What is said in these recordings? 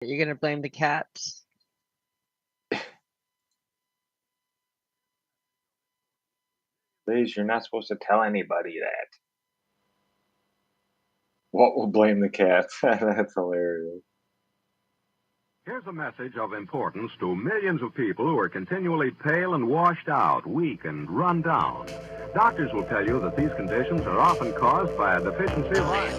You're gonna blame the cats? Liz, you're not supposed to tell anybody that. What will blame the cats? That's hilarious. Here's a message of importance to millions of people who are continually pale and washed out, weak and run down. Doctors will tell you that these conditions are often caused by a deficiency of iron.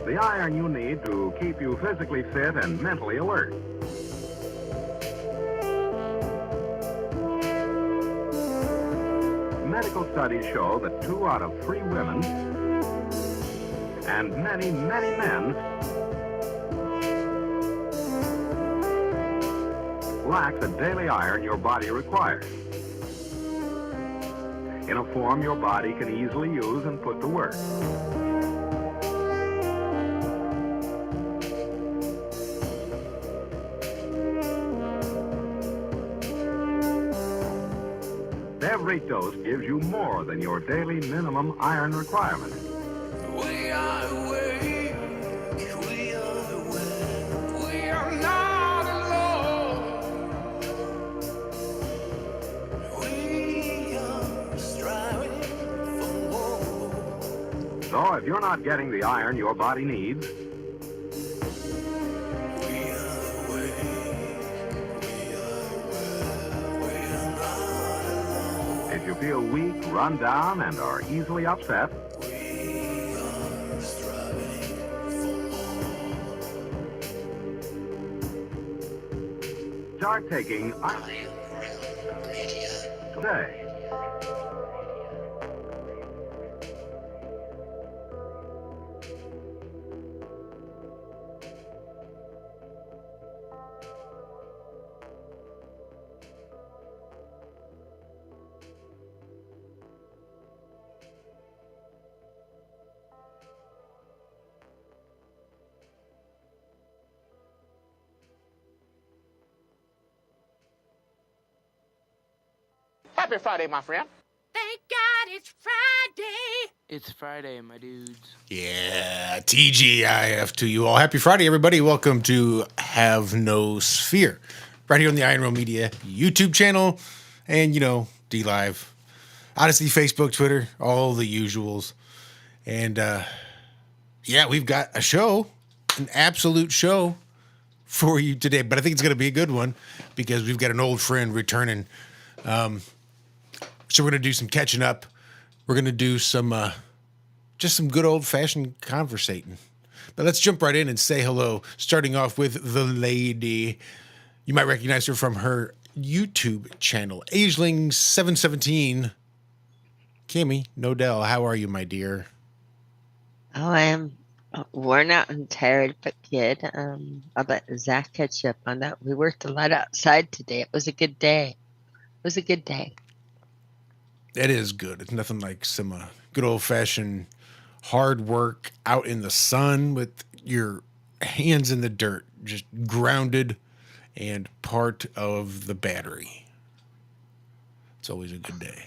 The iron you need to keep you physically fit and mentally alert. Medical studies show that 2 out of 3 women and many, many men lack the daily iron your body requires in a form your body can easily use and put to work. Every dose gives you more than your daily minimum iron requirement. We are awake, we are awake, we are not alone. We are striving for more. So if you're not getting the iron your body needs, if you feel weak, run down, and are easily upset, start taking iron today. Happy Friday, my friend. Thank God it's Friday. It's Friday, my dudes. Yeah, TGIF to you all. Happy Friday, everybody. Welcome to Have No Sphere. Right here on the Iron Row Media YouTube channel. And, D Live, Odyssey, Facebook, Twitter, all the usuals. And, we've got a show, an absolute show for you today. But I think it's going to be a good one because we've got an old friend returning. So we're going to do some catching up. We're going to do some, just some good old-fashioned conversating. But let's jump right in and say hello, starting off with the lady. You might recognize her from her YouTube channel, Ageling717. Kimmy Nodell, how are you, my dear? Oh, I am worn out and tired, but good. I'll let Zach catch up on that. We worked a lot outside today. It was a good day. It was a good day. It is good. It's nothing like some good old-fashioned hard work out in the sun with your hands in the dirt, just grounded and part of the battery. It's always a good day.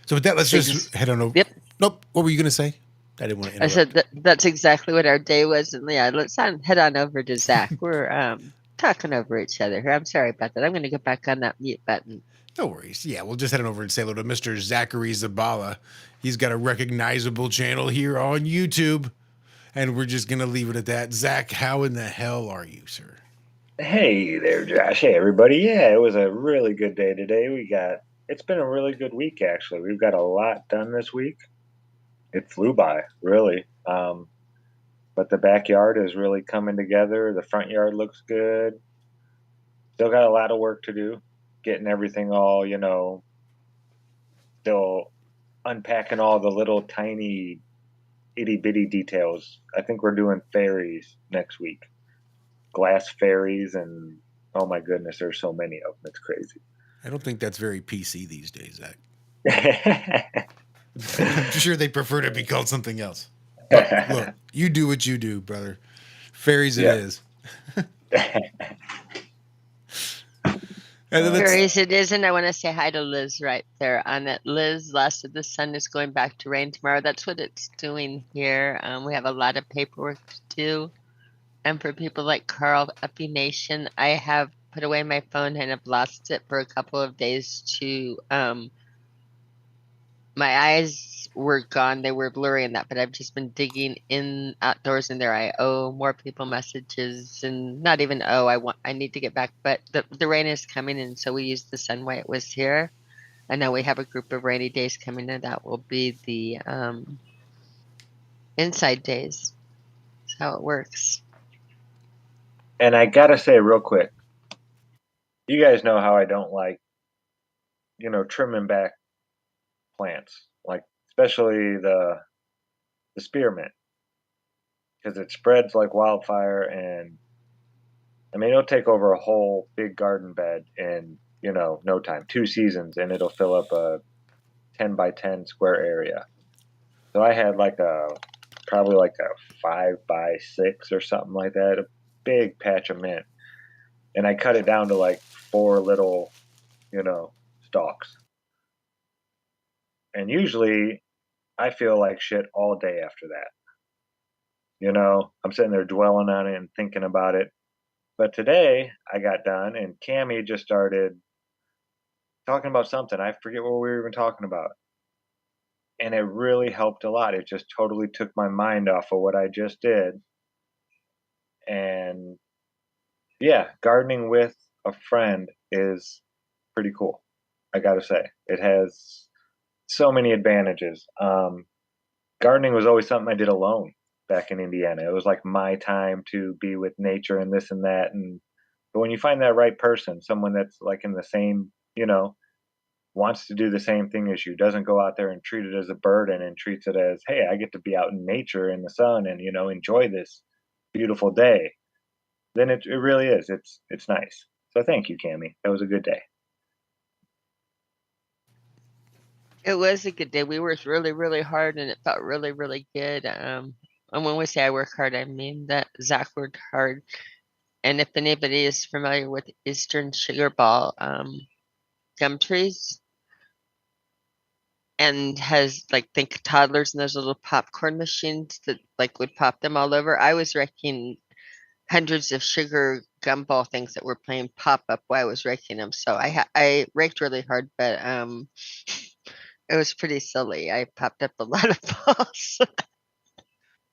So with that, let's just head on over. Yep. Nope. What were you going to say? I didn't want to interrupt. I said that's exactly what our day was. And yeah, let's head on over to Zach. We're talking over each other here. I'm sorry about that. I'm going to get back on that mute button. No worries. Yeah, we'll just head on over and say hello to Mr. Zachary Zabala. He's got a recognizable channel here on YouTube, and we're just going to leave it at that. Zach, how in the hell are you, sir? Hey there, Josh. Hey, everybody. Yeah, it was a really good day today. It's been a really good week, actually. We've got a lot done this week. It flew by, really. But the backyard is really coming together. The front yard looks good. Still got a lot of work to do. Getting everything all, still unpacking all the little tiny itty bitty details. I think we're doing fairies next week. Glass fairies, and oh my goodness, there's so many of them. It's crazy. I don't think that's very PC these days, Zach. I'm sure they prefer to be called something else. But look, you do what you do, brother. Fairies it is. Fairies it is, and I want to say hi to Liz right there on it. Liz, last of the sun is going back to rain tomorrow. That's what it's doing here. We have a lot of paperwork to do. And for people like Carl, Uppy Nation, I have put away my phone and have lost it for a couple of days to my eyes were gone. They were blurry and that, but I've just been digging in outdoors and there I owe more people messages and not even I need to get back, but the rain is coming and so we used the sun while it was here. And now we have a group of rainy days coming and that will be the inside days. That's how it works. And I gotta say real quick, you guys know how I don't like, trimming back plants, like especially the spearmint, because it spreads like wildfire, and I mean it'll take over a whole big garden bed in no time, 2 seasons, and it'll fill up a 10 by 10 square area. So I had probably like a 5 by 6 or something like that, a big patch of mint, and I cut it down to like 4 little, stalks. And usually I feel like shit all day after that. I'm sitting there dwelling on it and thinking about it. But today I got done and Cammy just started talking about something. I forget what we were even talking about. And it really helped a lot. It just totally took my mind off of what I just did. And yeah, gardening with a friend is pretty cool. I got to say, it has so many advantages. Gardening was always something I did alone back in Indiana. It was like my time to be with nature and this and that. But when you find that right person, someone that's like in the same, wants to do the same thing as you, doesn't go out there and treat it as a burden and treats it as, hey, I get to be out in nature in the sun and, enjoy this beautiful day, then it really is. It's nice. So thank you, Cammy. That was a good day. It was a good day. We worked really, really hard and it felt really, really good. And when we say I work hard, I mean that Zach worked hard. And if anybody is familiar with Eastern sugar ball gum trees and has like think toddlers and those little popcorn machines that like would pop them all over, I was raking hundreds of sugar gumball things that were playing pop up while I was raking them. So I raked really hard, but it was pretty silly. I popped up a lot of balls.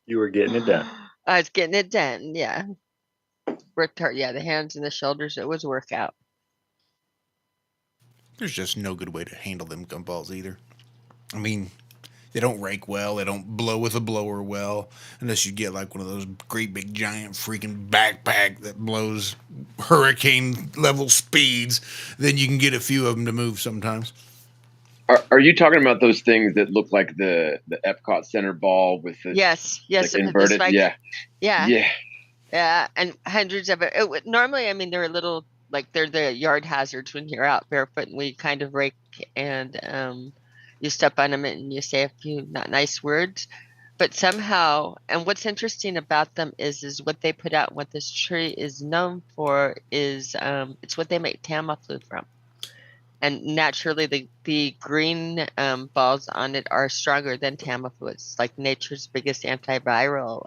You were getting it done. I was getting it done. Yeah, worked hard. Yeah, the hands and the shoulders. It was a workout. There's just no good way to handle them gumballs either. I mean, they don't rake well. They don't blow with a blower well, unless you get like one of those great big giant freaking backpack that blows hurricane level speeds. Then you can get a few of them to move sometimes. Are you talking about those things that look like the Epcot Center ball with the Yes, like inverted? Yeah, and hundreds of it. Normally, I mean, they're a little like they're the yard hazards when you're out barefoot, and we kind of rake and you step on them and you say a few not nice words. But somehow, and what's interesting about them is what they put out. What this tree is known for is it's what they make Tamiflu from. And naturally, the green balls on it are stronger than Tamiflu. It's like nature's biggest antiviral.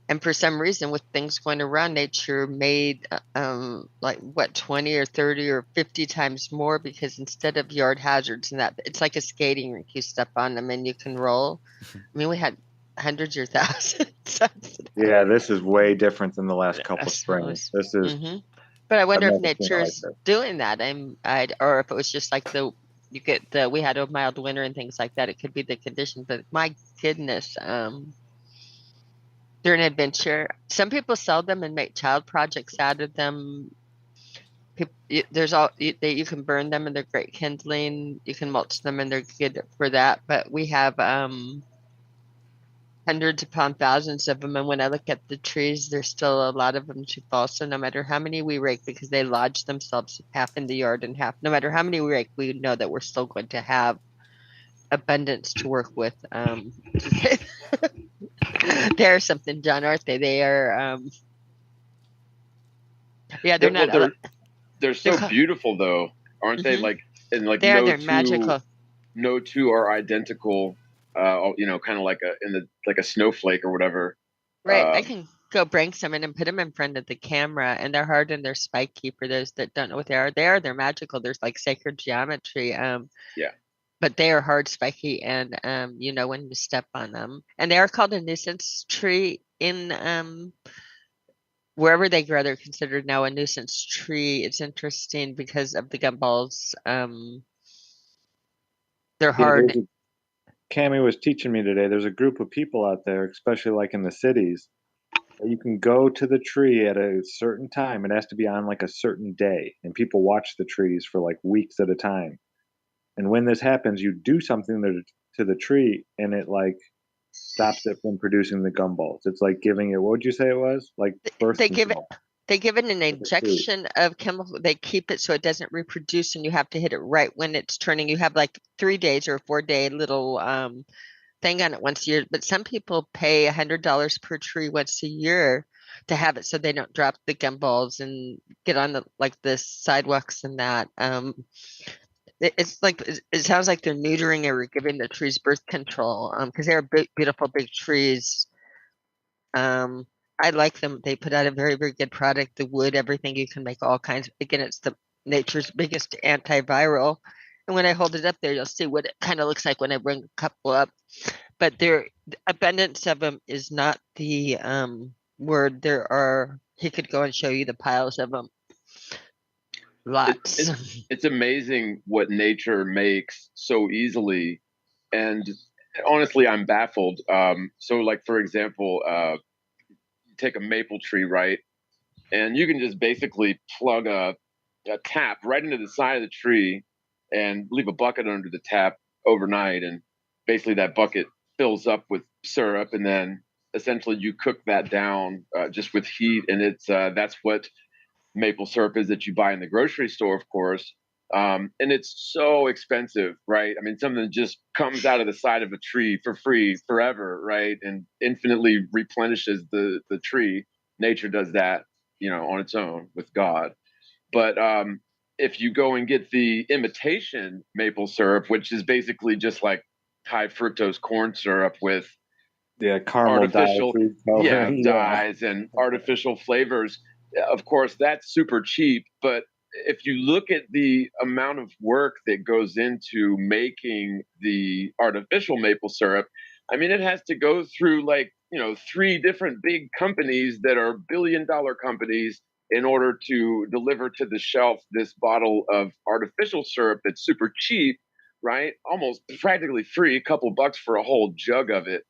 And for some reason, with things going around, nature made like what 20 or 30 or 50 times more because instead of yard hazards and that, it's like a skating rink. You step on them and you can roll. I mean, we had hundreds or thousands. Yeah, this is way different than the last couple springs. This is. But I wonder if nature's doing that. Or if it was just like we had a mild winter and things like that. It could be the conditions. But my goodness, they're an adventure. Some people sell them and make child projects out of them. You can burn them and they're great kindling. You can mulch them and they're good for that. But we have hundreds upon thousands of them. And when I look at the trees, there's still a lot of them to fall. So no matter how many we rake, because they lodge themselves half in the yard and half, no matter how many we rake, we know that we're still going to have abundance to work with. They're something, John, aren't they? They are, yeah, they're not. They're so ca- beautiful though, aren't they? Mhm. Like, and like They're magical. no two are identical. Kind of like like a snowflake or whatever. Right. I Um, can go bring some in and put them in front of the camera, and they're hard and they're spiky for those that don't know what they are. They're magical. There's like sacred geometry. yeah, But they are hard, spiky, and you know when you step on them. And they are called a nuisance tree in wherever they grow. They're considered now a nuisance tree. It's interesting because of the gumballs. They're Yeah, hard. Cammy was teaching me today. There's a group of people out there, especially like in the cities, that you can go to the tree at a certain time. It has to be on like a certain day, and people watch the trees for like weeks at a time. And when this happens, you do something to the tree, and it like stops it from producing the gumballs. It's like giving it. What would you say it was? Like birth They give it. control They give it an for the tree. injection of chemical. They keep it so it doesn't reproduce, and you have to hit it right when it's turning. You have like 3 days or 4 day little thing on it once a year. But some people pay $100 per tree once a year to have it so they don't drop the gumballs and get on the sidewalks and that. It's like it sounds like they're neutering or giving the trees birth control because they're big, beautiful big trees. Um, I like them. They put out a very, very good product. The wood, everything, you can make all kinds. Again, it's the nature's biggest antiviral. And when I hold it up there, you'll see what it kind of looks like when I bring a couple up. But the abundance of them is not the word. There are. He could go and show you the piles of them. Lots. it's amazing what nature makes so easily, and honestly, I'm baffled. So, like for example, take a maple tree, right? And you can just basically plug a tap right into the side of the tree and leave a bucket under the tap overnight. And basically, that bucket fills up with syrup. And then essentially, you cook that down just with heat. And that's what maple syrup is that you buy in the grocery store, of course. And it's so expensive, right? I mean, something that just comes out of the side of a tree for free forever, right? And infinitely replenishes the tree. Nature does that, on its own with God. But if you go and get the imitation maple syrup, which is basically just like high fructose corn syrup with Yeah, caramel dye, artificial, food yeah, coloring. Yeah. dyes and artificial flavors, of course that's super cheap. But if you look at the amount of work that goes into making the artificial maple syrup, I mean, it has to go through like, three different big companies that are billion-dollar companies in order to deliver to the shelf this bottle of artificial syrup that's super cheap, right? Almost practically free, a couple bucks for a whole jug of it.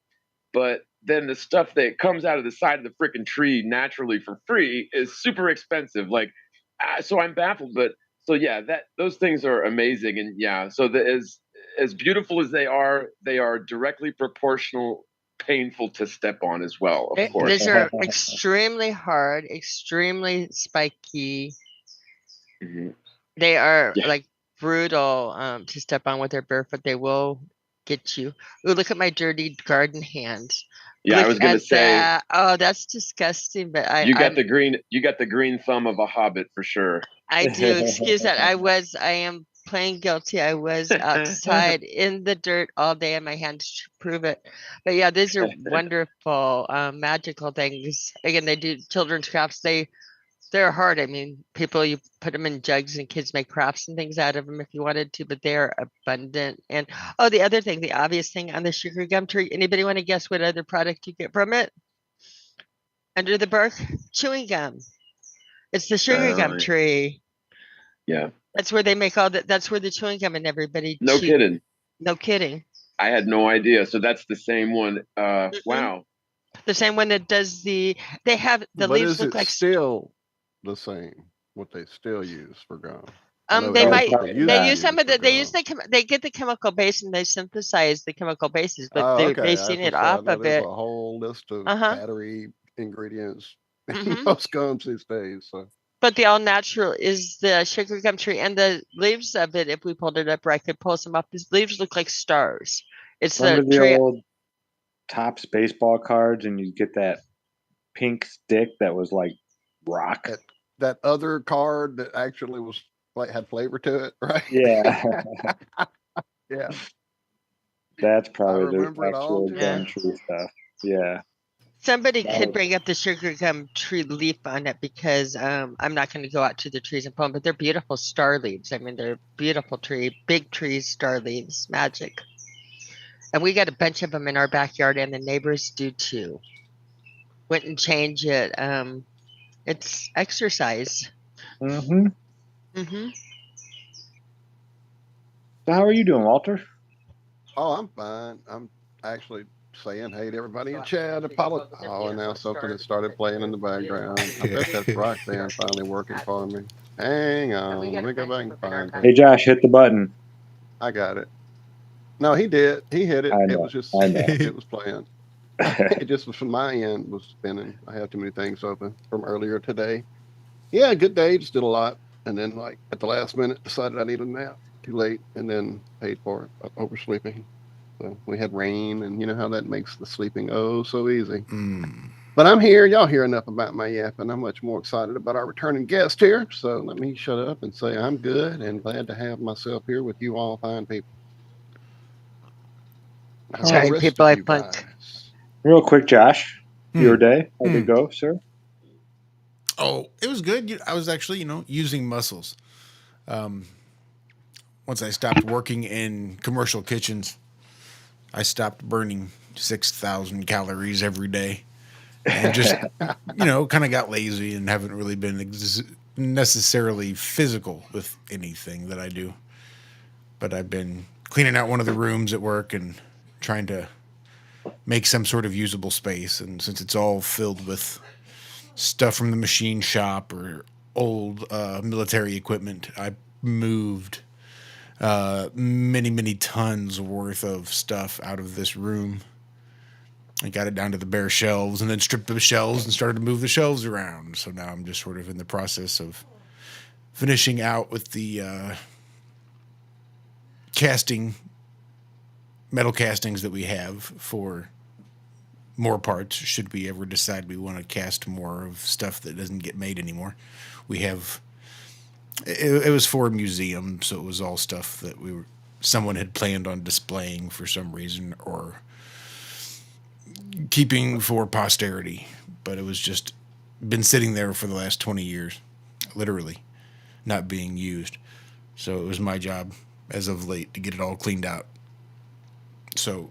But then the stuff that comes out of the side of the freaking tree naturally for free is super expensive. Like, so I'm baffled. But so yeah, that those things are amazing. And yeah, so as beautiful as they are directly proportional, painful to step on as well, of These course. are extremely hard, extremely spiky. Hmm. They are Yeah, like brutal to step on with their barefoot. They will get you. Ooh, look at my dirty garden hands. yeah. I Look was gonna at say that. Oh, that's disgusting. But you got the green thumb of a hobbit for sure. I do. Excuse that. I am plain guilty. I was outside in the dirt all day and my hands to prove it. But yeah, these are wonderful, magical things. Again, they do children's crafts. They're hard. I mean, people, you put them in jugs and kids make crafts and things out of them if you wanted to, but they're abundant. And oh, the other thing, the obvious thing on the sugar gum tree, anybody want to guess what other product you get from it? Under the bark? Chewing gum. It's the sugar gum Uh, tree. yeah, That's where they make all that. That's where the chewing gum and everybody no chew. kidding. No kidding. I had no idea. So that's the same one. Hmm. Wow. The same one that does they have the But leaves is look it like still the same? What they still use for gum? I know they Oh, that's might what they used they to yeah. use some use of for they use gum. they get the chemical base and they synthesize the chemical bases, but Oh, they're okay. I was basing gonna it say I off know of there's a it. whole list of Uh-huh. battery ingredients in Hmm. most gums these days. So But the all natural is the sugar gum tree and the leaves of it. If we pulled it up, or I could pull some up. These leaves look like stars. It's the Remember the tree. old Topps baseball cards, and you get that pink stick that was like rock? that other card that actually was like had flavor to it, right? Yeah, Yeah, that's I probably the remember it all actual too Yeah. gum well. tree stuff. Yeah. Somebody That could was- bring up the sugar gum tree leaf on it because I'm not going to go out to the trees and pull them, but they're beautiful star leaves. I mean, they're beautiful big trees, star leaves, magic. And we got a bunch of them in our backyard, and the neighbors do too. Wouldn't change it. It's exercise. Mhm. Hmm. So how are you doing, Walter? Oh, I'm fine. I'm actually saying hey to everybody in chat. Oh, and now something that started playing in the background. I bet that's Roxanne finally working for me. Hang on, let me go back and find her. Hey, Josh, hit the button. I got it. No, he did. He hit it. I It know. was just I know. it was playing. It just was from my end was spinning. I had too many things open from earlier today. Yeah, good day. Just did a lot, and then like at the last minute decided I needed a nap. Too late, and then paid for it. Oversleeping. So we had rain, and you know how that makes the sleeping oh so easy. But I'm here. Y'all hear enough about my yapping. I'm much more excited about our returning guest here. So let me shut up and say I'm good and glad to have myself here with you all fine people. How are the Sorry, rest people, of I you funk. guys? Real quick, Josh, your Hmm. day, how'd it go, sir? Oh, it was good. I was actually, using muscles. Once I stopped working in commercial kitchens, I stopped burning 6,000 calories every day and just, kind of got lazy and haven't really been necessarily physical with anything that I do. But I've been cleaning out one of the rooms at work and trying to make some sort of usable space. And since it's all filled with stuff from the machine shop or old military equipment, I moved many, many tons worth of stuff out of this room. I got it down to the bare shelves and then stripped the shelves and started to move the shelves around. So now I'm just sort of in the process of finishing out with the metal castings that we have for more parts should we ever decide we want to cast more of stuff that doesn't get made anymore. We have it was for a museum, so it was all stuff that someone had planned on displaying for some reason or keeping for posterity, but it was just been sitting there for the last 20 years, literally not being used. So it was my job as of late to get it all cleaned out. So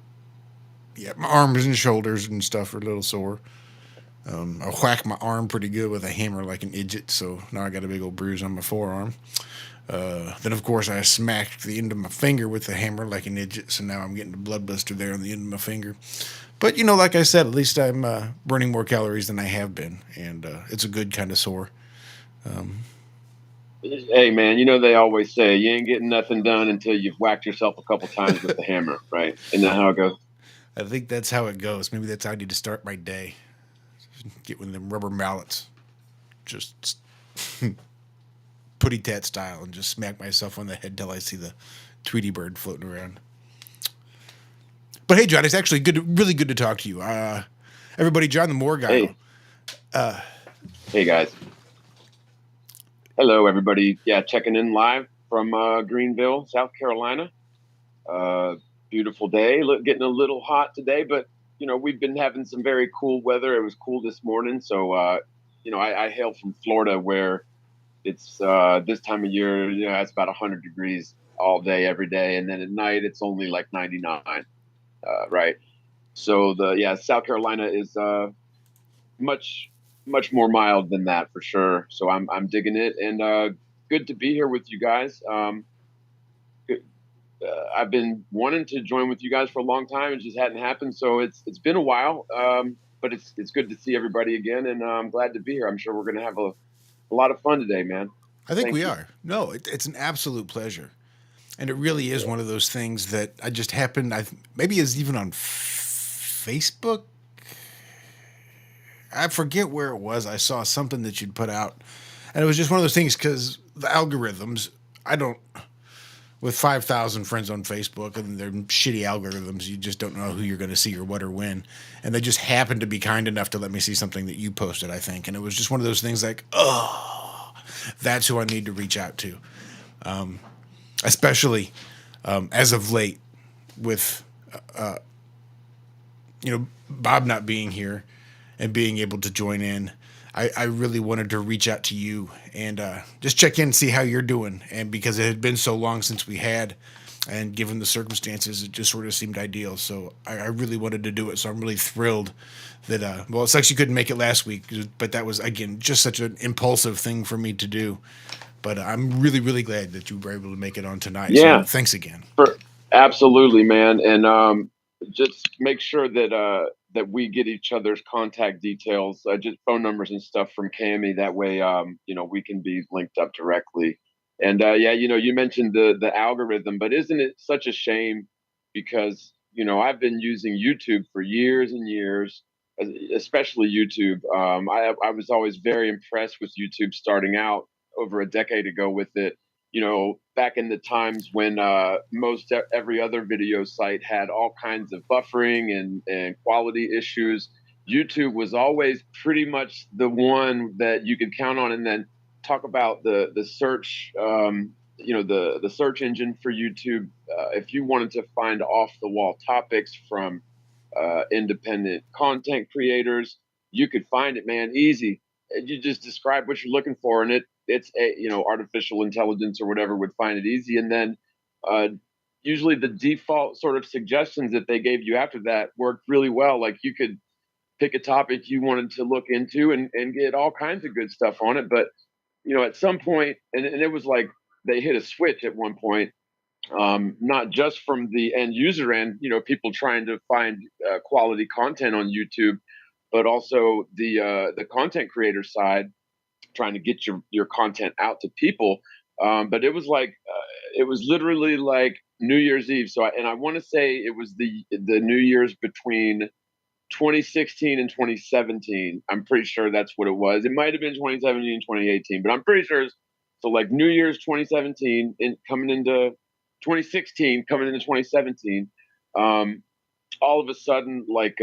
yeah, my arms and shoulders and stuff are a little sore. I whacked my arm pretty good with a hammer like an idiot, so now I got a big old bruise on my forearm. Then, of course, I smacked the end of my finger with the hammer like an idiot, so now I'm getting a blood blister there on the end of my finger. But, like I said, at least I'm burning more calories than I have been, and it's a good kind of sore. Hey, man, they always say you ain't getting nothing done until you've whacked yourself a couple times with the hammer, right? Isn't that how it goes? I think that's how it goes. Maybe that's how I need to start my day. Get one of them rubber mallets. Just putty tat style and just smack myself on the head till I see the Tweety bird floating around. But hey, John, it's actually really good to talk to you. Everybody, John the Morgile. Hey, guys. Hello, everybody. Yeah, checking in live from Greenville, South Carolina. Beautiful day. Getting a little hot today, but we've been having some very cool weather. It was cool this morning, so I hail from Florida, where it's this time of year. It's about 100 degrees all day, every day, and then at night it's only like 99. Right. So South Carolina is much more mild than that for sure. So I'm digging it, and good to be here with you guys. I've been wanting to join with you guys for a long time. It just hadn't happened. So it's been a while, but it's good to see everybody again, and I'm glad to be here. I'm sure we're gonna have a lot of fun today, man. I think Thank we you. are. No, it's an absolute pleasure. And it really is one of those things that I just happened, maybe it's even on Facebook. I forget where it was. I saw something that you'd put out. And it was just one of those things because the algorithms, with 5,000 friends on Facebook and their shitty algorithms, you just don't know who you're going to see or what or when. And they just happened to be kind enough to let me see something that you posted, I think. And it was just one of those things like, oh. that's who I need to reach out to. Especially as of late with, Bob not being here and being able to join in. I really wanted to reach out to you and just check in and see how you're doing. And because it had been so long since we had, and given the circumstances, it just sort of seemed ideal. So I really wanted to do it. So I'm really thrilled that, it sucks you couldn't make it last week, but that was, again, just such an impulsive thing for me to do. But I'm really, really glad that you were able to make it on tonight. Yeah, So thanks again. absolutely, man. And just make sure that we get each other's contact details, just phone numbers and stuff from Cami. That way, we can be linked up directly. And yeah, you mentioned the algorithm, but isn't it such a shame? Because I've been using YouTube for years and years, especially YouTube. I was always very impressed with YouTube starting out over a decade ago with it. Back in the times when most every other video site had all kinds of buffering and quality issues, YouTube was always pretty much the one that you could count on. And then talk about the search, the search engine for YouTube. If you wanted to find off the wall topics from independent content creators, you could find it, man, easy. You just describe what you're looking for, and it's artificial intelligence or whatever would find it easy. And then usually the default sort of suggestions that they gave you after that worked really well. Like you could pick a topic you wanted to look into and get all kinds of good stuff on it. But at some point, and it was like they hit a switch at one point, not just from the end user end, people trying to find quality content on YouTube, but also the content creator side trying to get your content out to people. But it was like it was literally like New Year's Eve. So I want to say it was the New Year's between 2016 and 2017. I'm pretty sure that's what it was. It might have been 2017 and 2018, but I'm pretty sure. So like New Year's 2017 and coming into 2016, coming into 2017, all of a sudden, like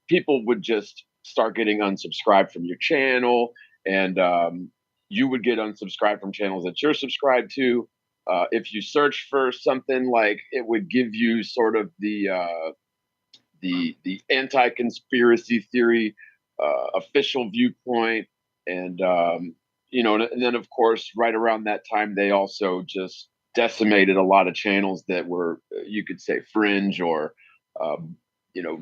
people would just start getting unsubscribed from your channel, and you would get unsubscribed from channels that you're subscribed to. If you search for something, like it would give you sort of the anti-conspiracy theory official viewpoint, and and then of course right around that time they also just decimated a lot of channels that were, you could say, fringe or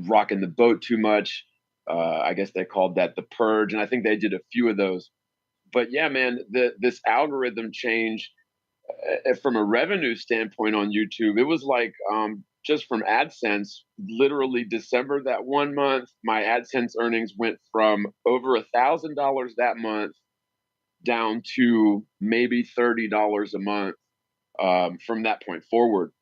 rocking the boat too much. I guess they called that the purge, and I think they did a few of those. But yeah, man, this algorithm change from a revenue standpoint on YouTube, it was like just from AdSense, literally December that one month, my AdSense earnings went from over $1,000 that month down to maybe $30 a month from that point forward.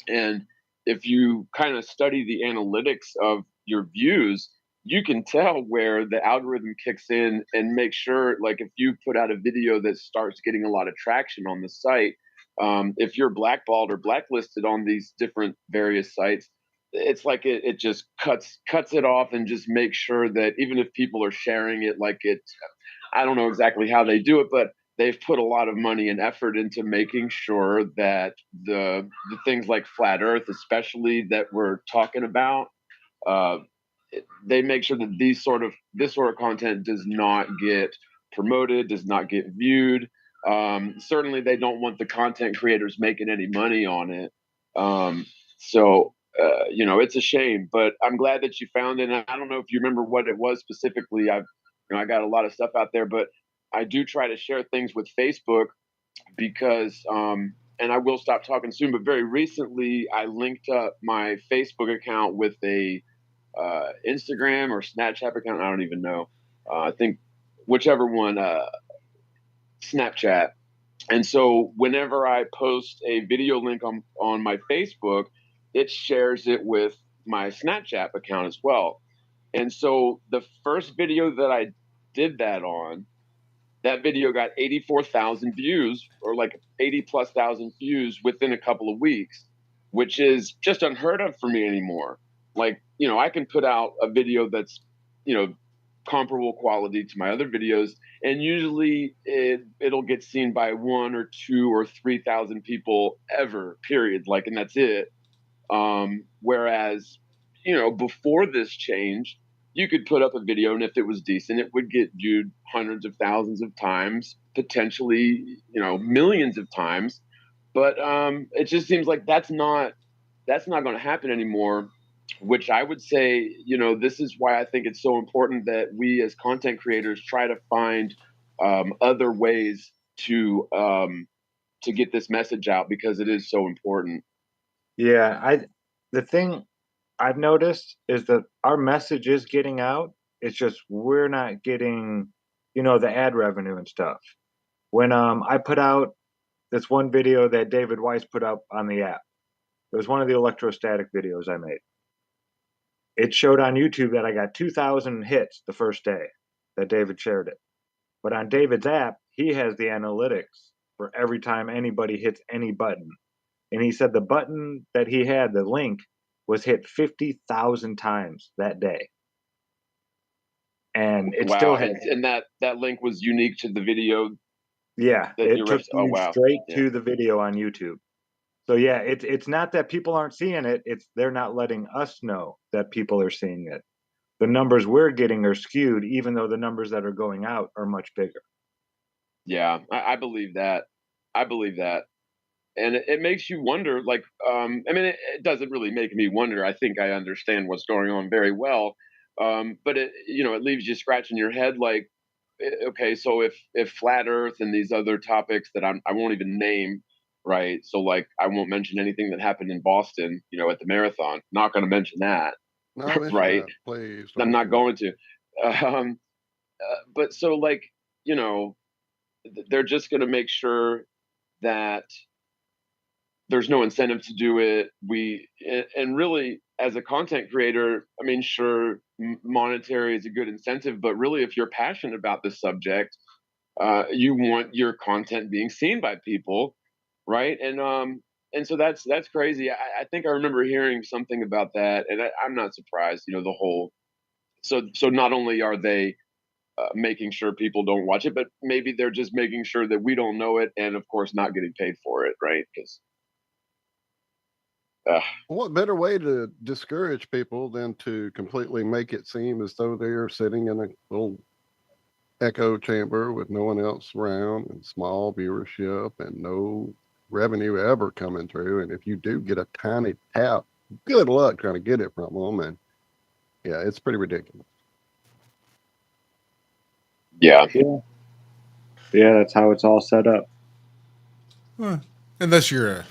And if you kind of study the analytics of your views, you can tell where the algorithm kicks in and make sure, like if you put out a video that starts getting a lot of traction on the site, if you're blackballed or blacklisted on these different various sites, it's like it just cuts it off and just makes sure that even if people are sharing it, like I don't know exactly how they do it, but they've put a lot of money and effort into making sure that the things like flat Earth, especially that we're talking about, they make sure that this sort of content does not get promoted, does not get viewed. Certainly, they don't want the content creators making any money on it. So it's a shame, but I'm glad that you found it. And I don't know if you remember what it was specifically. I got a lot of stuff out there, but I do try to share things with Facebook because, and I will stop talking soon, but very recently I linked up my Facebook account with a Instagram or Snapchat account. I don't even know. I think whichever one, Snapchat. And so whenever I post a video link on my Facebook, it shares it with my Snapchat account as well. And so the first video that I did that on, that video got 84,000 views, or like 80 plus thousand views within a couple of weeks, which is just unheard of for me anymore. Like, I can put out a video that's, comparable quality to my other videos, and usually it'll get seen by 1 or 2 or 3,000 people ever, period. Like, and that's it. Whereas, you know, before this change, you could put up a video, and if it was decent, it would get viewed hundreds of thousands of times, potentially, you know, millions of times. But it just seems like that's not going to happen anymore. Which I would say, you know, this is why I think it's so important that we as content creators try to find other ways to get this message out, because it is so important. Yeah, the thing I've noticed is that our message is getting out. It's just we're not getting, you know, the ad revenue and stuff. When I put out this one video that David Weiss put up on the app, it was one of the electrostatic videos I made. It showed on YouTube that I got 2,000 hits the first day that David shared it. But on David's app, he has the analytics for every time anybody hits any button. And he said the button that he had, the link, was hit 50,000 times that day. And it still had. And that link was unique to the video. Yeah, it took you straight to the video on YouTube. So yeah, it's not that people aren't seeing it, it's they're not letting us know that people are seeing it. The numbers we're getting are skewed, even though the numbers that are going out are much bigger. Yeah, I believe that. I believe that. And it makes you wonder, like, I mean, it doesn't really make me wonder. I think I understand what's going on very well. But it, you know, it leaves you scratching your head like, okay, so if flat Earth and these other topics that I won't even name, right? So like, I won't mention anything that happened in Boston, you know, at the marathon. Not going to mention that, right? That, please. I'm not going to. But so like, you know, they're just going to make sure that there's no incentive to do it. And really, as a content creator, I mean, sure, monetary is a good incentive, but really, if you're passionate about this subject, you want your content being seen by people, right? And so that's crazy. I think I remember hearing something about that, and I'm not surprised. You know, the whole. So not only are they making sure people don't watch it, but maybe they're just making sure that we don't know it, and of course, not getting paid for it, right? Because what better way to discourage people than to completely make it seem as though they are sitting in a little echo chamber with no one else around and small viewership and no revenue ever coming through. And if you do get a tiny tap, good luck trying to get it from them. And yeah, it's pretty ridiculous. Yeah, that's how it's all set up. Unless you're a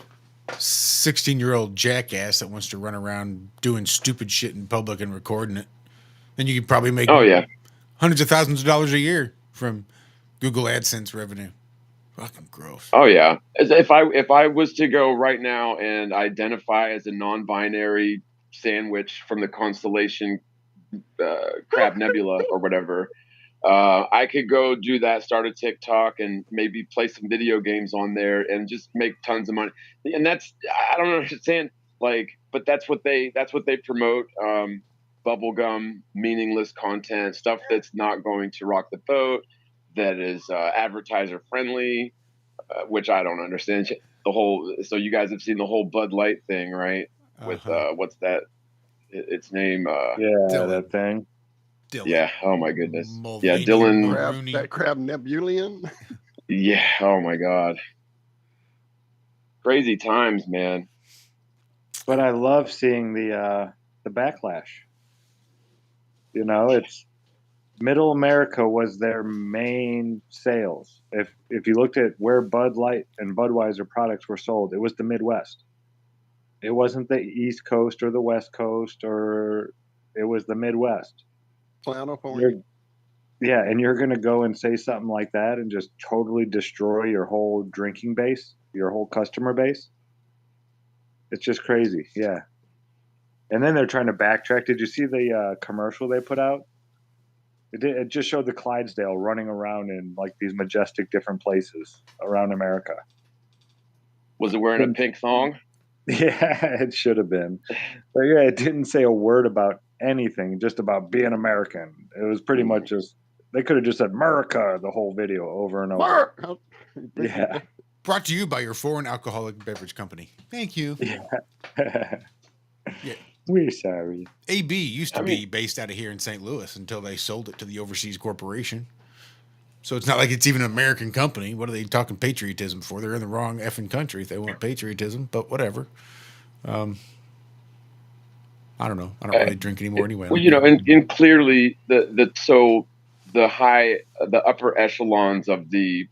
16-year-old jackass that wants to run around doing stupid shit in public and recording it, then you could probably make hundreds of thousands of dollars a year from Google AdSense revenue. Fucking gross. Oh yeah. If I was to go right now and identify as a non-binary sandwich from the constellation Crab Nebula or whatever, I could go do that, start a TikTok, and maybe play some video games on there and just make tons of money. And that's, I don't understand, like, but that's what they promote. Bubblegum, meaningless content, stuff that's not going to rock the boat, that is advertiser friendly, which I don't understand. The whole, so you guys have seen the whole Bud Light thing, right? With what's that? Its name? That thing. Dylan. Yeah. Oh my goodness. Yeah, Dylan. That Crab Nebulian. Yeah. Oh my God. Crazy times, man. But I love seeing the backlash. You know, it's Middle America was their main sales. If you looked at where Bud Light and Budweiser products were sold, it was the Midwest. It wasn't the East Coast or the West Coast, or it was the Midwest. Yeah, and you're going to go and say something like that and just totally destroy your whole drinking base, your whole customer base. It's just crazy, yeah. And then they're trying to backtrack. Did you see the commercial they put out? It just showed the Clydesdale running around in like these majestic different places around America. Was it wearing a pink thong? Yeah, it should have been. But yeah, it didn't say a word about anything just about being American. It was pretty much just, they could have just said America the whole video over and over. Yeah. Brought to you by your foreign alcoholic beverage company. Thank you. Yeah. Yeah. We're sorry. AB used to be based out of here in St. Louis until they sold it to the overseas corporation. So it's not like it's even an American company. What are they talking patriotism for? They're in the wrong effing country if they want patriotism, but whatever. I don't know. I don't really drink anymore anyway. Well, you know, and clearly the upper echelons of the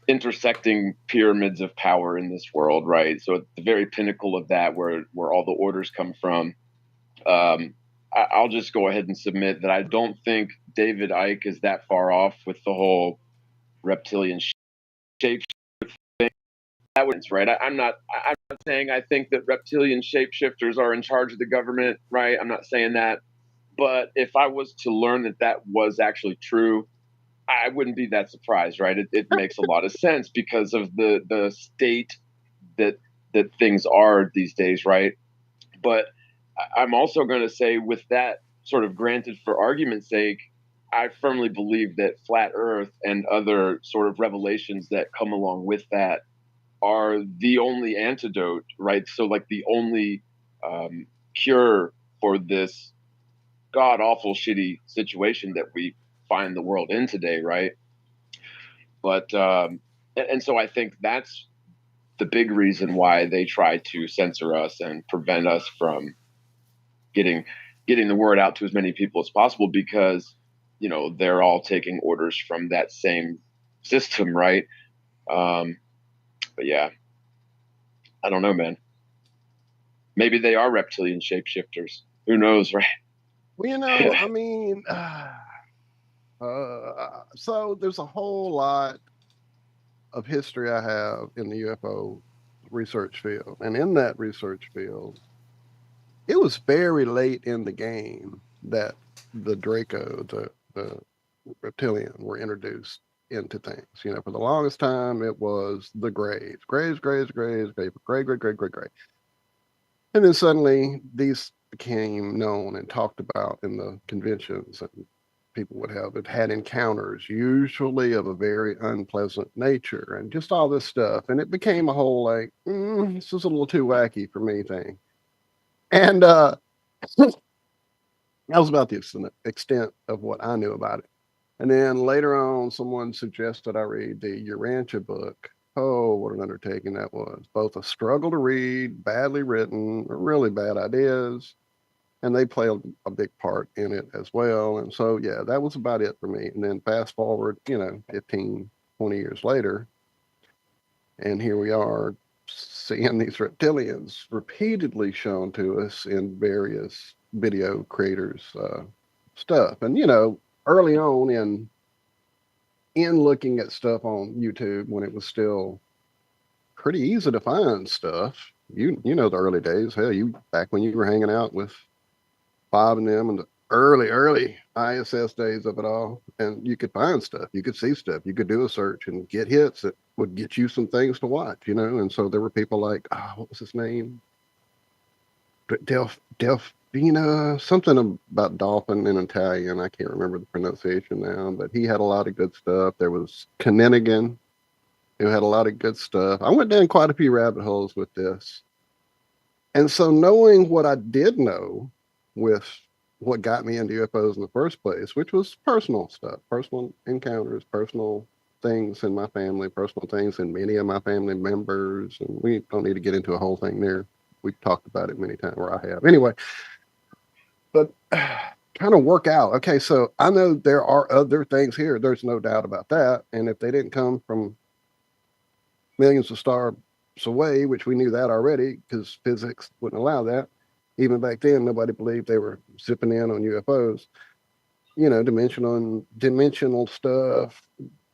intersecting pyramids of power in this world, right? So at the very pinnacle of that, where all the orders come from, I'll just go ahead and submit that I don't think David Icke is that far off with the whole reptilian shape thing. That was right. I'm not saying I think that reptilian shapeshifters are in charge of the government, right? I'm not saying that. But if I was to learn that that was actually true, I wouldn't be that surprised, right? It makes a lot of sense because of the state that things are these days, right? But I'm also going to say, with that sort of granted for argument's sake, I firmly believe that flat Earth and other sort of revelations that come along with that are the only antidote, right? So like the only cure for this god awful shitty situation that we find the world in today, right? But and so I think that's the big reason why they try to censor us and prevent us from getting the word out to as many people as possible, because you know they're all taking orders from that same system, right? But yeah, I don't know, man. Maybe they are reptilian shapeshifters. Who knows, right? Well, you know, I mean, so there's a whole lot of history I have in the UFO research field. And in that research field, it was very late in the game that the Draco, the reptilian, were introduced into things. You know, for the longest time, it was the Greys. Greys. And then suddenly these became known and talked about in the conventions, and people would have had encounters, usually of a very unpleasant nature, and just all this stuff. And it became a whole like, this is a little too wacky for me thing. And that was about the extent of what I knew about it. And then later on, someone suggested I read the Urantia book. Oh, what an undertaking that was. Both a struggle to read, badly written, really bad ideas. And they play a big part in it as well. And so, yeah, that was about it for me. And then fast forward, 15, 20 years later, and here we are seeing these reptilians repeatedly shown to us in various video creators' stuff. And, early on in looking at stuff on YouTube, when it was still pretty easy to find stuff, you know the early days. Hell, back when you were hanging out with Bob and them and the early ISS days of it all, and you could find stuff, you could see stuff, you could do a search and get hits that would get you some things to watch, and so there were people like, what was his name? Delfina, something about dolphin in Italian. I can't remember the pronunciation now, but he had a lot of good stuff. There was Kaninigan, who had a lot of good stuff. I went down quite a few rabbit holes with this. And so knowing what I did know with what got me into UFOs in the first place, which was personal stuff, personal encounters, personal things in my family, personal things in many of my family members, and we don't need to get into a whole thing there. We've talked about it many times, or I have. Anyway, but kind of work out. Okay, so I know there are other things here. There's no doubt about that. And if they didn't come from millions of stars away, which we knew that already because physics wouldn't allow that. Even back then, nobody believed they were zipping in on UFOs. Dimensional stuff,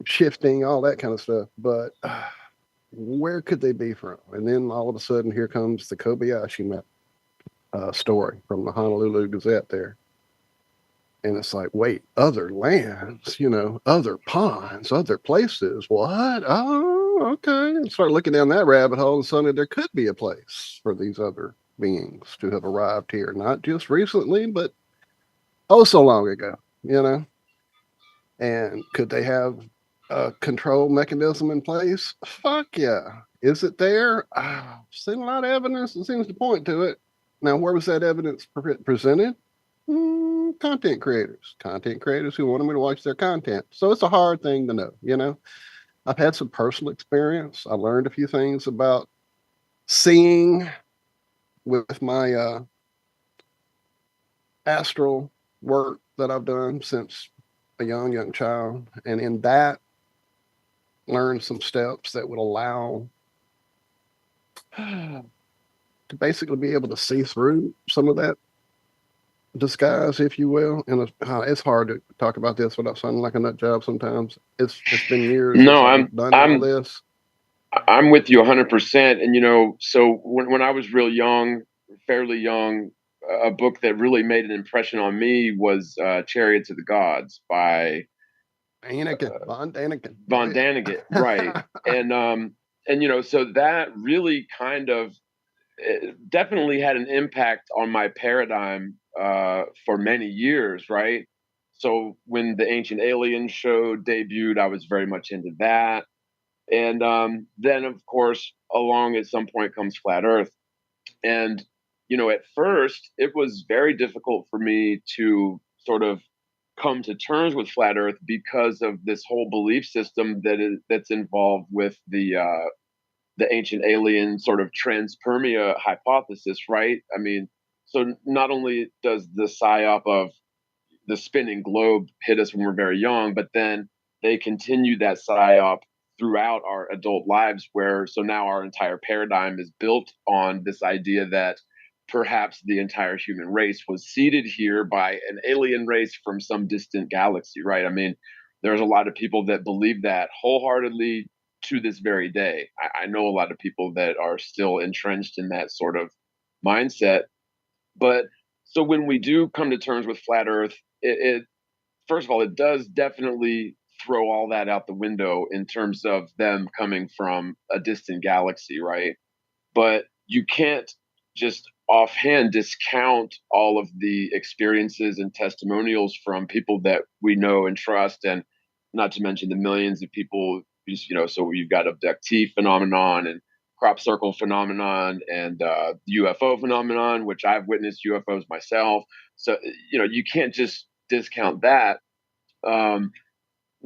shifting, all that kind of stuff. But where could they be from? And then all of a sudden, here comes the Kobayashi map story from the Honolulu Gazette there. And it's like, wait, other lands, other ponds, other places. What? Oh, okay. And start looking down that rabbit hole, and suddenly there could be a place for these other beings to have arrived here, not just recently, but oh so long ago, you know? And could they have a control mechanism in place? Fuck yeah. Is it there? I've seen a lot of evidence that seems to point to it. Now, where was that evidence presented? Content creators who wanted me to watch their content. So it's a hard thing to know, you know? I've had some personal experience. I learned a few things about seeing with my astral work that I've done since a young child. And in that, learned some steps that would allow to basically be able to see through some of that disguise, if you will. And it's hard to talk about this without sounding like a nut job sometimes. It's been years since I've done all this. I'm with you 100%. And, you know, so when I was real young, fairly young, a book that really made an impression on me was Chariots of the Gods by Von Daniken. Von Daniken, right. And, you know, so that really kind of definitely had an impact on my paradigm for many years, right? So when the Ancient Aliens show debuted, I was very much into that. And then, of course, along at some point comes Flat Earth. And, you know, at first, it was very difficult for me to sort of come to terms with Flat Earth because of this whole belief system that's involved with the ancient alien sort of transpermia hypothesis, right? I mean, so not only does the psyop of the spinning globe hit us when we're very young, but then they continue that psyop throughout our adult lives, where so now our entire paradigm is built on this idea that perhaps the entire human race was seeded here by an alien race from some distant galaxy, right? I mean, there's a lot of people that believe that wholeheartedly to this very day. I know a lot of people that are still entrenched in that sort of mindset. But so when we do come to terms with flat Earth, it first of all, it does definitely throw all that out the window in terms of them coming from a distant galaxy, right? But you can't just offhand discount all of the experiences and testimonials from people that we know and trust, and not to mention the millions of people. Just, you know, so you've got abductee phenomenon and crop circle phenomenon and UFO phenomenon, which I've witnessed UFOs myself. So you know, you can't just discount that. Um,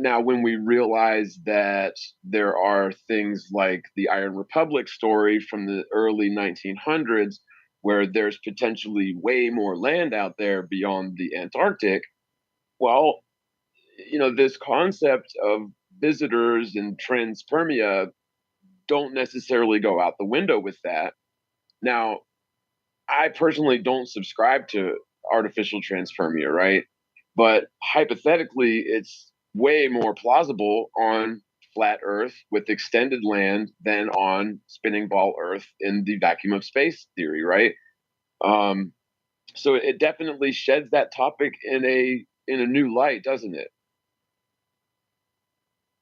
Now, when we realize that there are things like the Iron Republic story from the early 1900s, where there's potentially way more land out there beyond the Antarctic, well, you know, this concept of visitors and transpermia don't necessarily go out the window with that. Now, I personally don't subscribe to artificial transpermia, right? But hypothetically, it's way more plausible on flat Earth with extended land than on spinning ball Earth in the vacuum of space theory, right? Um, so it definitely sheds that topic in a new light, doesn't it?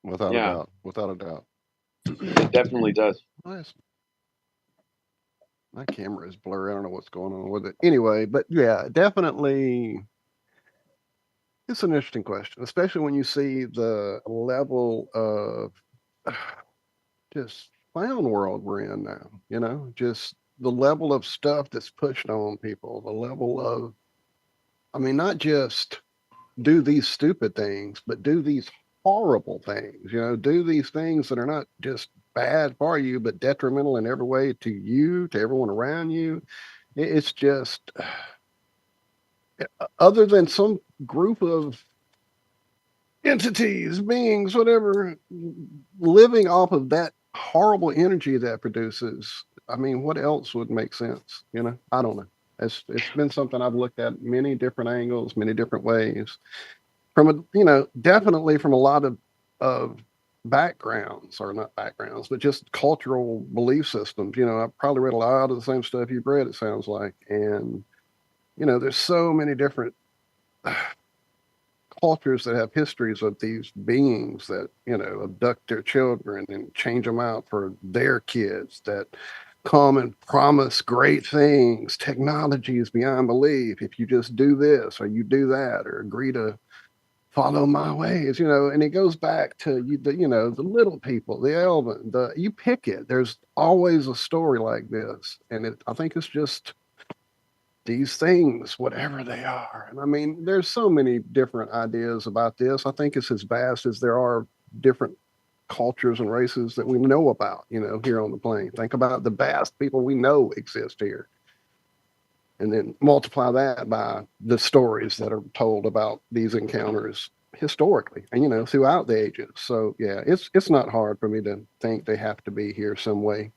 Without a Yeah, doubt. Without a doubt. it definitely does. My camera is blurry. I don't know what's going on with it. Anyway, but yeah, definitely. It's an interesting question, especially when you see the level of just clown world we're in now, you know, just the level of stuff that's pushed on people, the level of, I mean, not just do these stupid things, but do these horrible things, you know, do these things that are not just bad for you, but detrimental in every way to you, to everyone around you. It's just, other than some group of entities, beings, whatever, living off of that horrible energy that produces. I mean, what else would make sense? You know, I don't know. It's been something I've looked at many different angles, many different ways. From a, you know, definitely from a lot of backgrounds, or not backgrounds, but just cultural belief systems. You know, I've probably read a lot of the same stuff you've read, it sounds like. And, you know, there's so many different cultures that have histories of these beings that, you know, abduct their children and change them out for their kids, that come and promise great things. Technology is beyond belief. If you just do this or you do that or agree to follow my ways, and it goes back to the little people, the Elvin, you pick it. There's always a story like this, and I think it's just these things, whatever they are. And I mean, there's so many different ideas about this. I think it's as vast as there are different cultures and races that we know about, here on the plane. Think about the vast people we know exist here. And then multiply that by the stories that are told about these encounters historically and, throughout the ages. So yeah, it's not hard for me to think they have to be here some way.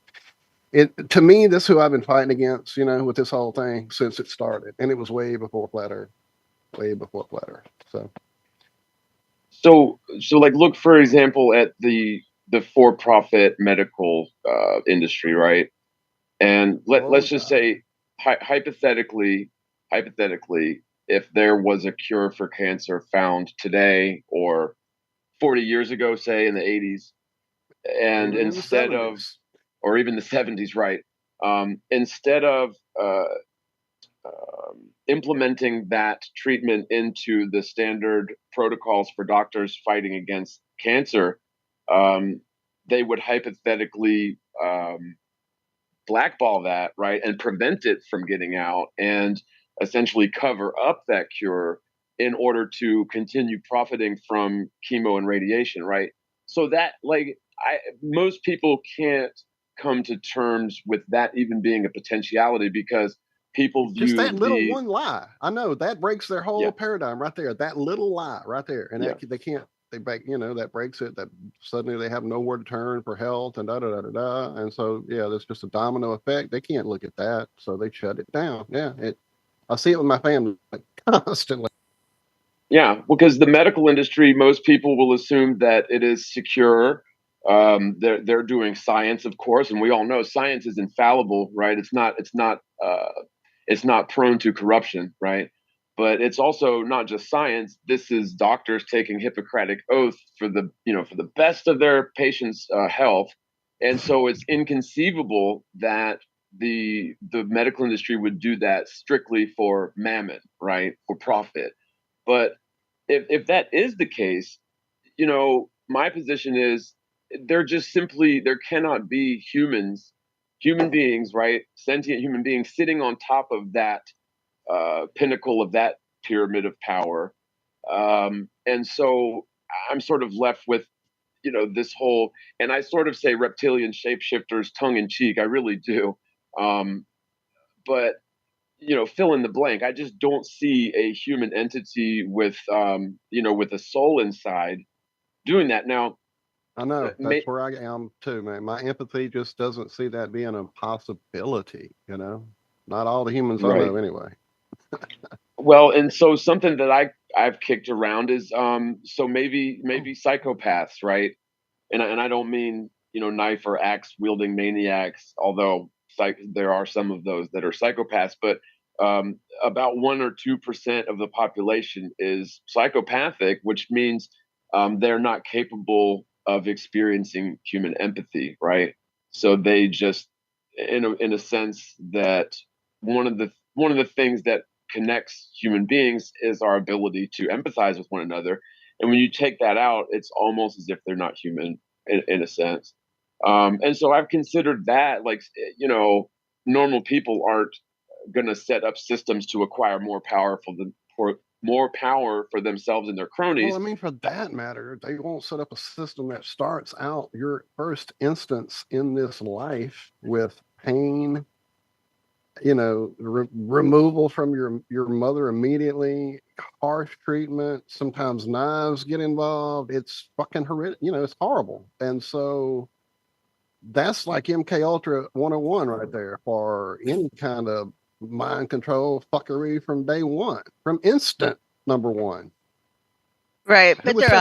To me, this is who I've been fighting against, with this whole thing since it started. And it was way before Flat Earth. Way before Flat Earth. So like, look, for example, at the for-profit medical industry, right? And let's just say, hypothetically, if there was a cure for cancer found today or 40 years ago, say in the 80s, and Even in the instead of, 70s. or even the 70s, right? Instead of implementing that treatment into the standard protocols for doctors fighting against cancer, they would hypothetically blackball that, right, and prevent it from getting out, and essentially cover up that cure in order to continue profiting from chemo and radiation, right? So that, like, most people can't come to terms with that even being a potentiality, because people Just view that little one lie. I know that breaks their whole paradigm right there. That little lie right there. And they can't, they break, that breaks it, that suddenly they have nowhere to turn for health and da da da da da. And so, yeah, there's just a domino effect. They can't look at that. So they shut it down. Yeah. I see it with my family constantly. Yeah, because the medical industry, most people will assume that it is secure. They're doing science, of course, and we all know science is infallible, right? It's not prone to corruption, right? But it's also not just science. This is doctors taking Hippocratic oath for the best of their patients' health, and so it's inconceivable that the medical industry would do that strictly for mammon, right, for profit. But if that is the case, my position is there cannot be human beings, right? Sentient human beings sitting on top of that pinnacle of that pyramid of power. And so I'm sort of left with, this whole, and I sort of say reptilian shapeshifters tongue in cheek. I really do. But fill in the blank. I just don't see a human entity with with a soul inside doing that. Now, I know that's where I am too, man. My empathy just doesn't see that being a possibility, not all the humans I know anyway. Well, and so something that I've kicked around is so maybe psychopaths, right? And I don't mean, knife or axe wielding maniacs, although there are some of those that are psychopaths, but about 1 or 2% of the population is psychopathic, which means they're not capable of experiencing human empathy, right? So they just, in a sense, that one of the things that connects human beings is our ability to empathize with one another. And when you take that out, it's almost as if they're not human in a sense. And so I've considered that, like, normal people aren't going to set up systems to acquire more power for themselves and their cronies. Well, I mean, for that matter, they won't set up a system that starts out your first instance in this life with pain, removal from your mother immediately, harsh treatment, sometimes knives get involved. It's fucking horrific, it's horrible. And so that's like MK Ultra 101 right there for any kind of mind control fuckery from day one, from instant number one. Right, but they're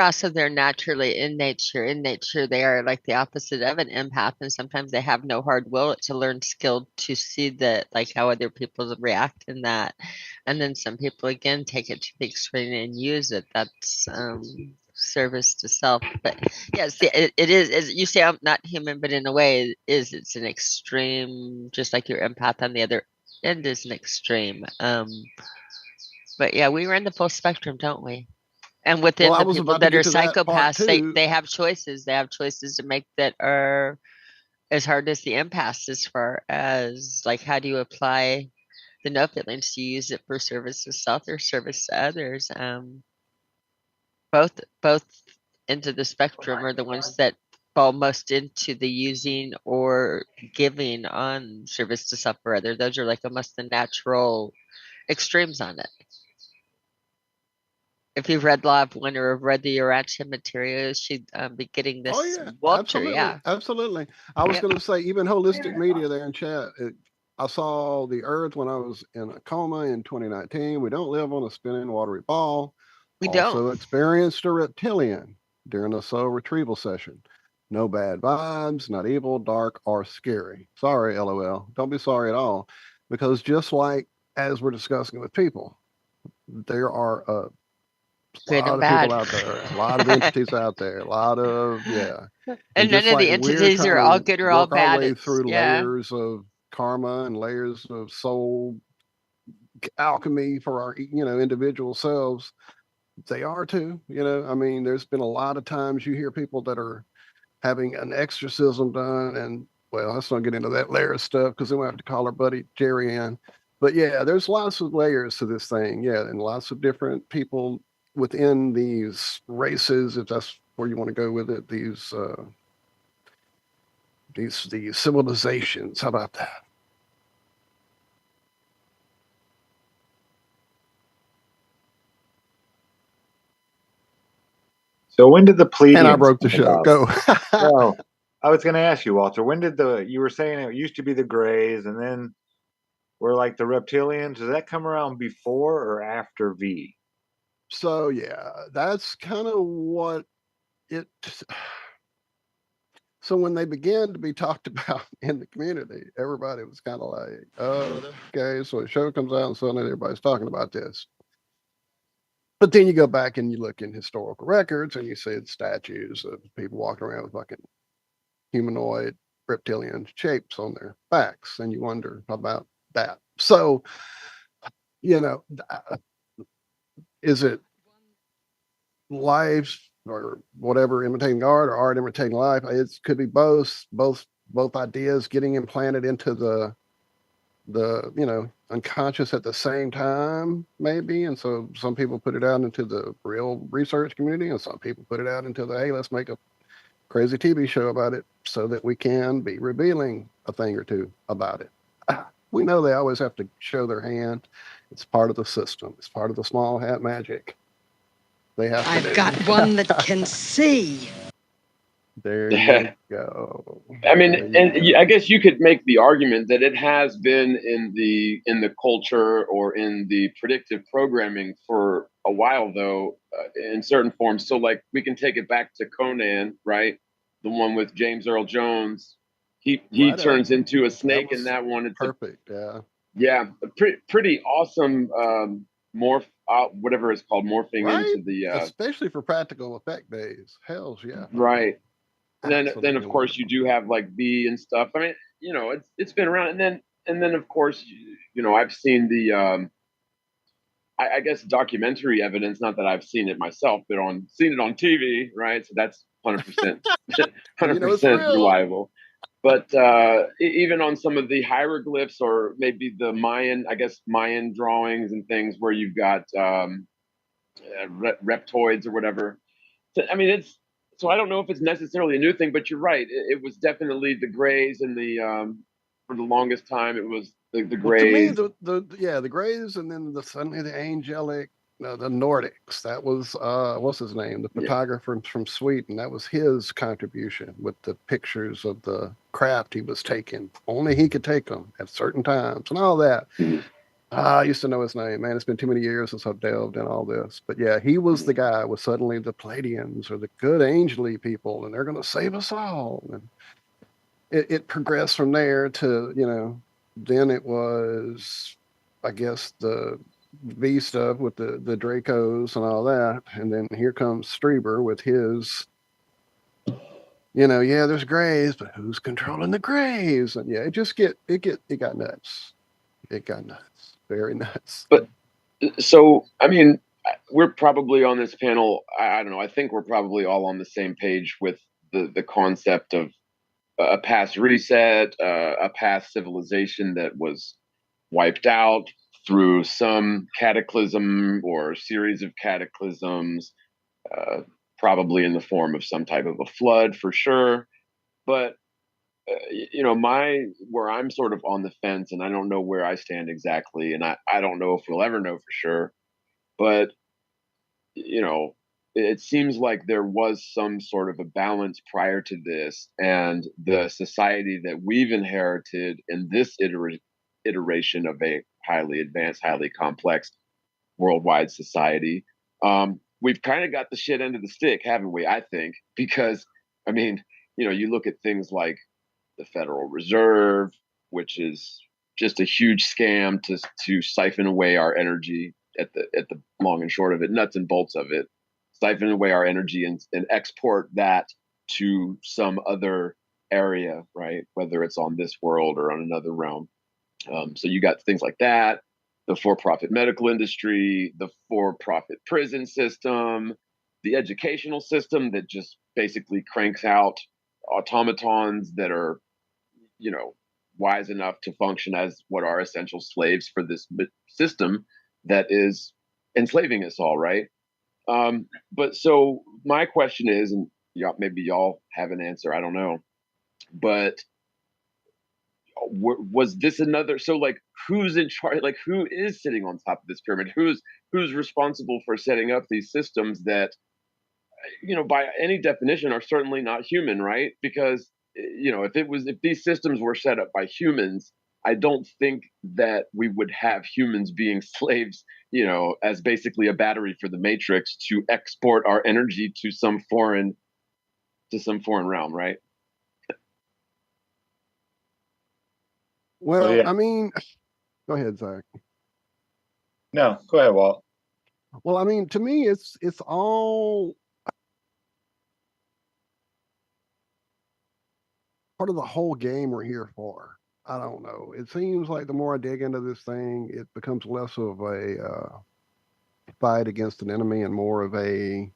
also there naturally in nature. In nature, they are like the opposite of an empath, and sometimes they have no hard will. It's a learned skill to see that, like, how other people react in that, and then some people again take it to the extreme and use it. That's service to self. But yes, it is. You say I'm not human, but in a way, it's an extreme. Just like your empath on the other end is an extreme. But yeah, we run the full spectrum, don't we? And within I the was people about to that are get to that part psychopaths, too. they have choices. They have choices to make that are as hard as the empaths, as far as like how do you apply the no feelings? Do you use it for service to self or service to others? Both into the spectrum are the ones that fall most into the using or giving on service to self or other. Those are like almost the natural extremes on it. If you've read Law of One or have read the Urantia material, she'd be getting Oh this yeah, Walter. absolutely, Yeah. absolutely. I was Yep. going to say even holistic media there in chat. I saw the Earth when I was in a coma in 2019. We don't live on a spinning watery ball. We Also don't. experienced a reptilian during a soul retrieval session. No bad vibes, not evil, dark, or scary. Sorry, LOL. Don't be sorry at all. Because just like as we're discussing with people, there are a Good lot and of people bad. out there, a lot of entities out there, a lot of, yeah. And just none of like the we're entities trying are all to good or all work our bad. way It's through yeah. layers of karma and layers of soul alchemy for our, individual selves, they are too. I mean, there's been a lot of times you hear people that are having an exorcism done, and well, let's not get into that layer of stuff because then we have to call our buddy Jerry in. But yeah, there's lots of layers to this thing. Yeah, and lots of different people within these races, if that's where you want to go with it. These civilizations. How about that? So when did the Pleiadians And I broke the come show. about? Go. Well, I was going to ask you, Walter, when did you were saying it used to be the Greys, and then we're like the reptilians. Does that come around before or after V? So yeah, that's kind of what it. So when they began to be talked about in the community, everybody was kind of like, "Oh, okay." So a show comes out, and suddenly everybody's talking about this. But then you go back and you look in historical records, and you see the statues of people walking around with fucking humanoid reptilian shapes on their backs, and you wonder about that. So, is it life or whatever imitating art or art imitating life? It could be both ideas getting implanted into the unconscious at the same time, maybe. And so some people put it out into the real research community, and some people put it out into the, hey, let's make a crazy TV show about it so that we can be revealing a thing or two about it. We know they always have to show their hand. It's part of the system. It's part of the small hat magic. They have to I've got one that can see. There you go. I mean, I guess you could make the argument that it has been in the culture or in the predictive programming for a while, though, in certain forms. So, like, we can take it back to Conan, right? The one with James Earl Jones. He turns into a snake in that one. It's perfect. Yeah. Yeah, pretty awesome. Morph, whatever it's called, morphing right? into the. Especially for practical effect days. Hells yeah. Right. And then of course you do have like B and stuff. I mean, it's been around, and then of course I've seen the I guess documentary evidence. Not that I've seen it myself, but seen it on TV, right? So that's 100% 100% reliable. But even on some of the hieroglyphs or maybe the Mayan drawings and things where you've got reptoids or whatever. So, I mean, so I don't know if it's necessarily a new thing, but you're right. It was definitely the Greys and for the longest time it was the Greys. To me, the Greys, and then suddenly the angelic, the Nordics. That was what's his name, the photographer from Sweden. That was his contribution with the pictures of the craft he was taking. Only he could take them at certain times and all that. Mm-hmm. I used to know his name, man. It's been too many years since I've delved in all this. But yeah, he was the guy with suddenly the Pleiadians or the good angel-y people, and they're going to save us all. And it progressed from there to, then it was, I guess, the V stuff with the Dracos and all that, and then here comes Strieber with his, yeah, there's grays, but who's controlling the grays? And yeah, it got nuts. It got nuts, very nuts. But so, I mean, we're probably on this panel. I don't know. I think we're probably all on the same page with the concept of a past reset, a past civilization that was wiped out through some cataclysm or series of cataclysms, uh, probably in the form of some type of a flood for sure. But my where I'm sort of on the fence, and I don't know where I stand exactly, and I don't know if we'll ever know for sure. But you know, it seems like there was some sort of a balance prior to this, and the society that we've inherited in this iteration of a highly advanced, highly complex worldwide society. We've kind of got the shit end of the stick, haven't we? I think because I mean, you look at things like the Federal Reserve, which is just a huge scam to siphon away our energy at the long and short of it, nuts and bolts of it, siphon away our energy and export that to some other area, right? Whether it's on this world or on another realm. So you got things like that, the for-profit medical industry, the for-profit prison system, the educational system that just basically cranks out automatons that are, wise enough to function as what are essential slaves for this system that is enslaving us all, right? But so my question is, and maybe y'all have an answer, I don't know, but was this another, so like who's in charge, like who is sitting on top of this pyramid, who's responsible for setting up these systems that by any definition are certainly not human, right? Because if these systems were set up by humans, I don't think that we would have humans being slaves, as basically a battery for the matrix to export our energy to some foreign realm, right? Well, yeah. I mean, go ahead, Zach. No, go ahead, Walt. Well, I mean, to me, it's all part of the whole game we're here for. I don't know. It seems like the more I dig into this thing, it becomes less of a fight against an enemy and more of a,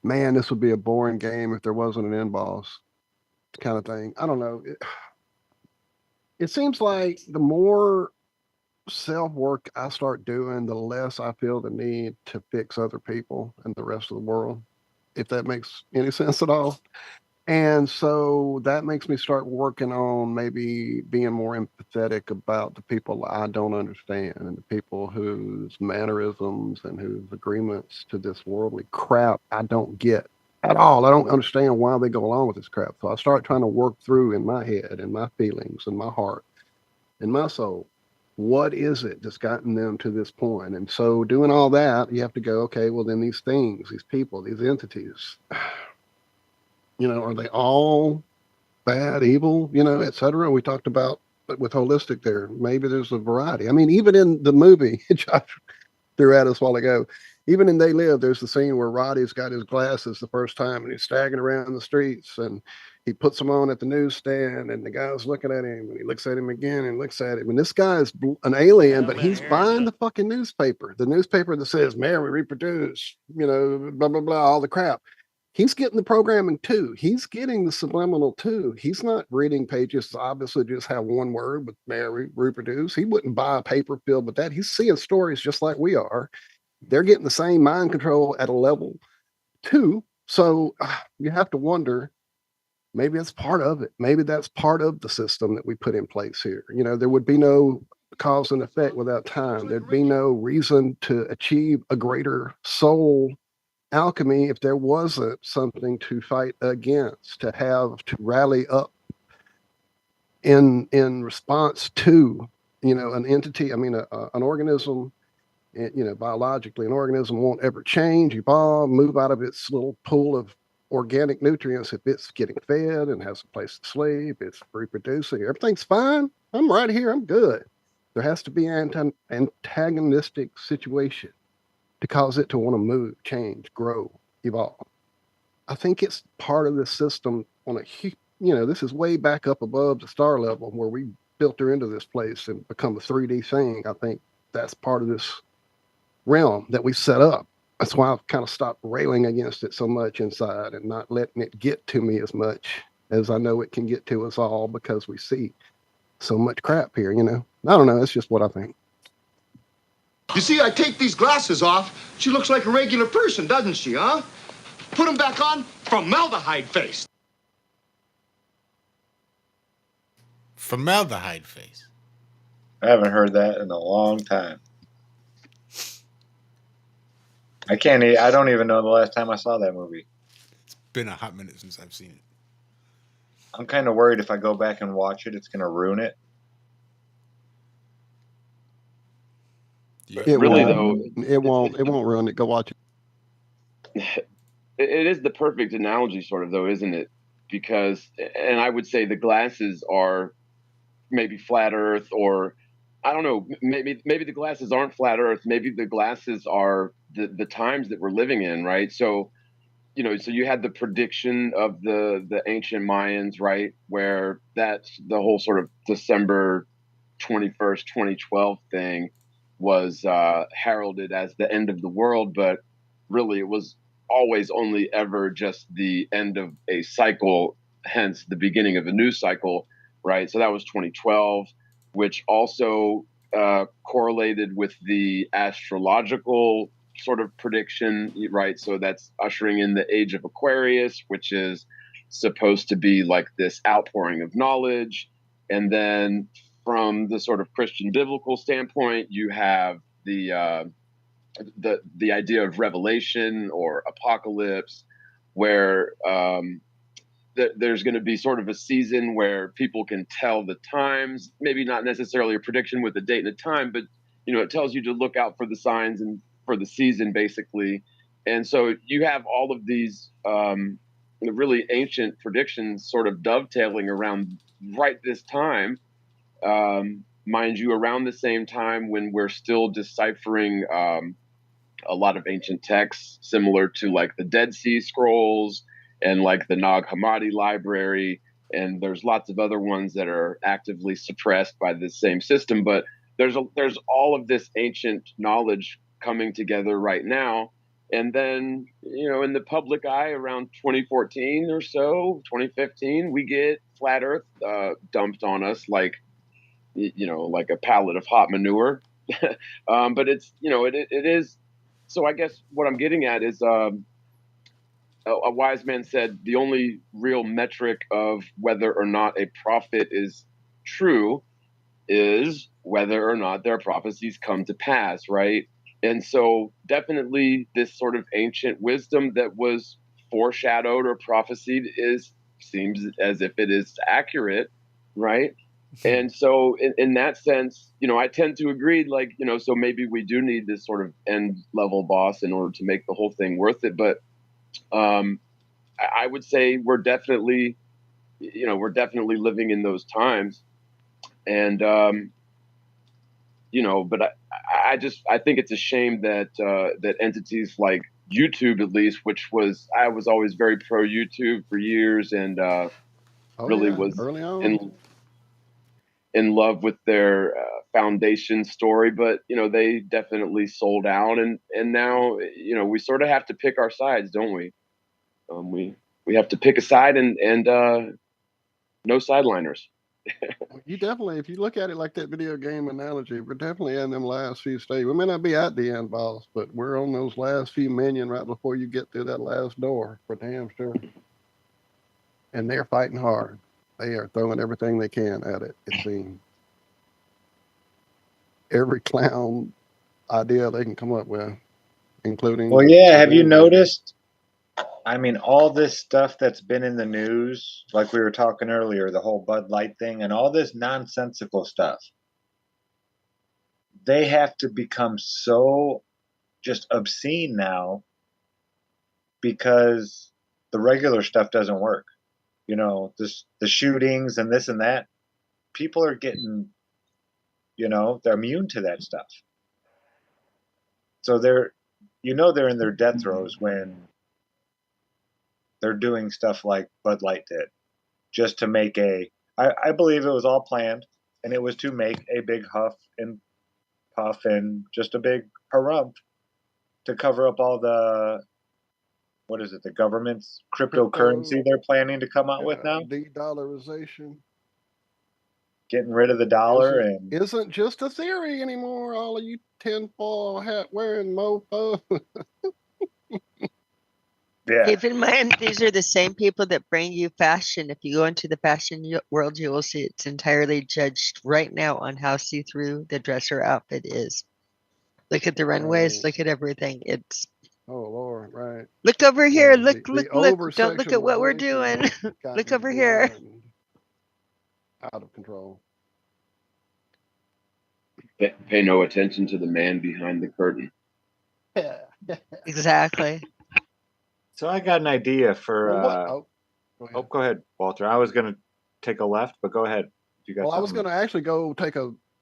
man, this would be a boring game if there wasn't an end boss kind of thing. I don't know. It seems like the more self work I start doing, the less I feel the need to fix other people and the rest of the world, if that makes any sense at all. And so that makes me start working on maybe being more empathetic about the people I don't understand and the people whose mannerisms and whose agreements to this worldly crap I don't get at all. I don't understand why they go along with this crap. So I start trying to work through in my head and my feelings and my heart and my soul. What is it that's gotten them to this point? And so doing all that, you have to go, okay, well, then these things, these people, these entities, are they all bad, evil, et cetera? We talked about with holistic there. Maybe there's a variety. I mean, even in the movie, Josh threw at us a while ago, even in They Live, there's the scene where Roddy's got his glasses the first time and he's staggering around the streets and he puts them on at the newsstand and the guy's looking at him and he looks at him again and looks at him. And this guy's an alien, but he's buying the fucking newspaper, the newspaper that says, marry, reproduce, blah, blah, blah, all the crap. He's getting the programming too. He's getting the subliminal too. He's not reading pages that obviously just have one word with marry, reproduce. He wouldn't buy a paper filled with that. He's seeing stories just like we are. They're getting the same mind control at a level too. So you have to wonder, maybe that's part of it. Maybe that's part of the system that we put in place here. There would be no cause and effect without time. There'd be no reason to achieve a greater soul alchemy if there wasn't something to fight against, to have to rally up in response to, an entity. I mean, an organism, biologically, an organism won't ever change, evolve, move out of its little pool of organic nutrients if it's getting fed and has a place to sleep, it's reproducing, everything's fine. I'm right here, I'm good. There has to be an antagonistic situation to cause it to want to move, change, grow, evolve. I think it's part of the system on a, this is way back up above the star level where we filter into this place and become a 3D thing. I think that's part of this realm that we set up. That's why I've kind of stopped railing against it so much inside and not letting it get to me as much as I know it can get to us all because we see so much crap here, I don't know. It's just what I think. You see, I take these glasses off. She looks like a regular person, doesn't she, huh? Put them back on, formaldehyde face. Formaldehyde face. I haven't heard that in a long time. I don't even know the last time I saw that movie. It's been a hot minute since I've seen it. I'm kind of worried if I go back and watch it, it's going to ruin it. It Really, won't. though, It won't ruin it. Go watch it. It is the perfect analogy, sort of, though, isn't it? Because, and I would say the glasses are maybe flat Earth, or I don't know, maybe the glasses aren't flat Earth. Maybe the glasses are the times that we're living in, right? So, so you had the prediction of the ancient Mayans, right, where that's the whole sort of December 21st, 2012 thing was heralded as the end of the world, but really it was always only ever just the end of a cycle, hence the beginning of a new cycle, right? So that was 2012, which also correlated with the astrological sort of prediction, right? So that's ushering in the age of Aquarius, which is supposed to be like this outpouring of knowledge. And then from the sort of Christian biblical standpoint, you have the idea of revelation or apocalypse, where there's going to be sort of a season where people can tell the times, maybe not necessarily a prediction with a date and a time, but it tells you to look out for the signs and for the season, basically. And so you have all of these really ancient predictions sort of dovetailing around right this time. Mind you, around the same time when we're still deciphering a lot of ancient texts, similar to like the Dead Sea Scrolls and like the Nag Hammadi library. And there's lots of other ones that are actively suppressed by this same system. But there's all of this ancient knowledge coming together right now. And then, in the public eye around 2014 or so, 2015, we get flat Earth dumped on us like a pallet of hot manure. But it's, it is. So I guess what I'm getting at is a wise man said the only real metric of whether or not a prophet is true is whether or not their prophecies come to pass, right? And so definitely this sort of ancient wisdom that was foreshadowed or prophesied seems as if it is accurate, right? And so in that sense, I tend to agree, like, so maybe we do need this sort of end level boss in order to make the whole thing worth it. But I would say we're definitely living in those times. And, but I think it's a shame that that entities like YouTube, at least, I was always very pro YouTube for years, and was early on. in love with their foundation story, but they definitely sold out, and now we sort of have to pick our sides, don't we? We have to pick a side, and no sideliners. You definitely, if you look at it like that video game analogy, we're definitely in them last few stages. We may not be at the end boss, but we're on those last few minions right before you get through that last door, for damn sure. And they're fighting hard. They are throwing everything they can at it, it seems. Every clown idea they can come up with, including... Well, yeah, have you noticed? I mean, all this stuff that's been in the news, like we were talking earlier, the whole Bud Light thing and all this nonsensical stuff, they have to become so just obscene now because the regular stuff doesn't work. The shootings and this and that, people are getting, they're immune to that stuff. So they're in their death throes when they're doing stuff like Bud Light did, just to make I believe it was all planned, and it was to make a big huff and puff and just a big harumph to cover up all the, what is it, the government's cryptocurrency they're planning to come out with now? De-dollarization. Getting rid of the dollar isn't just a theory anymore, all of you tinfoil hat wearing mofo. Yeah. Keep in mind, these are the same people that bring you fashion. If you go into the fashion world, you will see it's entirely judged right now on how see-through the dresser outfit is. Look at the runways. Right. Look at everything. It's. Oh Lord, right. Look over here. Look. Don't look at what we're over-sexualization doing. got Look over here. Out of control. Pay no attention to the man behind the curtain. Exactly. So I got an idea for. Go ahead, Walter. I was going to take a left, but go ahead. I was going to actually go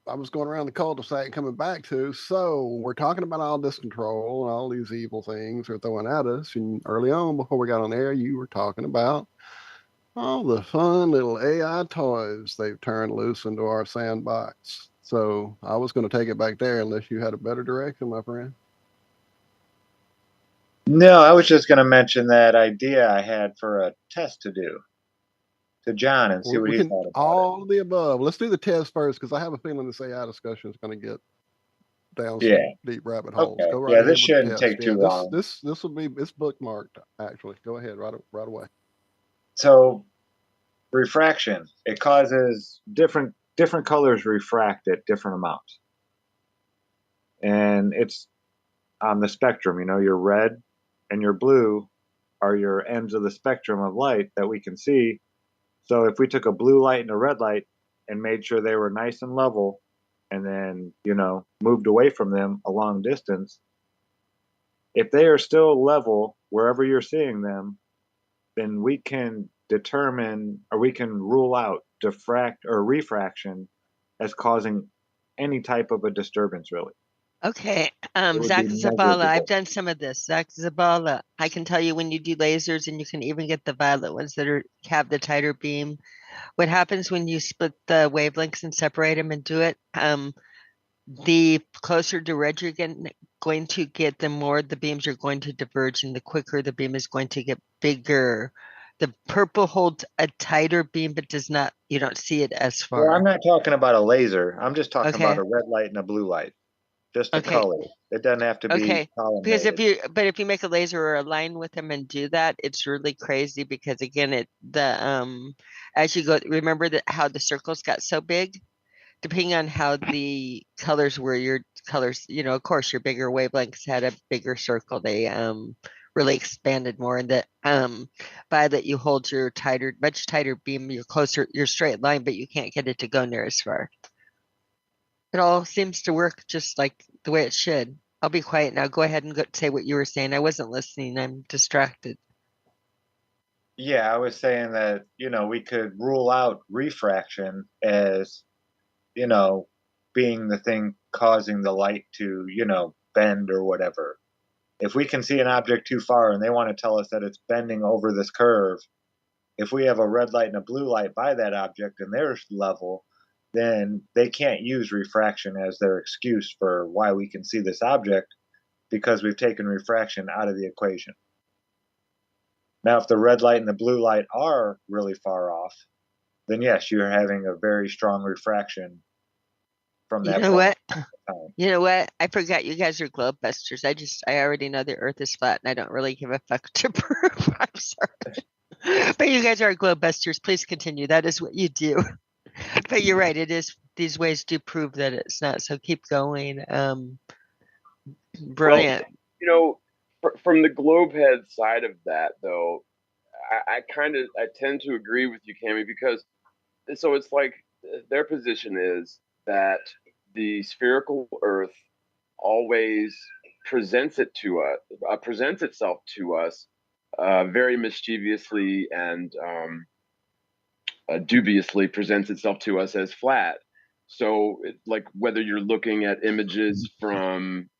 I was going around the cul-de-sac and coming back to. So we're talking about all this control and all these evil things they're throwing at us. And early on, before we got on air, you were talking about all the fun little AI toys they've turned loose into our sandbox. So I was going to take it back there unless you had a better direction, my friend. No, I was just going to mention that idea I had for a test to do to John and see what he thought about all of the above. Let's do the test first, because I have a feeling this AI discussion is going to get down some deep rabbit holes. Okay. Go right ahead. This shouldn't take too long. This will be, it's bookmarked actually. Go ahead right away. So refraction, it causes different colors refract at different amounts, and it's on the spectrum. Your red and your blue are your ends of the spectrum of light that we can see. So if we took a blue light and a red light and made sure they were nice and level, and then moved away from them a long distance, if they are still level wherever you're seeing them, then we can determine, or we can rule out diffract or refraction as causing any type of a disturbance, really. Okay. Zach Zabala, I've done some of this. Zach Zabala, I can tell you when you do lasers, and you can even get the violet ones that have the tighter beam. What happens when you split the wavelengths and separate them and do it? The closer to red you're going to get, the more the beams are going to diverge, and the quicker the beam is going to get bigger. The purple holds a tighter beam, but you don't see it as far. Well, I'm not talking about a laser. I'm just talking about a red light and a blue light. Just the color. It doesn't have to be collimated. Because if you make a laser or a line with them and do that, it's really crazy, because again, as you go, remember how the circles got so big? Depending on how the colors were, your colors, of course, your bigger wavelengths had a bigger circle. They really expanded more. And the violet, you hold your much tighter beam, your straight line, but you can't get it to go near as far. It all seems to work just like the way it should. I'll be quiet now. Go ahead and say what you were saying. I wasn't listening. I'm distracted. Yeah, I was saying that, we could rule out refraction as, being the thing causing the light to, bend or whatever. If we can see an object too far and they want to tell us that it's bending over this curve, if we have a red light and a blue light by that object and they're level, then they can't use refraction as their excuse for why we can see this object, because we've taken refraction out of the equation. Now, if the red light and the blue light are really far off, then yes, you're having a very strong refraction from that point. You know what? I forgot you guys are globe busters. I already know the Earth is flat, and I don't really give a fuck to prove. I'm sorry. But you guys are globe busters. Please continue. That is what you do. But you're right. It is. These ways do prove that it's not. So keep going. Brilliant. Well, from the globe head side of that, though, I tend to agree with you, Cami, because so it's like their position is that the spherical Earth always presents itself to us very mischievously and dubiously presents itself to us as flat. So, like whether you're looking at images from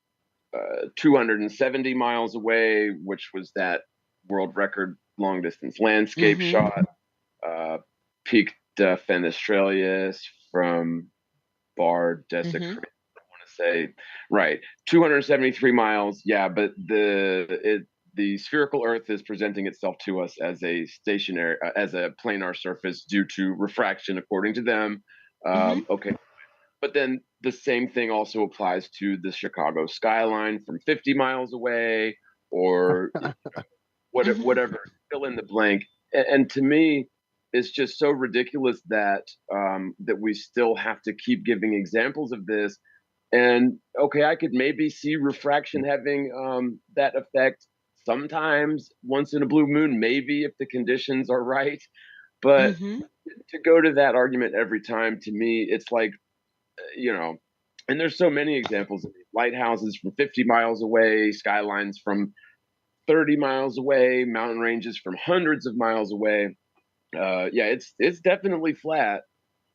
270 miles away, which was that world record long distance landscape shot, Pic de Fenestralius from Bar Desecrate, I want to say, right, 273 miles. Yeah, but the spherical Earth is presenting itself to us as a stationary, as a planar surface due to refraction, according to them. Okay, but then the same thing also applies to the Chicago skyline from 50 miles away, or whatever, fill in the blank. And to me, it's just so ridiculous that that we still have to keep giving examples of this. And okay, I could maybe see refraction having that effect sometimes, once in a blue moon, maybe if the conditions are right. But to go to that argument every time, to me, it's like, you know, and there's so many examples of lighthouses from 50 miles away, skylines from 30 miles away, mountain ranges from hundreds of miles away. Yeah, it's definitely flat.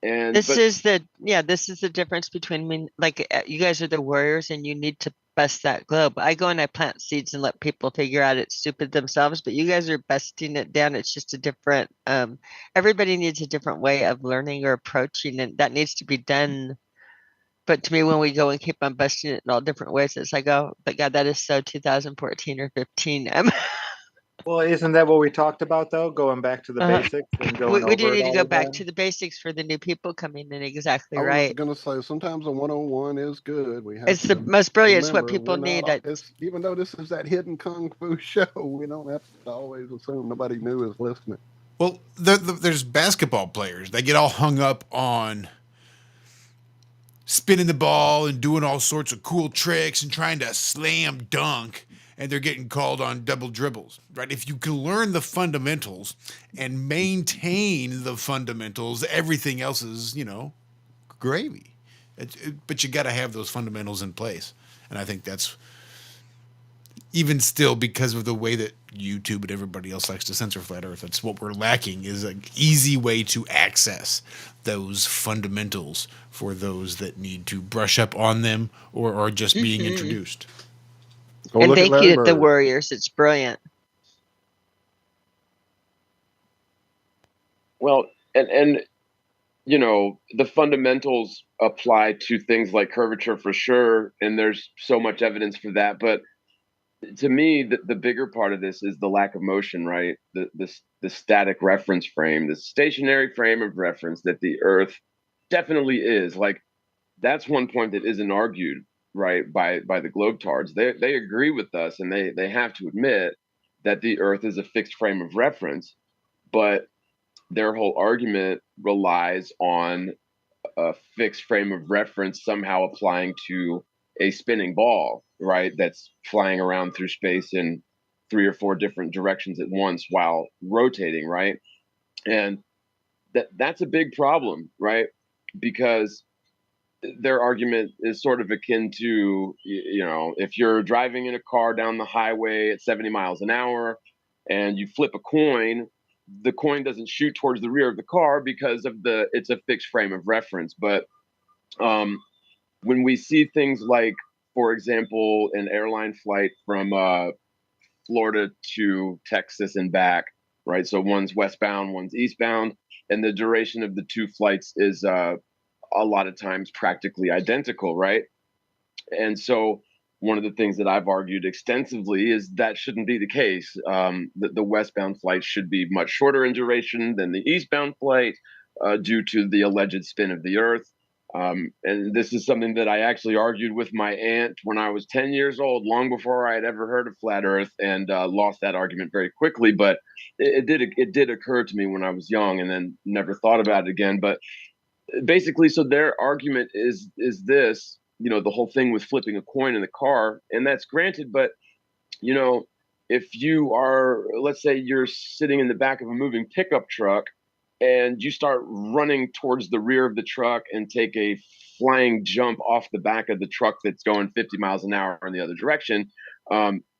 And This but is the difference between me, like you guys are the warriors and you need to bust that globe. I go and I plant seeds and let people figure out it's stupid themselves, but you guys are busting it down. It's just a different everybody needs a different way of learning or approaching, and that needs to be done. But to me, when we go and keep on busting it in all different ways, it's like, oh, but God, that is so 2014 or 15. Well, isn't that what we talked about though? Going back to the basics and going we do over it need to all go back to again? the basics for the new people coming in. Exactly I was right. going to say sometimes a 101 is good. We have It's the to most brilliant. It's what remember we're people not need. all, it's, even though this is that hidden kung fu show, we don't have to always assume nobody new is listening. Well, there's basketball players. They get all hung up on spinning the ball and doing all sorts of cool tricks and trying to slam dunk, and they're getting called on double dribbles, right? If you can learn the fundamentals and maintain the fundamentals, everything else is, gravy. But you got to have those fundamentals in place. And I think that's even still, because of the way that YouTube and everybody else likes to censor flat Earth, that's what we're lacking, is an easy way to access those fundamentals for those that need to brush up on them or are just being introduced. Go And look at thank Larry you, the Bird. Warriors. It's brilliant. well, and the fundamentals apply to things like curvature for sure, and there's so much evidence for that. But to me, the bigger part of this is the lack of motion, right? The static reference frame, the stationary frame of reference that the Earth definitely is. Like, that's one point that isn't argued, right, by the globetards. They agree with us, and they have to admit that the Earth is a fixed frame of reference. But their whole argument relies on a fixed frame of reference somehow applying to a spinning ball, right? That's flying around through space in 3 or 4 different directions at once while rotating, right? And that's a big problem, right? Because their argument is sort of akin to, if you're driving in a car down the highway at 70 miles an hour and you flip a coin, the coin doesn't shoot towards the rear of the car because it's a fixed frame of reference. But um, when we see things like, for example, an airline flight from Florida to Texas and back, right? So one's westbound, one's eastbound, and the duration of the two flights is a lot of times practically identical, right? And so one of the things that I've argued extensively is that shouldn't be the case. The westbound flight should be much shorter in duration than the eastbound flight due to the alleged spin of the Earth. And this is something that I actually argued with my aunt when I was 10 years old, long before I had ever heard of flat Earth, and lost that argument very quickly. But it did occur to me when I was young, and then never thought about it again. But basically, so their argument is this, the whole thing with flipping a coin in the car, and that's granted. But you know if you are, let's say you're sitting in the back of a moving pickup truck and you start running towards the rear of the truck and take a flying jump off the back of the truck that's going 50 miles an hour in the other direction,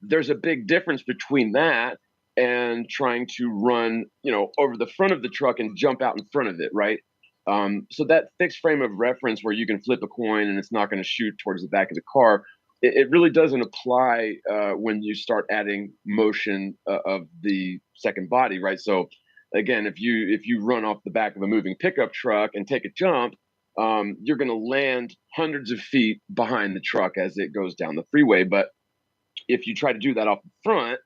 there's a big difference between that and trying to run over the front of the truck and jump out in front of it, right? So that fixed frame of reference where you can flip a coin and it's not going to shoot towards the back of the car, it really doesn't apply when you start adding motion of the second body, right? So again, if you run off the back of a moving pickup truck and take a jump, you're going to land hundreds of feet behind the truck as it goes down the freeway. But if you try to do that off the front,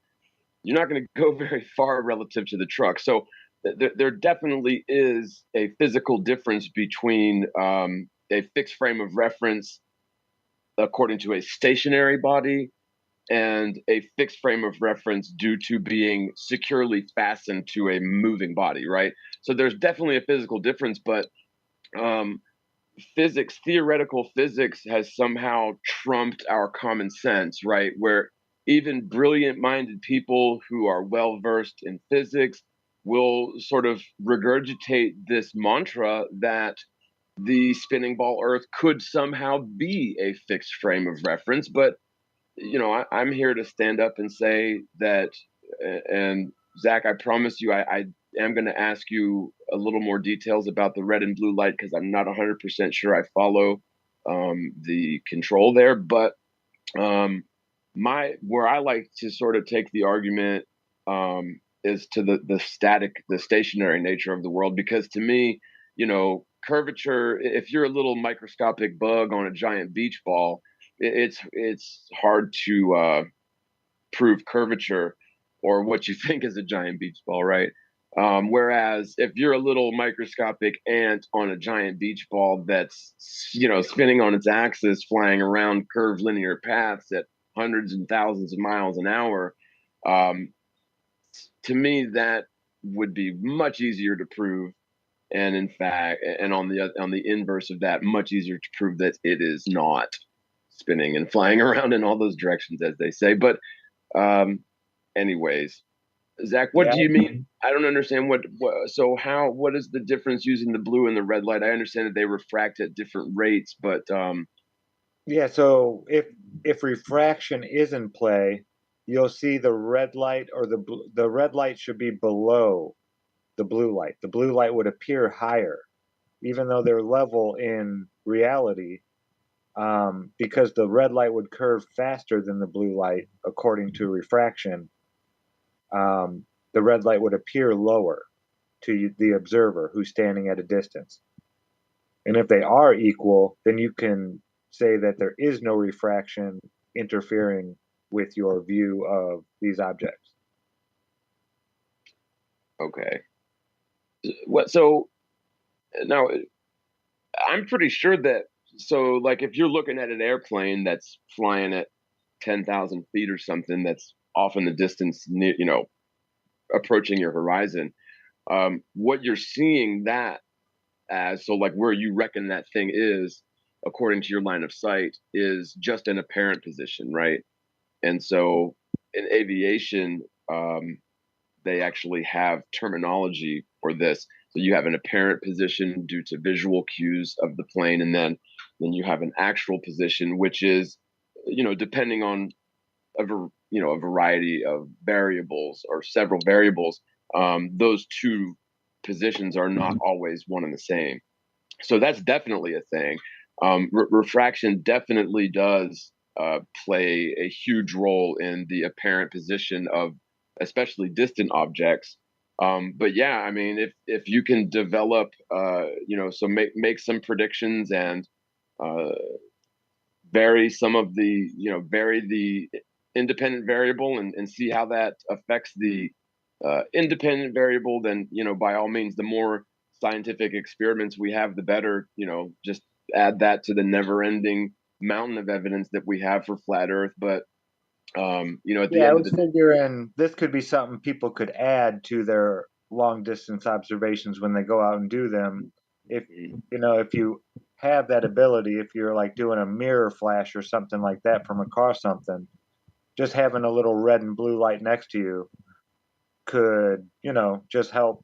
you're not going to go very far relative to the truck. So there definitely is a physical difference between a fixed frame of reference according to a stationary body and a fixed frame of reference due to being securely fastened to a moving body, right? So there's definitely a physical difference, but theoretical physics has somehow trumped our common sense, right? Where even brilliant minded people who are well versed in physics will sort of regurgitate this mantra that the spinning ball Earth could somehow be a fixed frame of reference. But, I'm here to stand up and say that, and Zach, I promise you, I am going to ask you a little more details about the red and blue light because I'm not 100% sure I follow the control there. But where I like to sort of take the argument is to the stationary nature of the world, because to me, curvature, if you're a little microscopic bug on a giant beach ball, it's hard to prove curvature or what you think is a giant beach ball, right? Whereas if you're a little microscopic ant on a giant beach ball that's spinning on its axis, flying around curved linear paths at hundreds and thousands of miles an hour, to me that would be much easier to prove. And in fact, and on the inverse of that, much easier to prove that it is not spinning and flying around in all those directions, as they say. But anyways, Zach, what do you mean? I don't understand what what is the difference using the blue and the red light? I understand that they refract at different rates, but Yeah, so if refraction is in play, you'll see the red light, or the red light should be below the blue light. The blue light would appear higher, even though they're level in reality, because the red light would curve faster than the blue light according to refraction. The red light would appear lower to the observer who's standing at a distance. And if they are equal, then you can say that there is no refraction interfering with your view of these objects. Okay. So now I'm pretty sure that, so like if you're looking at an airplane that's flying at 10,000 feet or something, that's off in the distance, approaching your horizon, what you're seeing that as, so like where you reckon that thing is, according to your line of sight, is just an apparent position, right? And so in aviation, they actually have terminology for this. So you have an apparent position due to visual cues of the plane, and then you have an actual position, which is, depending on a variety of variables or several variables, those two positions are not always one and the same. So that's definitely a thing. Refraction definitely does play a huge role in the apparent position of especially distant objects. But yeah, I mean, if you can develop, so make some predictions and vary some of the, vary the independent variable and see how that affects the independent variable, then, by all means, the more scientific experiments we have, the better. Just add that to the never-ending mountain of evidence that we have for flat Earth. But at the I end of was the day, figuring this could be something people could add to their long distance observations when they go out and do them. If you have that ability, if you're like doing a mirror flash or something like that from across something, just having a little red and blue light next to you could, just help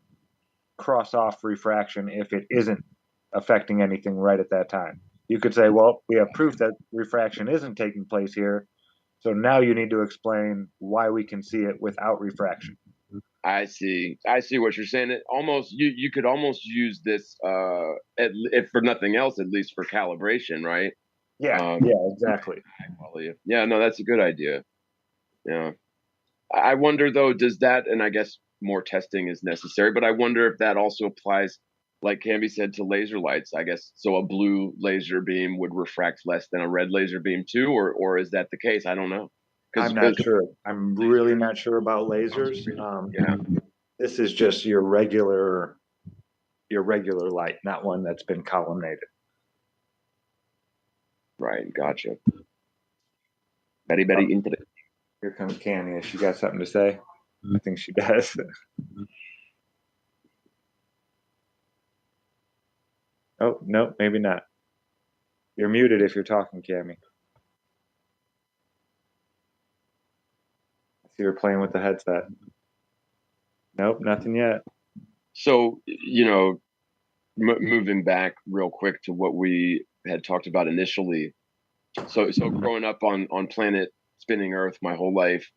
cross off refraction if it isn't affecting anything right at that time. You could say, well, we have proof that refraction isn't taking place here. So now you need to explain why we can see it without refraction. I see. I see what you're saying. It almost you could almost use this if for nothing else, at least for calibration, right? Yeah, exactly. Yeah, no, that's a good idea. Yeah. I wonder though, does that, and I guess more testing is necessary, but I wonder if that also applies, like Camby said, to laser lights. I guess so. A blue laser beam would refract less than a red laser beam too, or is that the case? I don't know. I'm not sure. I'm really not sure about lasers. Yeah. This is just your regular light, not one that's been columnated. Right. Gotcha. Very, very interesting. Here comes Candy. She got something to say? I think she does. Oh, no, maybe not. You're muted if you're talking, Cammy. I see her playing with the headset. Nope, nothing yet. So, moving back real quick to what we had talked about initially. So growing up on planet spinning Earth my whole life,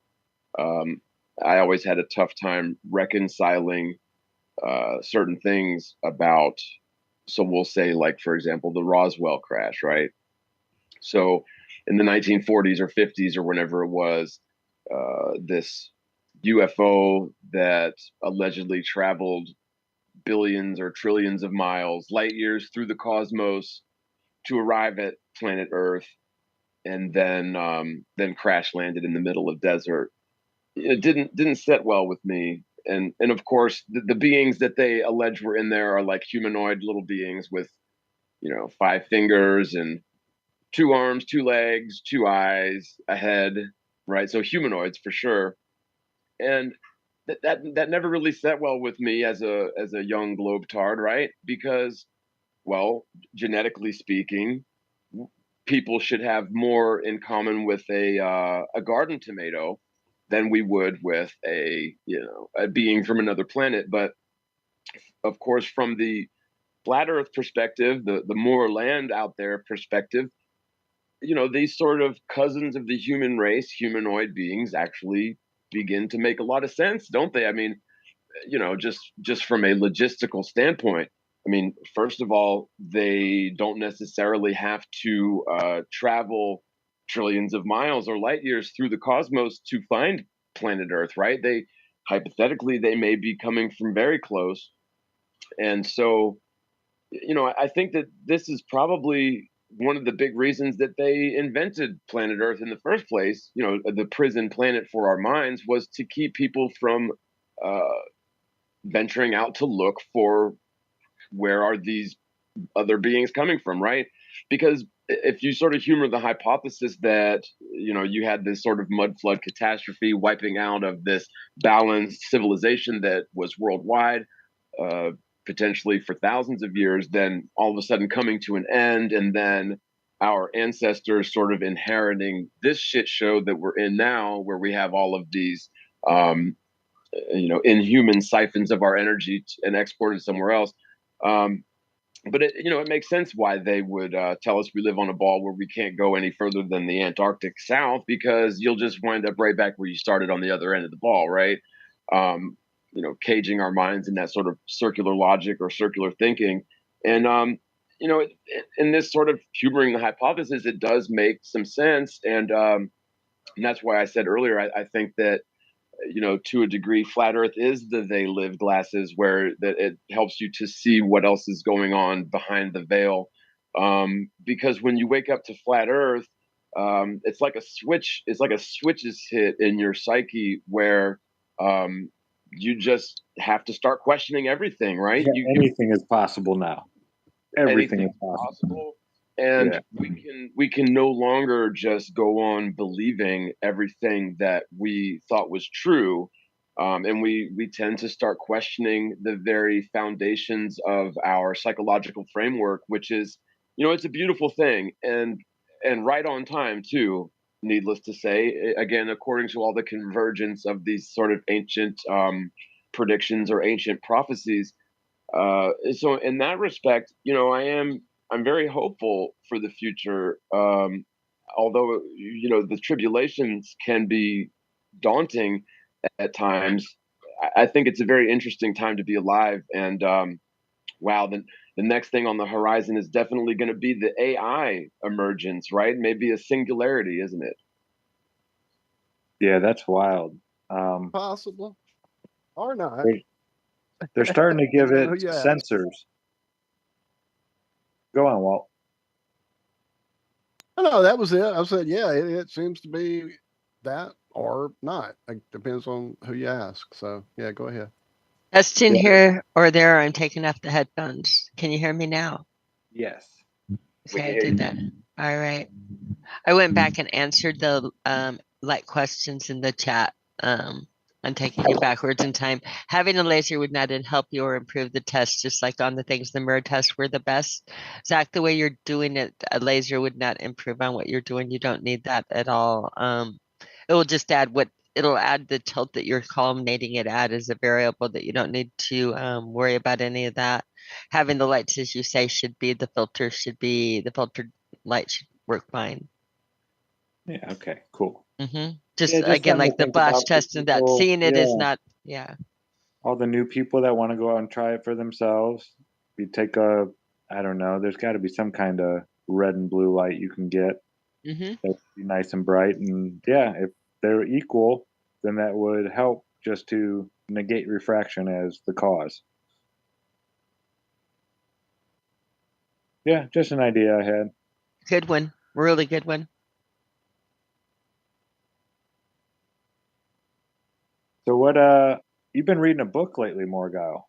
I always had a tough time reconciling certain things about. So we'll say, like, for example, the Roswell crash, right? So in the 1940s or 50s or whenever it was, this UFO that allegedly traveled billions or trillions of miles, light years through the cosmos to arrive at planet Earth, and then crash landed in the middle of desert. It didn't sit well with me. And of course, the beings that they allege were in there are like humanoid little beings with, 5 fingers and 2 arms, 2 legs, 2 eyes, a head, right? So humanoids for sure. And that never really sat well with me as a young globetard, right? Because, well, genetically speaking, people should have more in common with a garden tomato than we would with a being from another planet. But of course, from the flat Earth perspective, the more land out there perspective, these sort of cousins of the human race, humanoid beings, actually begin to make a lot of sense, don't they? I mean, just from a logistical standpoint. I mean, first of all, they don't necessarily have to travel trillions of miles or light years through the cosmos to find planet Earth, right? They hypothetically they may be coming from very close, and so I think that this is probably one of the big reasons that they invented planet Earth in the first place. The prison planet for our minds was to keep people from uh, venturing out to look for where are these other beings coming from, right? Because if you sort of humor the hypothesis that you had this sort of mud flood catastrophe wiping out of this balanced civilization that was worldwide, uh, potentially for thousands of years, then all of a sudden coming to an end, and then our ancestors sort of inheriting this shit show that we're in now, where we have all of these inhuman siphons of our energy and exported somewhere else. But it makes sense why they would tell us we live on a ball where we can't go any further than the Antarctic South, because you'll just wind up right back where you started on the other end of the ball, right? Caging our minds in that sort of circular logic or circular thinking. And in this sort of humoring the hypothesis, it does make some sense, and that's why I said earlier, I think that to a degree, flat Earth is the they live glasses, where that it helps you to see what else is going on behind the veil. Because when you wake up to flat Earth, it's like a switch. It's like a switch is hit in your psyche where you just have to start questioning everything, right? Yeah, anything is possible now. Everything is possible. And yeah. we can no longer just go on believing everything that we thought was true, and we tend to start questioning the very foundations of our psychological framework, which is, it's a beautiful thing, and right on time too. Needless to say, again, according to all the convergence of these sort of ancient predictions or ancient prophecies. So in that respect, I'm very hopeful for the future. Although the tribulations can be daunting at times, I think it's a very interesting time to be alive. And wow, the next thing on the horizon is definitely going to be the AI emergence, right? Maybe a singularity, isn't it? Yeah, that's wild. Possible or not. They're starting to give Depending on it who you ask. sensors. Go on, Walt. No, that was it. I said, yeah, it seems to be that or not. It depends on who you ask. So, yeah, go ahead. Testing Yeah. here or there. I'm taking off the headphones. Can you hear me now? Yes. We Okay, can I hear did you. that. All right. I went back and answered the like questions in the chat. I'm taking you backwards in time. Having a laser would not help you or improve the test, just like on the things the mirror tests were the best. Zach, the way you're doing it, a laser would not improve on what you're doing. You don't need that at all. It will just add it'll add the tilt that you're culminating it at as a variable that you don't need to worry about any of that. Having the lights, as you say, the filtered light should work fine. Yeah. Okay. Cool. Just Yeah, again, something to like the think flash about for test and that. people. Seeing it is Yeah. not, yeah. All the new people that want to go out and try it for themselves. You take I don't know, there's got to be some kind of red and blue light you can get that'd be nice and bright. And yeah, if they're equal, then that would help just to negate refraction as the cause. Yeah, just an idea I had. Good one. Really good one. So what you've been reading a book lately, Morgile?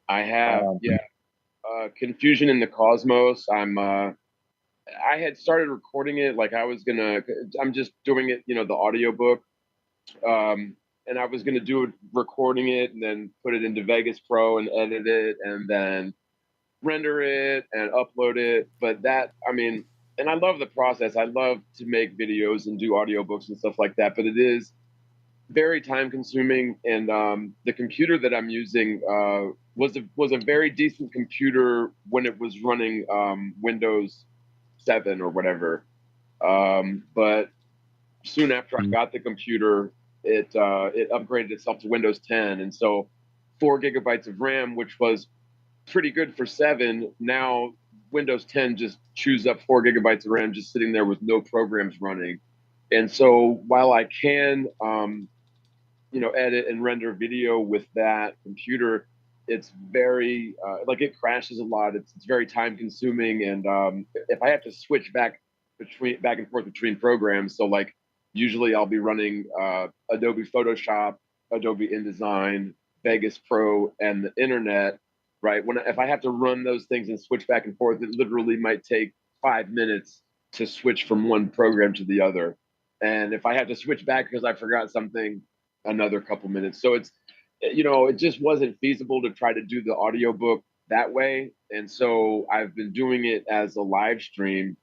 I have, yeah. Confusion in the Cosmos. I had started recording it, like I'm just doing it, the audiobook. And I was gonna do it, recording it and then put it into Vegas Pro and edit it and then render it and upload it. But and I love the process. I love to make videos and do audiobooks and stuff like that, but it is very time consuming. And the computer that I'm using was a very decent computer when it was running Windows 7 or whatever. But soon after I got the computer, it upgraded itself to Windows 10, and so 4 GB of RAM, which was pretty good for 7, now Windows 10 just chews up 4 GB of RAM just sitting there with no programs running. And so while I can edit and render video with that computer, it's very it crashes a lot. It's very time consuming, and if I have to switch back and forth between programs, so like usually I'll be running Adobe Photoshop, Adobe InDesign, Vegas Pro, and the internet. Right, if I have to run those things and switch back and forth, it literally might take 5 minutes to switch from one program to the other. And if I have to switch back because I forgot something, another couple minutes. So it just wasn't feasible to try to do the audiobook that way. And so I've been doing it as a live stream,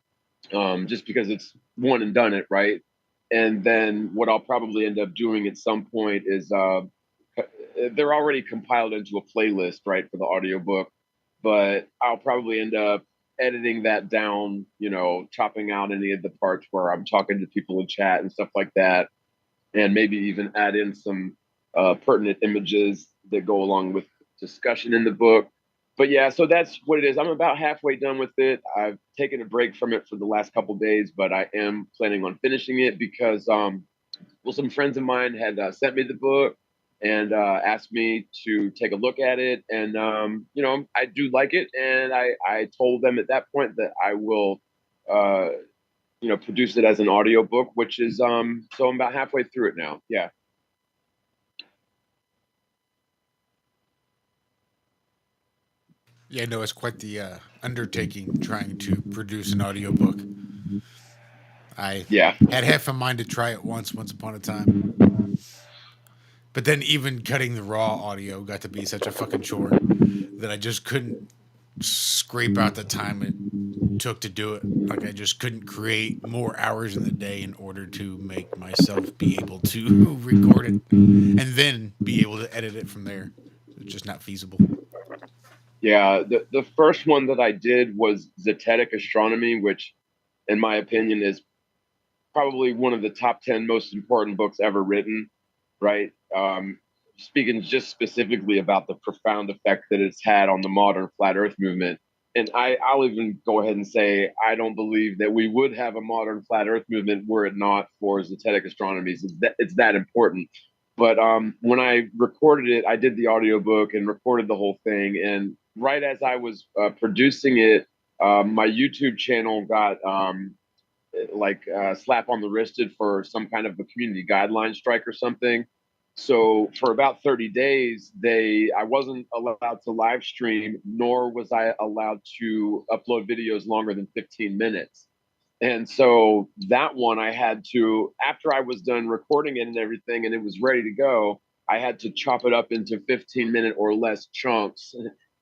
just because it's one and done it, right? And then what I'll probably end up doing at some point is they're already compiled into a playlist, right, for the audiobook, but I'll probably end up editing that down, chopping out any of the parts where I'm talking to people in chat and stuff like that, and maybe even add in some pertinent images that go along with discussion in the book. But yeah, so that's what it is. I'm about halfway done with it. I've taken a break from it for the last couple days, but I am planning on finishing it because, some friends of mine had sent me the book and asked me to take a look at it. And, I do like it. And I told them at that point that I will, produce it as an audiobook, which is, so I'm about halfway through it now. Yeah. Yeah, no, it's quite the undertaking trying to produce an audiobook. I had half a mind to try it once upon a time. But then even cutting the raw audio got to be such a fucking chore that I just couldn't scrape out the time it took to do it. Like I just couldn't create more hours in the day in order to make myself be able to record it and then be able to edit it from there. It's just not feasible. Yeah, the first one that I did was Zetetic Astronomy, which in my opinion is probably one of the top 10 most important books ever written, right? Speaking just specifically about the profound effect that it's had on the modern flat Earth movement. And I'll even go ahead and say I don't believe that we would have a modern flat Earth movement were it not for Zetetic astronomies. It's that important. But when I recorded it, I did the audiobook and recorded the whole thing. And right as I was producing it, my YouTube channel got slap on the wristed for some kind of a community guideline strike or something. So for about 30 days, I wasn't allowed to live stream, nor was I allowed to upload videos longer than 15 minutes. And so that one I had to, after I was done recording it and everything, and it was ready to go, I had to chop it up into 15-minute or less chunks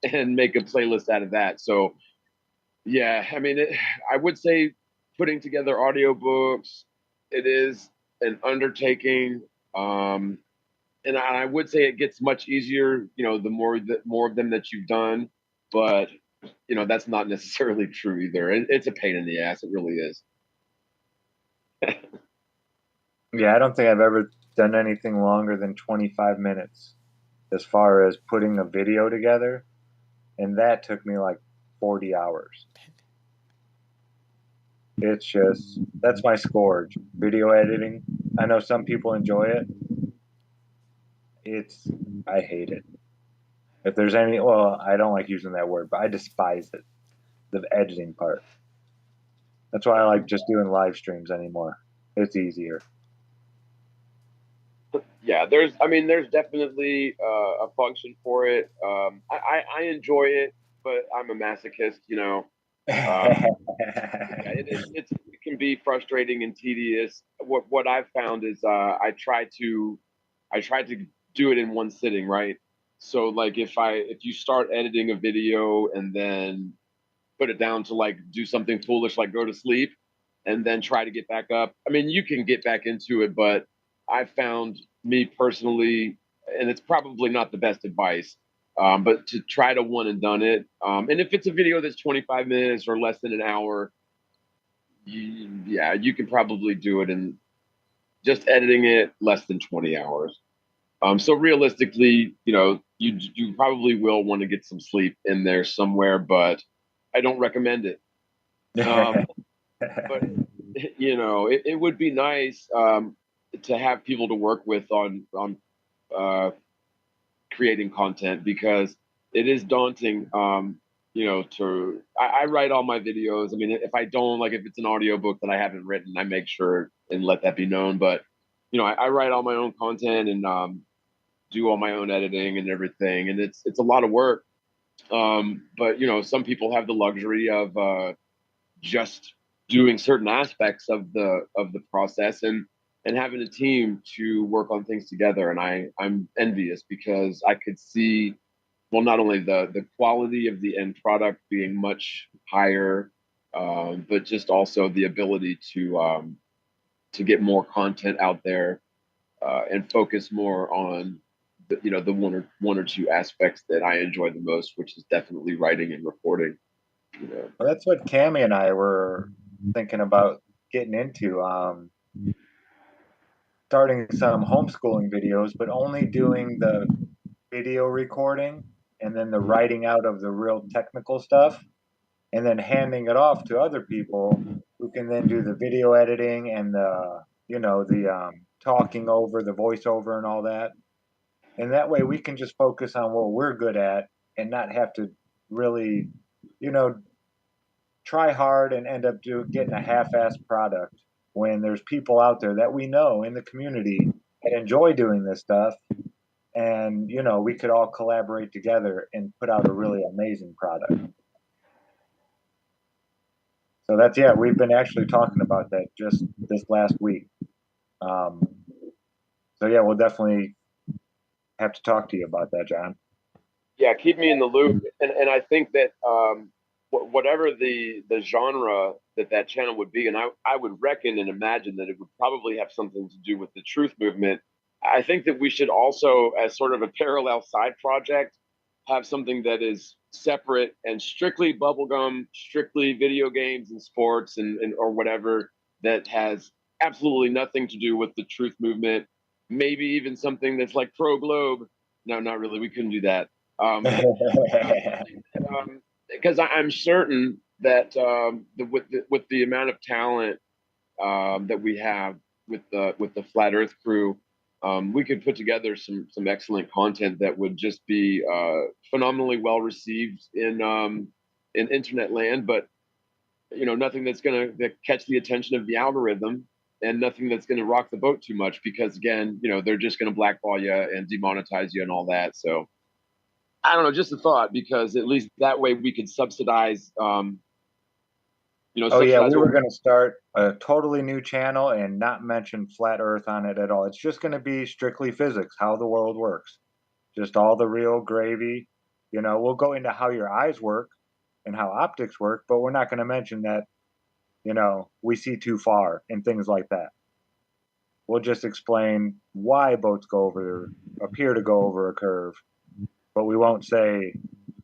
and make a playlist out of that. So yeah, I mean, I would say putting together audiobooks, it is an undertaking. And I would say it gets much easier, the more of them that you've done. But that's not necessarily true either. It's a pain in the ass. It really is. Yeah, I don't think I've ever done anything longer than 25 minutes as far as putting a video together. And that took me like 40 hours. It's just, that's my scourge. Video editing. I know some people enjoy it. I hate it. If there's any, well, I don't like using that word, but I despise it. The editing part. That's why I like just doing live streams anymore. It's easier. Yeah, there's definitely a function for it. I enjoy it, but I'm a masochist, it can be frustrating and tedious. What I've found is I try to do it in one sitting, right? So like if you start editing a video and then put it down to like do something foolish like go to sleep and then try to get back up. I mean, you can get back into it, but I found me personally, and it's probably not the best advice, but to try to one and done it. And if it's a video that's 25 minutes or less than an hour, you can probably do it in just editing it less than 20 hours. So realistically, you probably will want to get some sleep in there somewhere, but I don't recommend it. But it would be nice to have people to work with on creating content, because it is daunting. I write all my videos. I mean, if I don't, like if it's an audiobook that I haven't written, I make sure and let that be known. But I write all my own content and do all my own editing and everything, and it's a lot of work. But some people have the luxury of just doing certain aspects of the process and having a team to work on things together. And I'm envious because I could see, well, not only the quality of the end product being much higher, but just also the ability to get more content out there and focus more on the one or two aspects that I enjoy the most, which is definitely writing and recording. Well, that's what Cammy and I were thinking about getting into. Starting some homeschooling videos, but only doing the video recording and then the writing out of the real technical stuff, and then handing it off to other people who can then do the video editing and the talking over, the voiceover and all that. And that way we can just focus on what we're good at and not have to really, try hard and end up getting a half-assed product when there's people out there that we know in the community that enjoy doing this stuff. And, we could all collaborate together and put out a really amazing product. So we've been actually talking about that just this last week. We'll definitely have to talk to you about that, John. Yeah, keep me in the loop. And I think that whatever the genre that channel would be, and I would reckon and imagine that it would probably have something to do with the truth movement. I think that we should also, as sort of a parallel side project, have something that is separate and strictly bubblegum, strictly video games and sports and or whatever, that has absolutely nothing to do with the truth movement. Maybe even something that's like pro-globe. No, not really. We couldn't do that. Because I'm certain that with the amount of talent that we have with the Flat Earth crew, we could put together some excellent content that would just be phenomenally well received in internet land. But nothing that's going to catch the attention of the algorithm, and nothing that's going to rock the boat too much, because again, they're just going to blackball you and demonetize you and all that. So I don't know, just a thought, because at least that way we could subsidize. Oh yeah, we were going to start a totally new channel and not mention flat Earth on it at all. It's just going to be strictly physics, how the world works, just all the real gravy. We'll go into how your eyes work and how optics work, but we're not going to mention that we see too far and things like that. We'll just explain why boats appear to go over a curve, but we won't say,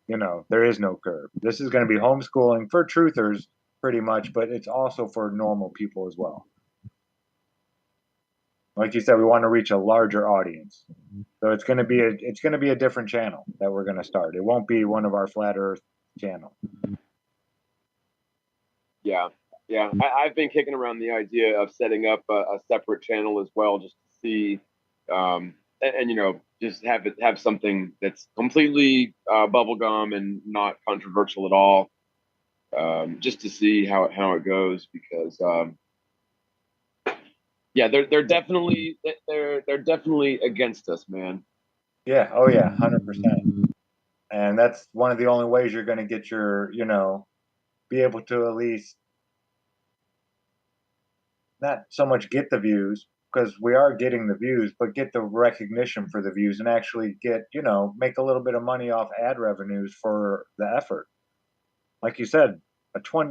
there is no curve. This is going to be homeschooling for truthers pretty much, but it's also for normal people as well. Like you said, we want to reach a larger audience. So it's going to be a different channel that we're going to start. It won't be one of our flat Earth channel. Yeah. I've been kicking around the idea of setting up a separate channel as well, just to see, and just have something that's completely bubblegum and not controversial at all, just to see how it goes, because they're definitely against us, man. Yeah. Oh yeah, 100%. And that's one of the only ways you're going to get your, be able to at least not so much get the views, because we are getting the views, but get the recognition for the views and actually get, make a little bit of money off ad revenues for the effort. Like you said,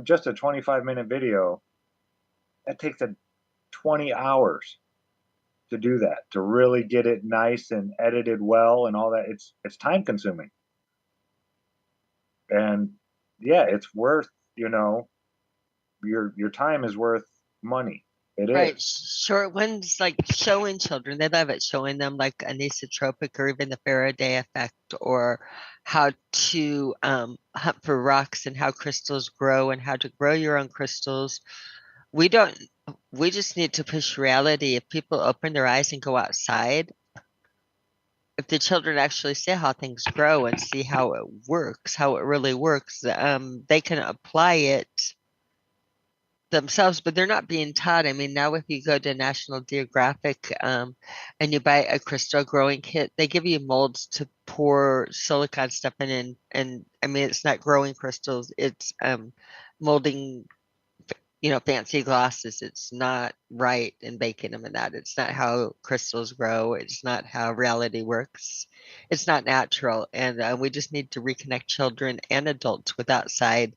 just a 25-minute video, that takes 20 hours to do that, to really get it nice and edited well and all that. It's time consuming. And yeah, it's worth, your time is worth money. It Right. is. Short ones, like showing children, they love it, showing them like anisotropic or even the Faraday effect, or how to hunt for rocks and how crystals grow and how to grow your own crystals. We just need to push reality. If people open their eyes and go outside, if the children actually see how things grow and see how it works, how it really works, they can apply it themselves, but they're not being taught. I mean, now if you go to National Geographic and you buy a crystal growing kit, they give you molds to pour silicon stuff in, and I mean, it's not growing crystals, it's molding, fancy glasses. It's not right in baking them and that. It's not how crystals grow. It's not how reality works. It's not natural, and we just need to reconnect children and adults with outside.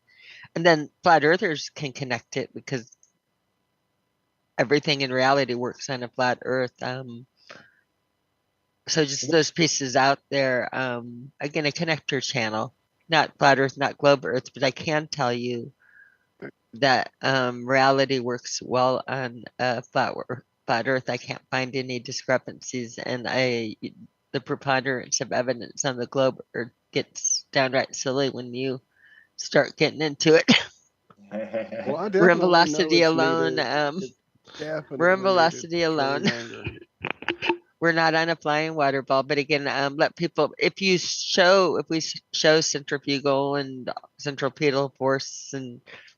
And then flat earthers can connect it, because everything in reality works on a flat earth. So just those pieces out there. Again, a connector channel, not flat earth, not globe earth, but I can tell you that reality works well on flat earth. I can't find any discrepancies, and the preponderance of evidence on the globe earth gets downright silly when you start getting into it. Well, I Room definitely know velocity it's alone. needed. It's definitely Room needed. velocity It's alone. really younger. We're not on a flying water ball, but again, let people. If we show centrifugal and centripetal force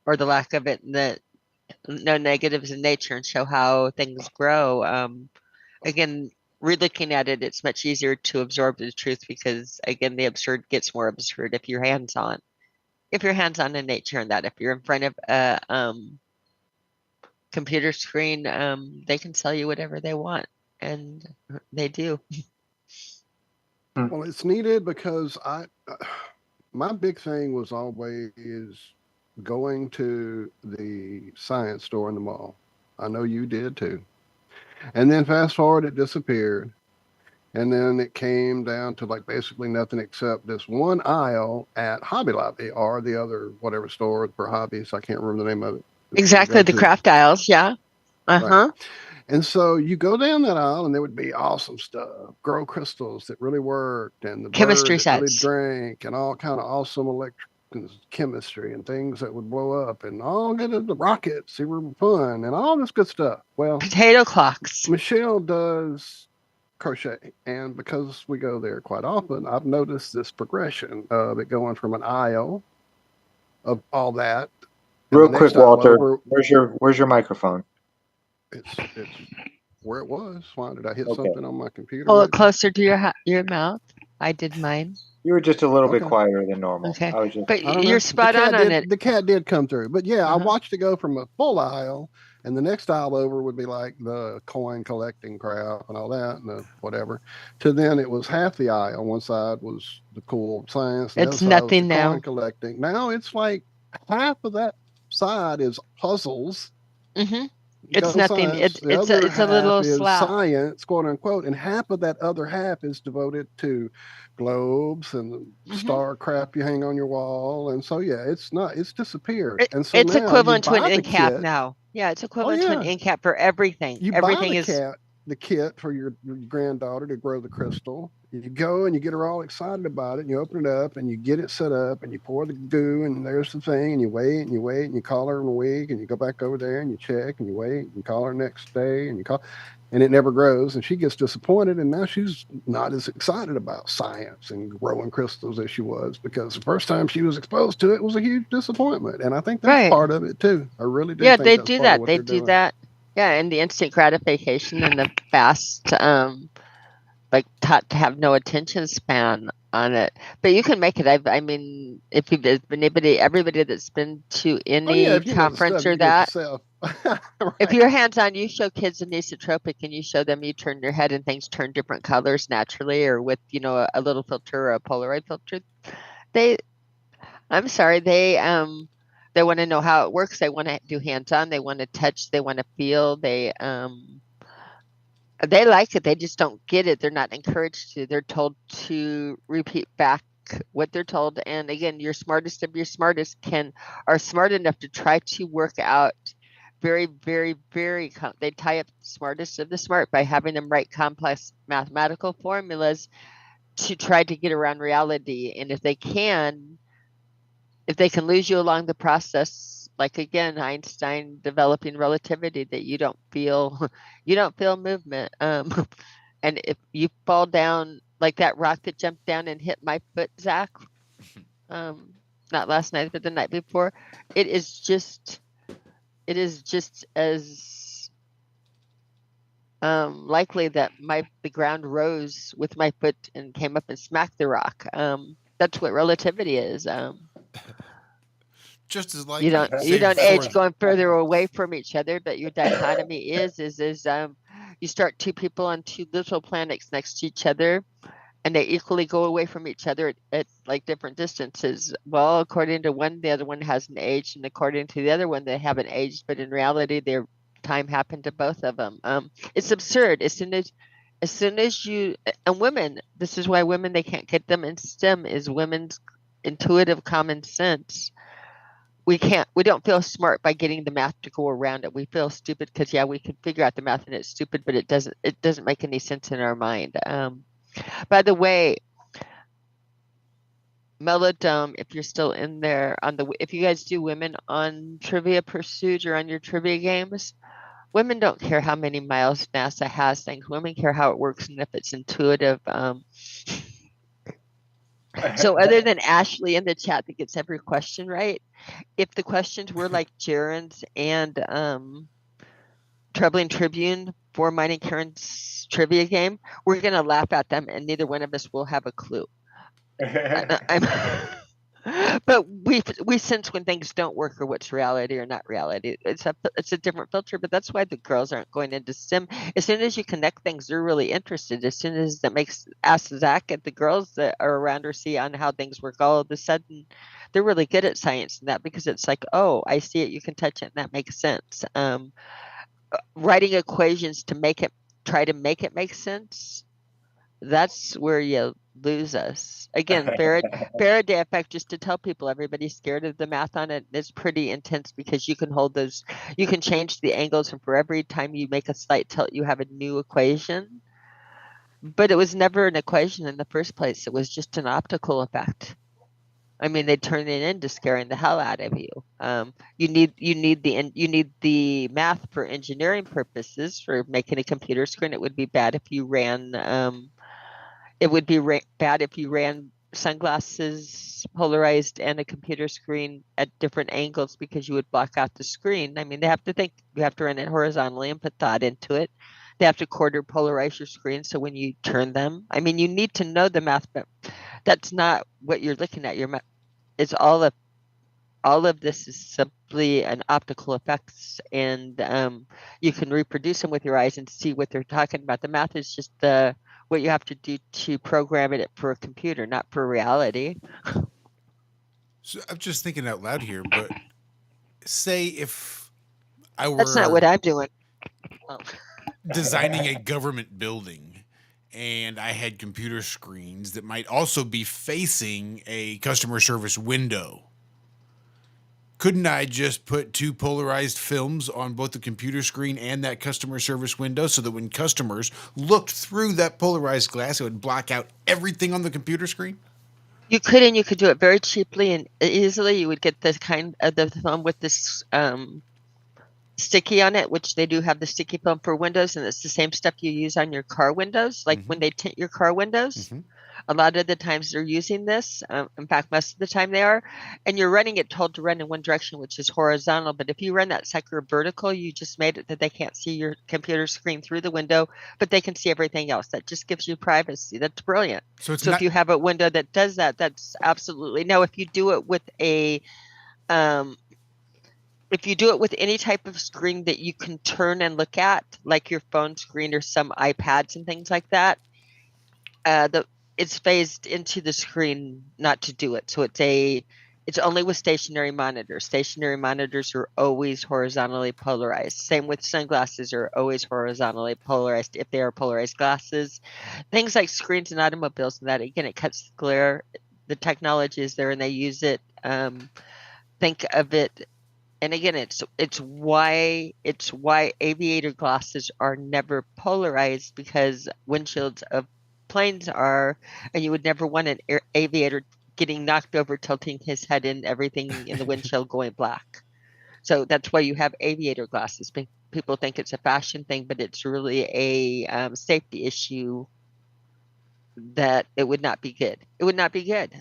or the lack of it, and the no negatives in nature, and show how things grow. Again, re-looking at it, it's much easier to absorb the truth, because again, the absurd gets more absurd if you're hands-on. If you're hands-on in nature, and that if you're in front of a computer screen, they can sell you whatever they want, and they do. Well, it's needed because my big thing was always going to the science store in the mall. I know you did too. And then fast forward, it disappeared. And then it came down to like basically nothing except this one aisle at Hobby Lobby, or the other whatever store for hobbies. I can't remember the name of it. Exactly, the craft aisles, yeah. Uh-huh. And so you go down that aisle, and there would be awesome stuff, grow crystals that really worked, and the Chemistry bird that really sets. drank, and all kind of awesome electric chemistry and things that would blow up, and all good at the rockets. They were fun, and all this good stuff. Well, Potato clocks. Michelle does crochet, and because we go there quite often, I've noticed this progression of it going from an aisle of all that. and Real the quick, next aisle Walter, over, where's your microphone? it's where it was. Why did I hit Okay. something on my computer? Pull it Maybe? closer to your mouth. I did mine. You were just a little bit Okay. quieter than normal. Okay. I was just. But I don't you're know. spot on it. The cat did come through, but yeah, I Uh-huh. watched it go from a full aisle, and the next aisle over would be like the coin collecting crap and all that, and the whatever. To then it was half the aisle. One side was the cool science, and the other It's side was the nothing now. coin collecting. Now it's like half of that side is puzzles. Mm-hmm. It's Go nothing. science. The It's other a half little is slap. science, quote unquote, and half of that other half is devoted to globes and the star crap you hang on your wall. And so yeah, it's disappeared. And so It's now you equivalent to an buy the end cap kit. now. Yeah, it's Oh equivalent to an yeah, end cap for everything. you buy Everything is the kit for your granddaughter to grow the crystal. You go and you get her all excited about it, and you open it up and you get it set up and you pour the goo, and there's the thing, and you wait and you wait and you call her in a week, and you go back over there and you check and you wait and you call her next day and you call, and it never grows, and she gets disappointed, and now she's not as excited about science and growing crystals as she was, because the first time she was exposed to it was a huge disappointment. And I think that's right. part of it too. I really do Yeah, think they that's do part of that. what They they're do doing. that. Yeah, and the instant gratification and the fast like taught to have no attention span on it. But you can make it. I mean, if you've everybody that's been to Oh yeah, any if you know the conference stuff, or you do it that, yourself. if Right. you're hands-on, you show kids an isotropic and you show them, you turn your head and things turn different colors naturally, or with, a little filter or a Polaroid filter. I'm sorry, they want to know how it works. They want to do hands-on. They want to touch. They want to feel. They like it. They just don't get it. They're not encouraged to. They're told to repeat back what they're told. And again, your smartest of your smartest are smart enough to try to work out very, very, very. They tie up the smartest of the smart by having them write complex mathematical formulas to try to get around reality. And if they can lose you along the process, like again, Einstein developing relativity, that you don't feel movement. And if you fall down like that rock that jumped down and hit my foot, Zach, not last night, but the night before, it is just as likely that the ground rose with my foot and came up and smacked the rock. That's what relativity is. Just as You likely. don't age going further away from each other, but your dichotomy is you start two people on two little planets next to each other, and they equally go away from each other at like different distances. Well, according to one, the other one hasn't aged, and according to the other one, they haven't aged, but in reality, their time happened to both of them. It's absurd. As soon as you, and women, this is why women, they can't get them in STEM, is women's intuitive common sense. We don't feel smart by getting the math to go around it. We feel stupid because we can figure out the math and it's stupid, but it doesn't make any sense in our mind. By the way, Melodome, if you're still in there if you guys do women on Trivia Pursuit or on your trivia games, women don't care how many miles NASA has things. Women care how it works and if it's intuitive. So other than Ashley in the chat that gets every question right, if the questions were like Jaren's and Troubling Tribune for mine and Karen's trivia game, we're gonna laugh at them and neither one of us will have a clue. But we sense when things don't work or what's reality or not reality. It's a different filter, but that's why the girls aren't going into STEM. As soon as you connect things, they're really interested. As soon as ask Zach and the girls that are around her see on how things work, all of a sudden they're really good at science and that, because it's like, oh, I see it, you can touch it, and that makes sense. Writing equations to try to make it make sense. That's where lose us. Again, Faraday effect, just to tell people, everybody's scared of the math on it. It's pretty intense because you can hold those, you can change the angles, and for every time you make a slight tilt, you have a new equation. But it was never an equation in the first place. It was just an optical effect. I mean, they turn it into scaring the hell out of you. You need the math for engineering purposes for making a computer screen. It would be bad if you ran bad if you ran sunglasses, polarized, and a computer screen at different angles because you would block out the screen. I mean, they have to think, you have to run it horizontally and put thought into it. They have to quarter polarize your screen so when you turn them, I mean, you need to know the math, but that's not what you're looking at. It's all of this is simply an optical effects, and you can reproduce them with your eyes and see what they're talking about. The math is just what you have to do to program it for a computer, not for reality. So I'm just thinking out loud here, but say if I That's not what were I'm doing. Oh. designing a government building and I had computer screens that might also be facing a customer service window, couldn't I just put two polarized films on both the computer screen and that customer service window so that when customers looked through that polarized glass, it would block out everything on the computer screen? You could, and you could do it very cheaply and easily. You would get this kind of the film with this sticky on it, which they do have the sticky film for windows, and it's the same stuff you use on your car windows. Like when they tint your car windows, a lot of the times they're using this. In fact, most of the time they are. And you're running it told to run in one direction, which is horizontal. But if you run that sucker vertical, you just made it that they can't see your computer screen through the window, but they can see everything else. That just gives you privacy. That's brilliant. So if you have a window that does that, that's absolutely no. If you do it with if you do it with any type of screen that you can turn and look at, like your phone screen or some iPads and things like that, it's phased into the screen not to do it. So it's only with stationary monitors. Stationary monitors are always horizontally polarized. Same with sunglasses are always horizontally polarized if they are polarized glasses. Things like screens and automobiles and that, again, it cuts the glare. The technology is there and they use it. Think of it. And again, it's why aviator glasses are never polarized, because windshields of planes are, and you would never want an aviator getting knocked over, tilting his head and everything in the windshield going black. So that's why you have aviator glasses. People think it's a fashion thing, but it's really a safety issue that it would not be good. It would not be good.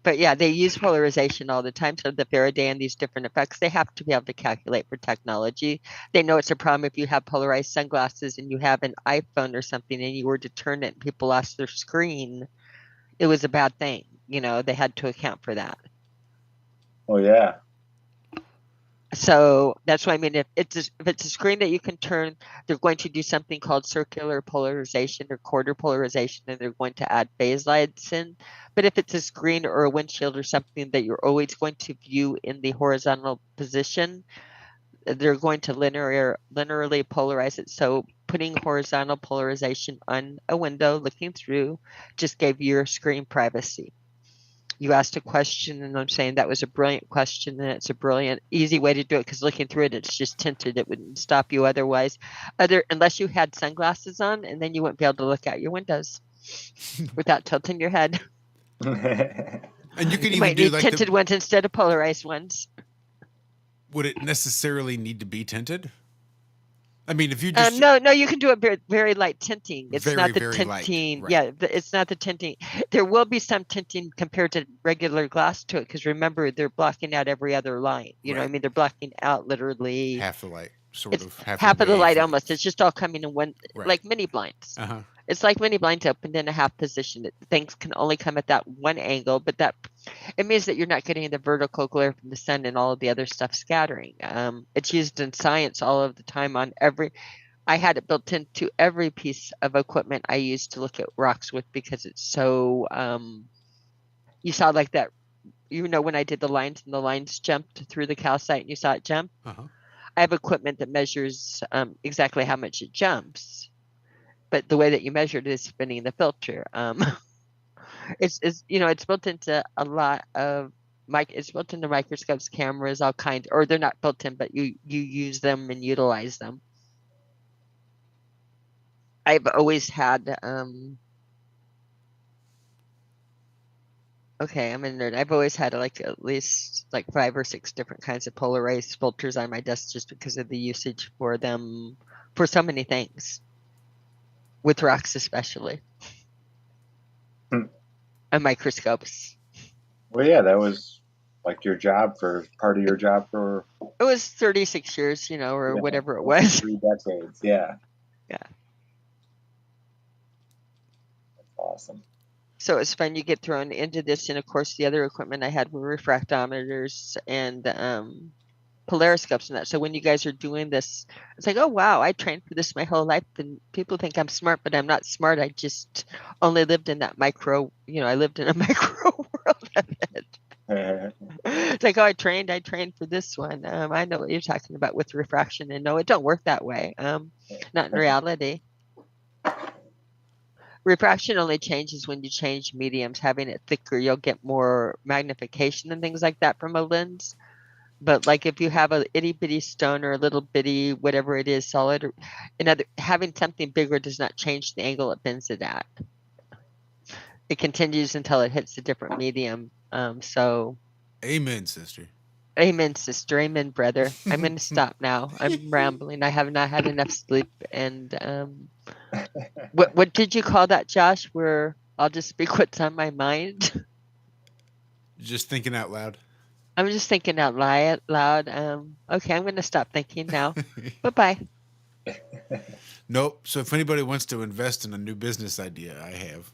But yeah, they use polarization all the time. So the Faraday and these different effects, they have to be able to calculate for technology. They know it's a problem if you have polarized sunglasses and you have an iPhone or something and you were to turn it and people lost their screen. It was a bad thing. You know, they had to account for that. Oh, yeah. So that's why I mean, if it's a screen that you can turn, they're going to do something called circular polarization or quarter polarization, and they're going to add phase lights in. But if it's a screen or a windshield or something that you're always going to view in the horizontal position, they're going to linearly polarize it. So putting horizontal polarization on a window looking through just gave your screen privacy. You asked a question, and I'm saying that was a brilliant question, and it's a brilliant, easy way to do it, because looking through it, it's just tinted. It wouldn't stop you otherwise, unless you had sunglasses on, and then you wouldn't be able to look out your windows without tilting your head. And you could You even might do need like tinted ones instead of polarized ones. Would it necessarily need to be tinted? I mean, if you just no, you can do it very, very light tinting. It's very, not the very tinting. light, right. Yeah, it's not the tinting. There will be some tinting compared to regular glass to it, because remember, they're blocking out every other line. You know what I Right. mean? They're blocking out literally half the light, sort it's of half of the away light from almost. it. It's just all coming in one, Right. like mini blinds. Uh-huh. It's like mini blinds opened in a half position. Things can only come at that one angle, but it means that you're not getting the vertical glare from the sun and all of the other stuff scattering. It's used in science all of the time on I had it built into every piece of equipment I used to look at rocks with, because it's so, you saw like that, when I did the lines and the lines jumped through the calcite and you saw it jump. Uh-huh. I have equipment that measures exactly how much it jumps. but the way that you measured it is spinning the filter. It's it's built into a lot of it's built into microscopes, cameras, all kinds, or they're not built in, but you use them and utilize them. I've always had okay, I'm a nerd. I've always had like at least like 5 or 6 different kinds of polarized filters on my desk just because of the usage for them for so many things. With rocks especially. And microscopes. Well, yeah, that was like your job for part of your job for. It was 36 years, or whatever it was. 3 decades, yeah. Yeah. That's awesome. So it's fun. You get thrown into this, and of course, the other equipment I had were refractometers and polariscopes and that. So when you guys are doing this, it's like, oh wow, I trained for this my whole life, and people think I'm smart, but I'm not smart. I just only lived in that micro. I lived in a micro world of it. It's like, oh, I trained for this one. I know what you're talking about with refraction, and no, it don't work that way. Not in reality. Refraction only changes when you change mediums. Having it thicker, you'll get more magnification and things like that from a lens. But like if you have a itty bitty stone or a little bitty whatever it is solid, having something bigger does not change the angle it bends it at. It continues until it hits a different medium. So. Amen, sister. Amen, sister. Amen, brother. I'm going to stop now. I'm rambling. I have not had enough sleep. And what did you call that, Josh? Where I'll just speak what's on my mind? Just thinking out loud. I'm just thinking out loud. Okay, I'm going to stop thinking now. Bye-bye. Nope. So if anybody wants to invest in a new business idea, I have.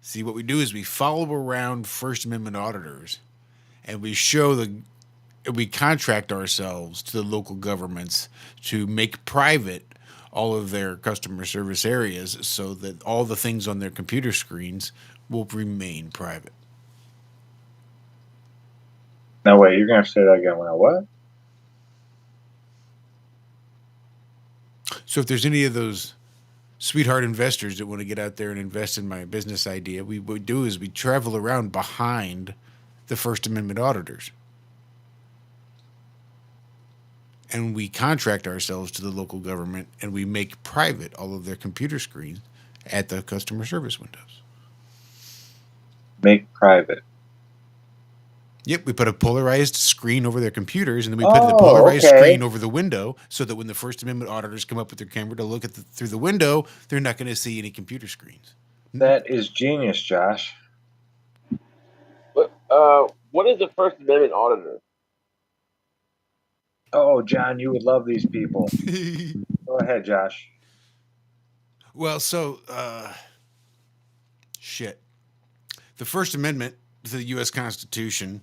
See, what we do is we follow around First Amendment auditors, and we we contract ourselves to the local governments to make private all of their customer service areas so that all the things on their computer screens will remain private. No, wait, you're going to say that again. What? So if there's any of those sweetheart investors that want to get out there and invest in my business idea, what we do is we travel around behind the First Amendment auditors. And we contract ourselves to the local government, and we make private all of their computer screens at the customer service windows. Make private. Yep, we put a polarized screen over their computers, and then we put the polarized screen over the window so that when the First Amendment auditors come up with their camera to look through the window, they're not going to see any computer screens. That is genius, Josh. But what is the First Amendment auditor? Oh, John, you would love these people. Go ahead, Josh. Well, so, shit. The First Amendment to the U.S. Constitution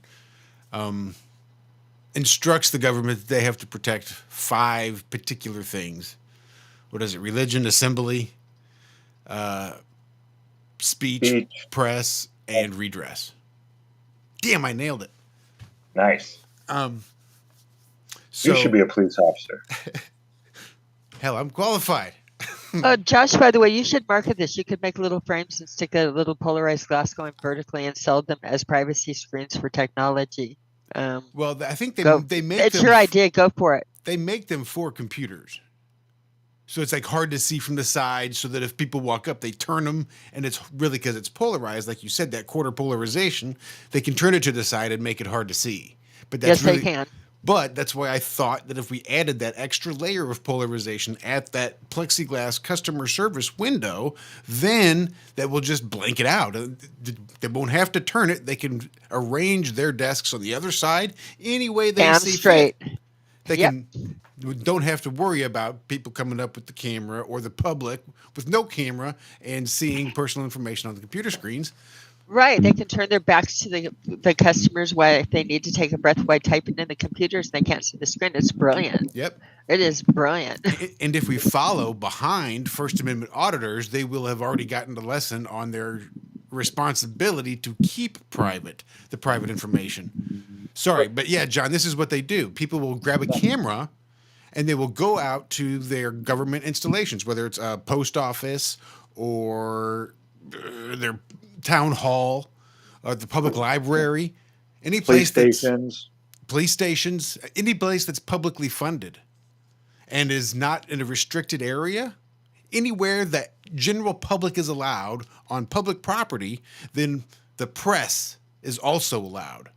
instructs the government that they have to protect 5 particular things. What is it? Religion, assembly, speech, press, and redress. Damn, I nailed it. Nice. So, you should be a police officer. Hell, I'm qualified. Josh, by the way, you should market this. You could make little frames and stick a little polarized glass going vertically and sell them as privacy screens for technology. Well, I think they make it's them. Your idea. Go for it. They make them for computers. So it's like hard to see from the side so that if people walk up, they turn them, and it's really because it's polarized. Like you said, that quarter polarization, they can turn it to the side and make it hard to see. But that's yes, they can. But that's why I thought that if we added that extra layer of polarization at that plexiglass customer service window, then that will just blank it out. They won't have to turn it. They can arrange their desks on the other side any way they see straight. Fit. They don't have to worry about people coming up with the camera or the public with no camera and seeing personal information on the computer screens. Right. They can turn their backs to the customers while if they need to take a breath while typing in the computers. They can't see the screen. It's brilliant. Yep. It is brilliant. And if we follow behind First Amendment auditors, they will have already gotten the lesson on their responsibility to keep private the private information. Sorry, but yeah, John, this is what they do. People will grab a camera and they will go out to their government installations, whether it's a post office or their town hall or the public library, any Police place that's stations. police stations, any place that's publicly funded and is not in a restricted area, anywhere that general public is allowed on public property, then the press is also allowed.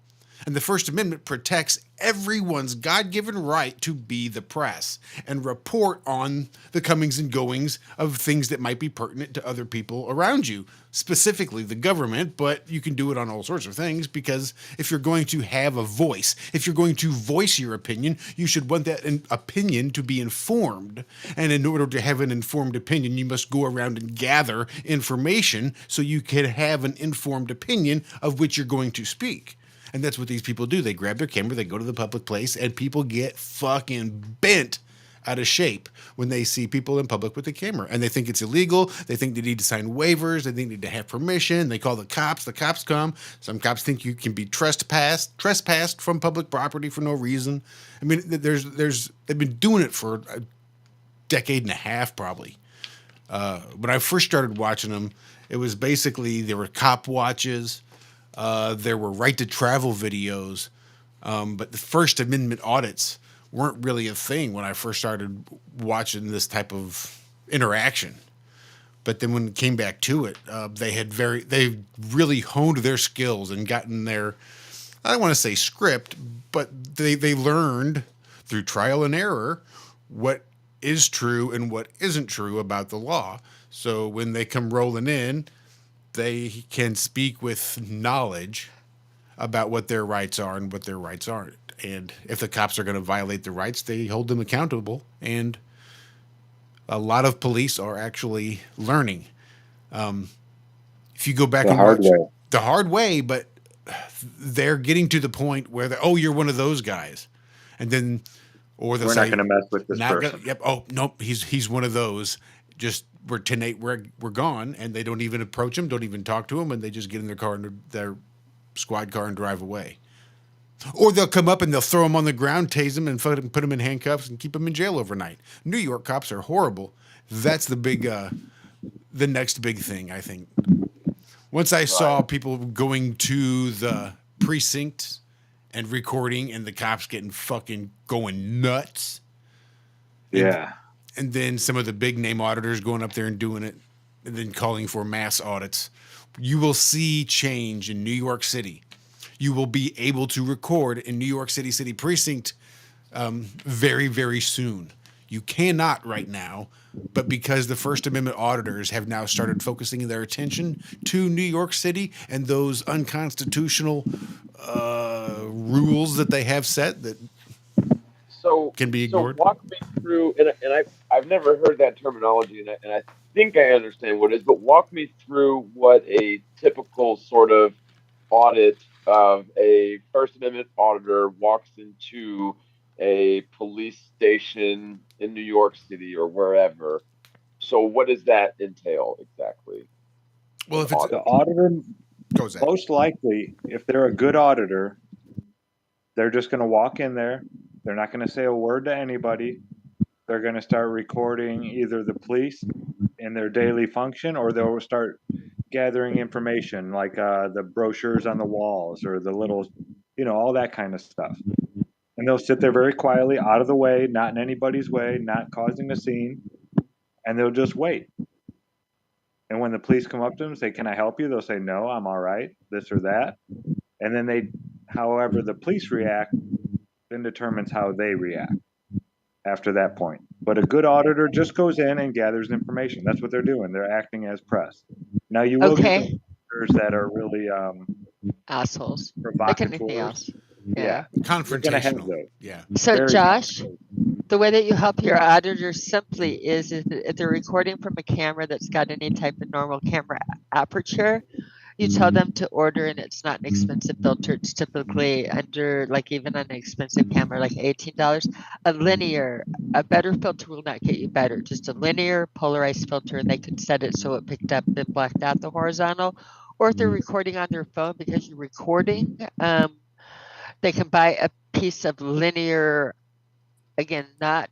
And the First Amendment protects everyone's God given right to be the press and report on the comings and goings of things that might be pertinent to other people around you, specifically the government, but you can do it on all sorts of things because if you're going to have a voice, if you're going to voice your opinion, you should want that opinion to be informed. And in order to have an informed opinion, you must go around and gather information so you can have an informed opinion of which you're going to speak. And that's what these people do. They grab their camera, they go to the public place, and people get fucking bent out of shape when they see people in public with the camera. And they think it's illegal. They think they need to sign waivers. They think they need to have permission. They call the cops. The cops come. Some cops think you can be trespassed from public property for no reason. I mean, they've been doing it for a decade and a half, probably. When I first started watching them, it was basically there were cop watches. There were right to travel videos, but the First Amendment audits weren't really a thing when I first started watching this type of interaction. But then when it came back to it, they really honed their skills and gotten their, I don't want to say script, but they learned through trial and error what is true and what isn't true about the law. So when they come rolling in, they can speak with knowledge about what their rights are and what their rights aren't. And if the cops are going to violate their rights, they hold them accountable. And a lot of police are actually learning. If you go back and watch the hard way, but they're getting to the point where you're one of those guys. And then, or they'll We're say, not going to mess with this person. Yep. Oh, nope. He's one of those. Just we're 10-8, we're gone, and they don't even approach him, don't even talk to him, and they just get in their car and their squad car and drive away. Or they'll come up and they'll throw him on the ground, tase him, and put him in handcuffs and keep him in jail overnight. New York cops are horrible. That's the the next big thing, I think. Once I saw people going to the precinct and recording, and the cops getting fucking going nuts. Yeah. And then some of the big name auditors going up there and doing it, and then calling for mass audits. You will see change in New York City. You will be able to record in New York City precinct very, very soon. You cannot right now, but because the First Amendment auditors have now started focusing their attention to New York City and those unconstitutional rules that they have set that can be ignored. So walk me through, and I've never heard that terminology, and I think I understand what it is, but walk me through what a typical sort of audit of a First Amendment auditor walks into a police station in New York City or wherever. So what does that entail exactly? Well, if it's the auditor, most likely, if they're a good auditor, they're just going to walk in there. They're not going to say a word to anybody. They're going to start recording either the police in their daily function, or they'll start gathering information like the brochures on the walls or the little, all that kind of stuff. And they'll sit there very quietly, out of the way, not in anybody's way, not causing a scene, and they'll just wait. And when the police come up to them and say, "Can I help you?" They'll say, "No, I'm all right," this or that. And then however the police react, then determines how they react after that point. But a good auditor just goes in and gathers information. That's what they're doing. They're acting as press. Now you will get auditors that are really assholes, like anything else. Yeah. Confrontational. Yeah. So very Josh, the way that you help your auditors simply is if they're recording from a camera that's got any type of normal camera aperture, you tell them to order, and it's not an expensive filter. It's typically under, like, even an expensive camera, like $18. A better filter will not get you better. Just a linear polarized filter, and they can set it so it picked up and blacked out the horizontal. Or if they're recording on their phone, because you're recording, they can buy a piece of linear again, not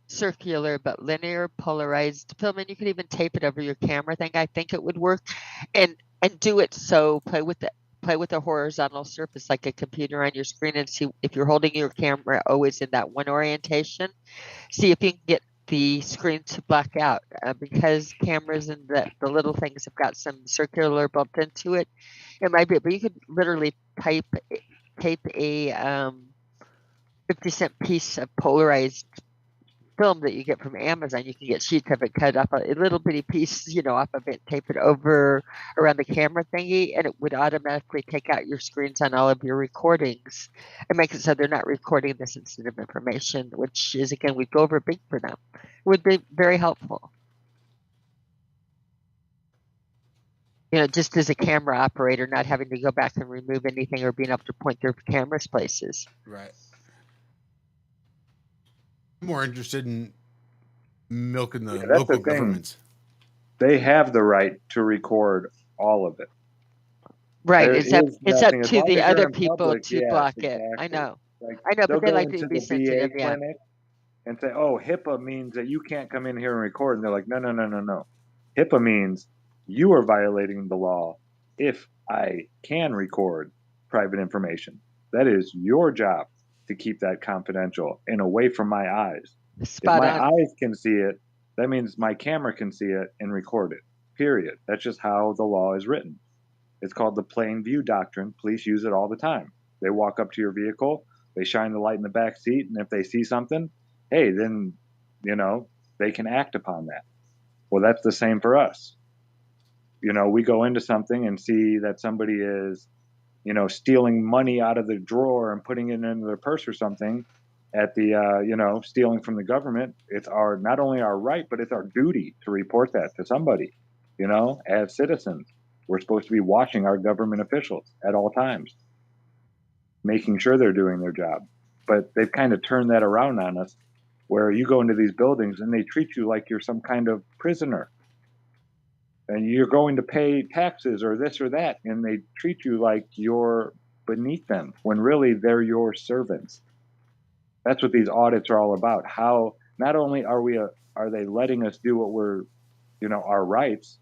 circular but linear polarized film, and you could even tape it over your camera thing. I think it would work, and do it so play with a horizontal surface like a computer on your screen, and see if you're holding your camera always in that one orientation. See if you can get the screen to black out, because cameras and the little things have got some circular built into it. It might be, but you could literally tape a 50-cent piece of polarized film that you get from Amazon. You can get sheets of it, cut up a little bitty piece, off of it, tape it over around the camera thingy, and it would automatically take out your screens on all of your recordings and make it so they're not recording the sensitive information, which is, again, would go over big for them. It would be very helpful. Just as a camera operator, not having to go back and remove anything or being able to point their cameras places. Right. I'm more interested in milking the local governments. They have the right to record all of it. Right. There It's up is nothing- as to long the as you're other in people public, to yes, block it. exactly. I know, They'll but they go like to into be the sensitive. VA Yeah. clinic and say, "Oh, HIPAA means that you can't come in here and record." And they're like, "No. HIPAA means you are violating the law if I can record private information. That is your job to keep that confidential and away from my eyes. Spot if my on. eyes can see it, that means my camera can see it and record it. Period. That's just how the law is written. It's called the plain view doctrine. Police use it all the time. They walk up to your vehicle, they shine the light in the back seat, and if they see something, hey, then, they can act upon that. Well, that's the same for us. We go into something and see that somebody is, stealing money out of the drawer and putting it into their purse or something at the, stealing from the government. It's not only our right, but it's our duty to report that to somebody, as citizens. We're supposed to be watching our government officials at all times, making sure they're doing their job. But they've kind of turned that around on us, where you go into these buildings and they treat you like you're some kind of prisoner. And you're going to pay taxes or this or that, and they treat you like you're beneath them, when really they're your servants. That's what these audits are all about. How not only are they letting us do what we're, our rights,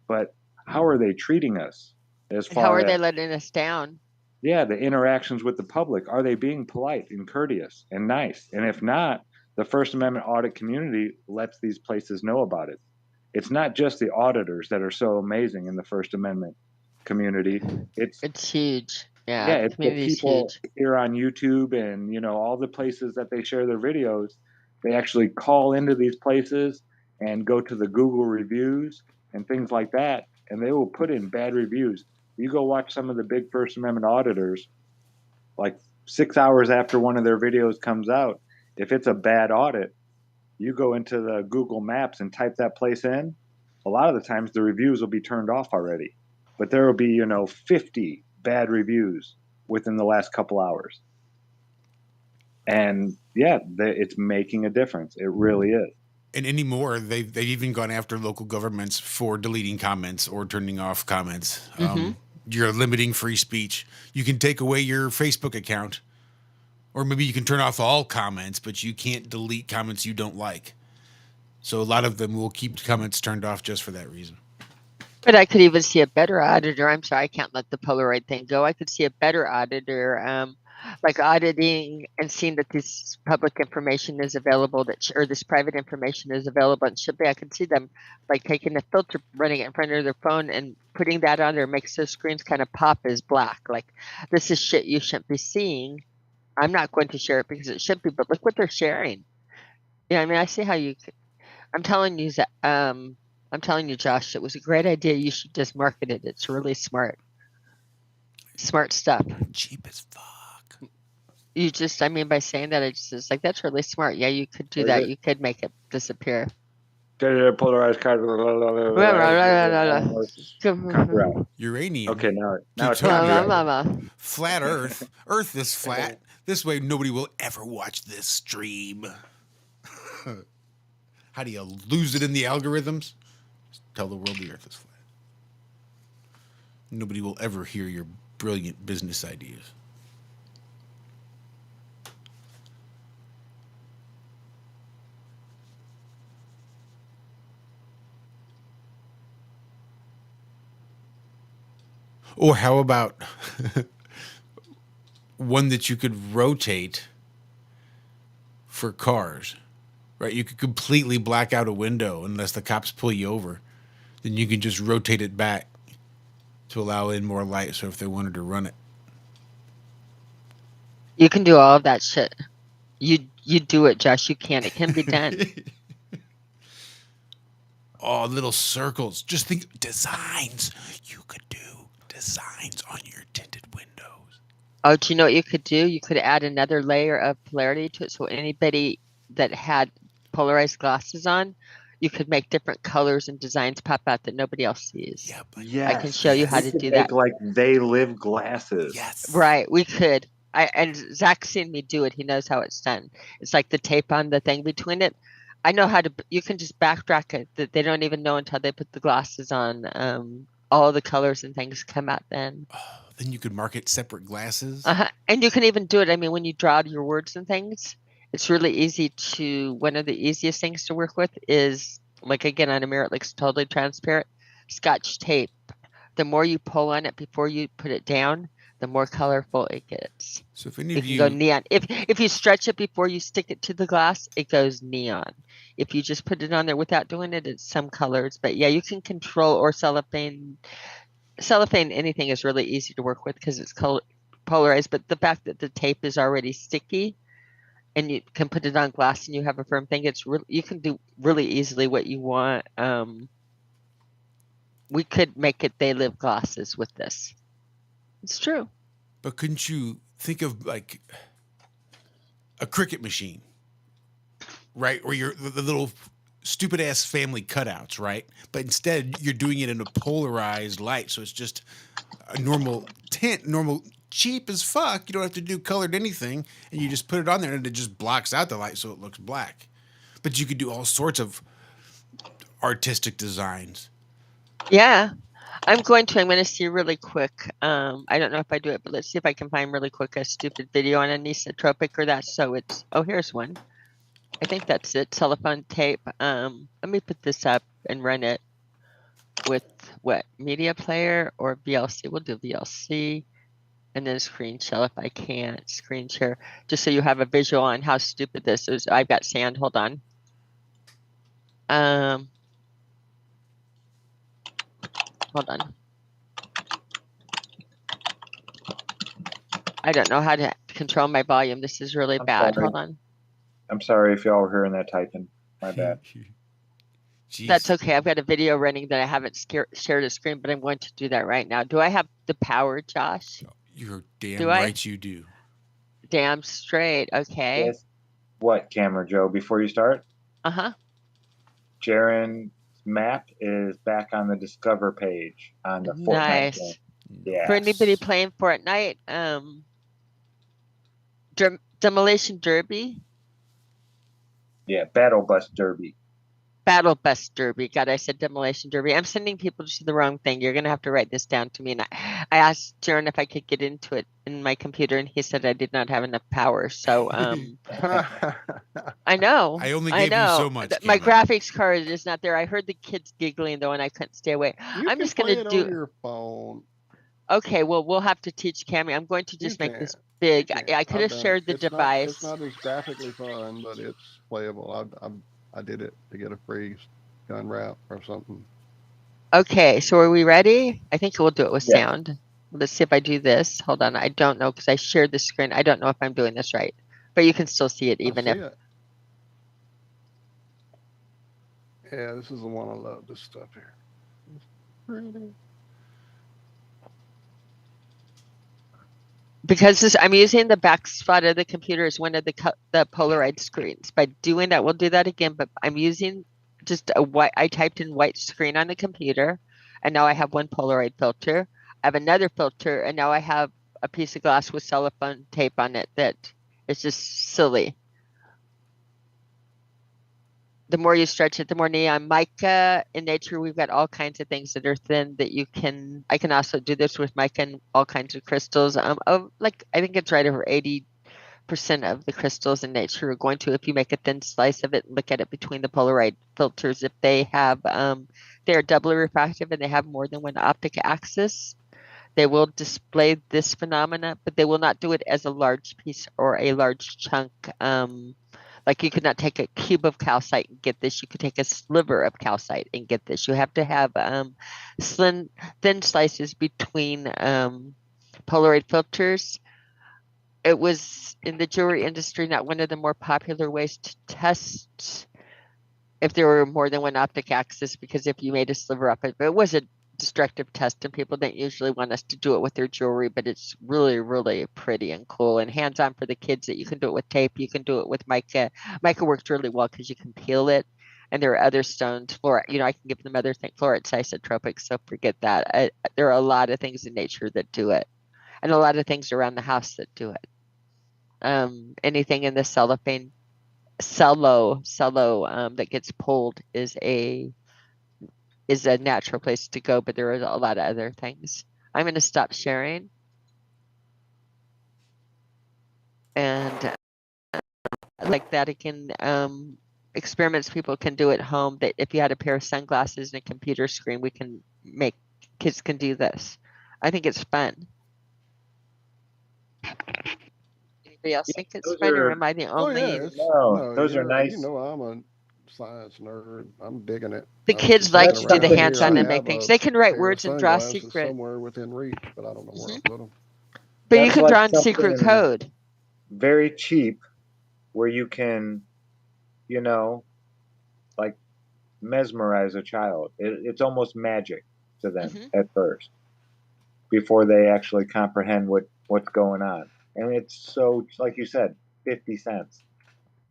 but how are they treating us as far as how are they letting us down? Yeah, the interactions with the public. Are they being polite and courteous and nice? And if not, the First Amendment audit community lets these places know about it. It's not just the auditors that are so amazing in the First Amendment community. It's huge. Yeah, Yeah, the it's the community's people huge. here on YouTube and all the places that they share their videos. They actually call into these places and go to the Google reviews and things like that, and they will put in bad reviews. You go watch some of the big First Amendment auditors, like 6 hours after one of their videos comes out. If it's a bad audit, you go into the Google Maps and type that place in. A lot of the times the reviews will be turned off already, but there will be 50 bad reviews within the last couple hours. And yeah, it's making a difference. It really is. And anymore, they've even gone after local governments for deleting comments or turning off comments. You're limiting free speech. You can take away your Facebook account, or maybe you can turn off all comments, but you can't delete comments you don't like. So a lot of them will keep comments turned off just for that reason. But I could even see a better auditor. I'm sorry, I can't let the Polaroid thing go. I could see a better auditor, like auditing and seeing that this public information is available, or this private information is available and should be. I could see them like taking a filter, running it in front of their phone and putting that on there, makes their screens kind of pop as black. Like, this is shit you shouldn't be seeing. I'm not going to share it because it should be, but look what they're sharing. Yeah, I mean, I see how you. I'm telling you, Josh, it was a great idea. You should just market it. It's really smart. Smart stuff. Cheap as fuck. By saying that, it's like, that's really smart. Yeah, you could do Is that. it? You could make it disappear. Polarized card. Copyright. Uranium. Okay, now it's Plutonium. copyright. Flat Earth. Earth is flat. This way, nobody will ever watch this stream. How do you lose it in the algorithms? Just tell the world the Earth is flat. Nobody will ever hear your brilliant business ideas. Or how about one that you could rotate for cars, right? You could completely black out a window unless the cops pull you over. Then you can just rotate it back to allow in more light. So if they wanted to run it, You can do all of that shit. You do it, Josh. You can. It can be done. oh, little circles. Just think designs. You could do designs on your tinted windows. Oh, do you know what you could do? You could add another layer of polarity to it. So anybody that had polarized glasses on, you could make different colors and designs pop out that nobody else sees. Yeah, but Yes. I can show you how We to could do make that. like they live glasses. yes. Right, we could. And Zach's seen me do it. He knows how it's done. It's like the tape on the thing between it. I know how to. You can just backtrack it. That they don't even know until they put the glasses on. All the colors and things come out then. Oh, then you could market separate glasses. And you can even do it. I mean, when you draw your words and things, it's really easy to. One of the easiest things to work with is like again on a mirror, it looks totally transparent. Scotch tape. The more you pull on it before you put it down, the more colorful it gets. So if any It of can you go neon. If you stretch it before you stick it to the glass, it goes neon. If you just put it on there without doing it, it's some colors. But yeah, you can control or cellophane. Cellophane, anything is really easy to work with because it's polarized. But the fact that the tape is already sticky and you can put it on glass and you have a firm thing, it's really you can do really easily what you want. We could make it they live glasses with this. It's true. But couldn't you think of like a cricket machine, right? Or the little stupid ass family cutouts, right? But instead you're doing it in a polarized light, so it's just a normal tint, normal cheap as fuck. You don't have to do colored anything, and you just put it on there, and it just blocks out the light, so it looks black. But you could do all sorts of artistic designs. Yeah. I'm going to see really quick. I don't know if I do it, but let's see if I can find really quick a stupid video on anisotropic or that. So it's, oh, here's one. I think that's it. Telephone tape. Let me put this up and run it with what? Media player or VLC? We'll do VLC and then screen share if I can't. Screen share, just so you have a visual on how stupid this is. I've got sand. Hold on. Hold on. I don't know how to control my volume. This is really bad. Sorry. Hold on. I'm sorry if y'all were hearing that typing. My bad. Jeez. That's okay. I've got a video running that I haven't shared a screen, but I'm going to do that right now. Do I have the power, Josh? You're damn Do right you do. Damn straight. Okay. Yes. What camera, Joe? Before you start, Uh-huh. Jaren's map is back on the Discover page on the Fortnite Nice. game. Yeah. For anybody playing Fortnite, Demolition Derby. Yeah, Battle Bus Derby. Battle Bus Derby. God, I said Demolition Derby. I'm sending people to the wrong thing. You're going to have to write this down to me. And I asked Jaren if I could get into it in my computer, and he said I did not have enough power. So, I know. I only gave you so much. My Cameron. graphics card is not there. I heard the kids giggling, though, and I couldn't stay away. I'm just going to do on your phone. Okay, well, we'll have to teach Cammy. I'm going to just make this big. I could have shared the device. It's not as graphically fun, but it's playable. I did it to get a free gun wrap or something. Okay, so are we ready? I think we'll do it with Yeah. sound. Let's see if I do this. Hold on. I don't know because I shared the screen. I don't know if I'm doing this right, but you can still see it even if. Yeah, this is the one I love. This stuff here. It's pretty. Because I'm using the back spot of the computer as one of the polarized screens. By doing that, we'll do that again, but I'm using just a white, I typed in white screen on the computer, and now I have one Polaroid filter. I have another filter, and now I have a piece of glass with cellophane tape on it that is just silly. The more you stretch it, the more neon. Mica, in nature, we've got all kinds of things that are thin that you can, I can also do this with mica and all kinds of crystals. I think it's right over 80% of the crystals in nature are going to, if you make a thin slice of it, look at it between the Polaroid filters. If they have, they're doubly refractive and they have more than one optic axis, they will display this phenomena, but they will not do it as a large piece or a large chunk. Like you could not take a cube of calcite and get this. You could take a sliver of calcite and get this. You have to have thin slices between Polaroid filters. It was in the jewelry industry not one of the more popular ways to test if there were more than one optic axis, because if you made a sliver up it was a destructive test, and people don't usually want us to do it with their jewelry, but it's really, really pretty and cool and hands-on for the kids. That you can do it with tape, you can do it with mica. Mica works really well because you can peel it, and there are other stones. I can give them other things. Fluoride's isotropic, so forget that. There are a lot of things in nature that do it, and a lot of things around the house that do it. Anything in the cello that gets pulled is a natural place to go, but there are a lot of other things. I'm going to stop sharing. And like that again, experiments people can do at home, that if you had a pair of sunglasses and a computer screen, kids can do this. I think it's fun. Anybody else think it's fun, or am I the only? Those are nice. You know, I'm a science nerd. I'm digging it. The kids like to do the hands-on and make things. They can write words and draw secret. Somewhere within reach, but I don't know where I put them. But you can draw in secret code. Very cheap, where you can, like mesmerize a child. It's almost magic to them at first, before they actually comprehend what's going on. And it's so, like you said, 50 cents.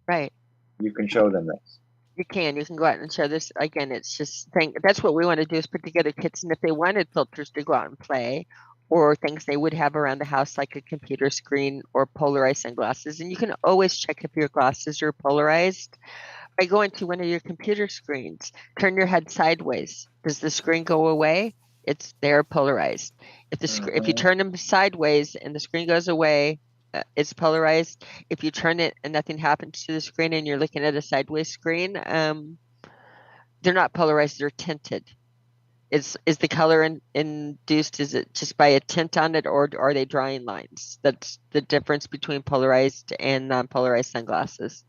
Right. You can show them this. You can go out and show this. Again, it's just that's what we want to do, is put together kits. And if they wanted filters to go out and play, or things they would have around the house, like a computer screen or polarized sunglasses. And you can always check if your glasses are polarized by going to one of your computer screens. Turn your head sideways. Does the screen go away? They're polarized. If you turn them sideways and the screen goes away, it's polarized. If you turn it and nothing happens to the screen and you're looking at a sideways screen, they're not polarized, they're tinted. Is the color induced? Is it just by a tint on it, or are they drawing lines? That's the difference between polarized and non-polarized sunglasses.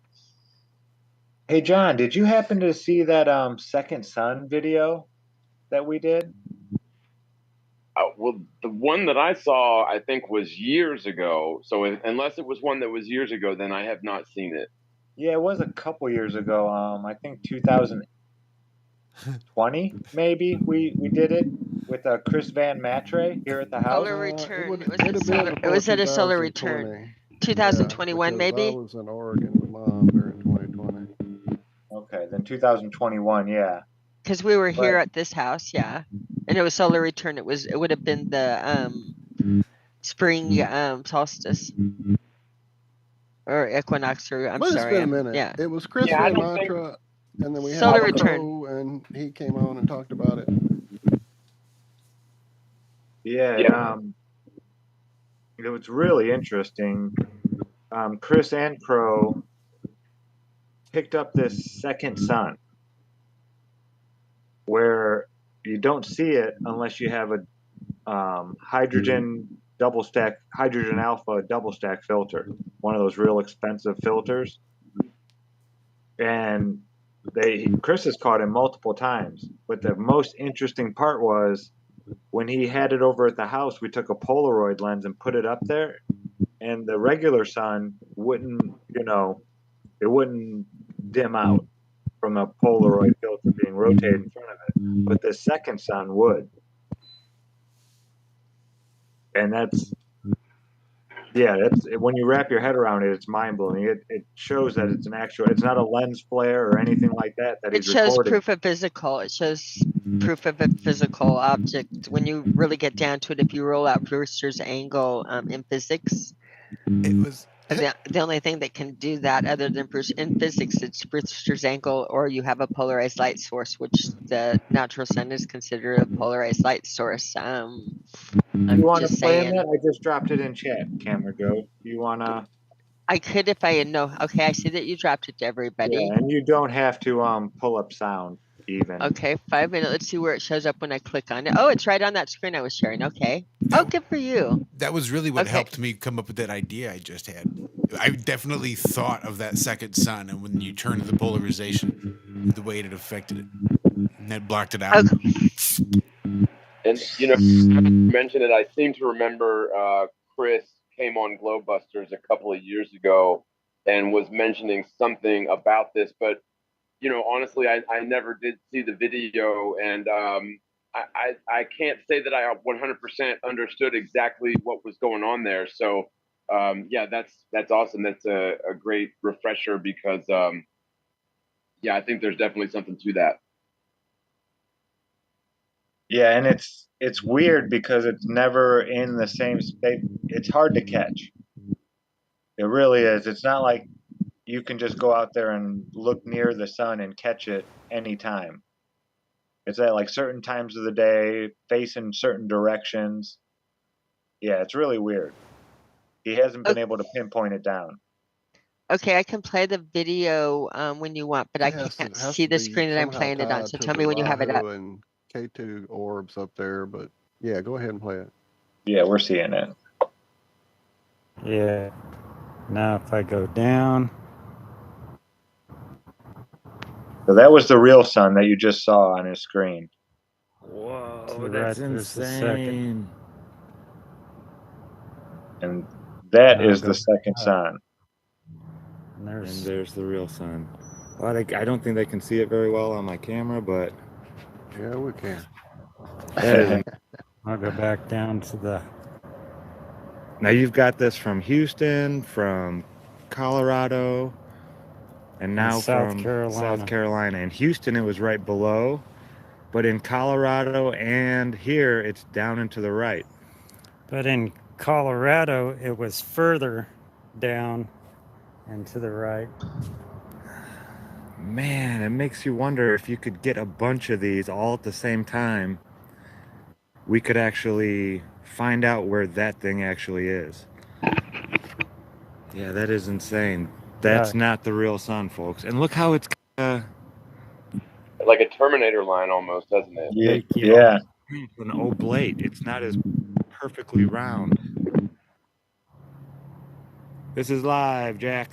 Hey John, did you happen to see that second sun video that we did? Well, the one that I saw, I think, was years ago. So unless it was one that was years ago, then I have not seen it. Yeah, it was a couple years ago. I think 2020, maybe we did it with Chris Van Matre here at the house. Solar return. It was at a solar return. 2021, maybe. I was in Oregon with Mom during 2020. Okay, then 2021, yeah. Because we were here at this house, yeah, and it was solar return. It would have been the spring solstice or equinox, or But it's been a minute. Yeah, it was Chris Van Matre, and then we had solar return, and he came on and talked about it. Yeah. It was really interesting. Chris and Crow picked up this second sun, where you don't see it unless you have a hydrogen alpha double stack filter, one of those real expensive filters. And Chris has caught him multiple times, but the most interesting part was when he had it over at the house, we took a Polaroid lens and put it up there, and the regular sun wouldn't, it wouldn't dim out from a Polaroid filter being rotated in front of it, but the second sun would. And that's when you wrap your head around it, it's mind blowing. It shows that it's not a lens flare or anything like that. It shows proof of physical. It shows proof of a physical object. When you really get down to it, if you roll out Brewster's angle in physics, it was the only thing that can do that other than in physics, it's Brewster's angle, or you have a polarized light source, which the natural sun is considered a polarized light source. You want to play that? I just dropped it in chat, Camera Joe. You want to? I could if I know. Okay, I see that you dropped it to everybody. Yeah, and you don't have to pull up sound. even. Okay, 5 minutes. Let's see where it shows up when I click on it. Oh, it's right on that screen I was sharing. Okay. Oh, good for you. That was really what Okay. helped me come up with that idea I just had. I definitely thought of that second sun, and when you turn to the polarization, the way it affected it, and that blocked it out. Okay. And you mentioned it. I seem to remember Chris came on Glowbusters a couple of years ago and was mentioning something about this, but honestly, I never did see the video, and I can't say that I 100% understood exactly what was going on there. So yeah, that's awesome. That's a great refresher because yeah, I think there's definitely something to that. Yeah, and it's weird because it's never in the same state. It's hard to catch. It really is. It's not like you can just go out there and look near the sun and catch it anytime. It's at like certain times of the day, facing certain directions. Yeah, it's really weird. He hasn't been able to pinpoint it down. Okay, I can play the video when you want, but I Has can't has see to the be screen that I'm somehow playing it on. tied So to tell the me when you have it up. Rahu and K2 orbs up there, but yeah, go ahead and play it. Yeah, we're seeing it. Yeah. Now if I go down, So that was the real sun that you just saw on his screen. whoa, that's insane. And that Now is go the second up. sun. And there's the real sun. Well, I don't think they can see it very well on my camera, but Yeah, we can. I'll go back down to the. Now you've got this from Houston, from Colorado, and now from South Carolina. In Houston, it was right below, but in Colorado and here, it's down and to the right. But in Colorado, it was further down and to the right. Man, it makes you wonder if you could get a bunch of these all at the same time, we could actually find out where that thing actually is. Yeah, that is insane. That's not the real sun, folks. And look how it's like a Terminator line almost, doesn't it? Yeah. It's an oblate. It's not as perfectly round. This is live, Jack.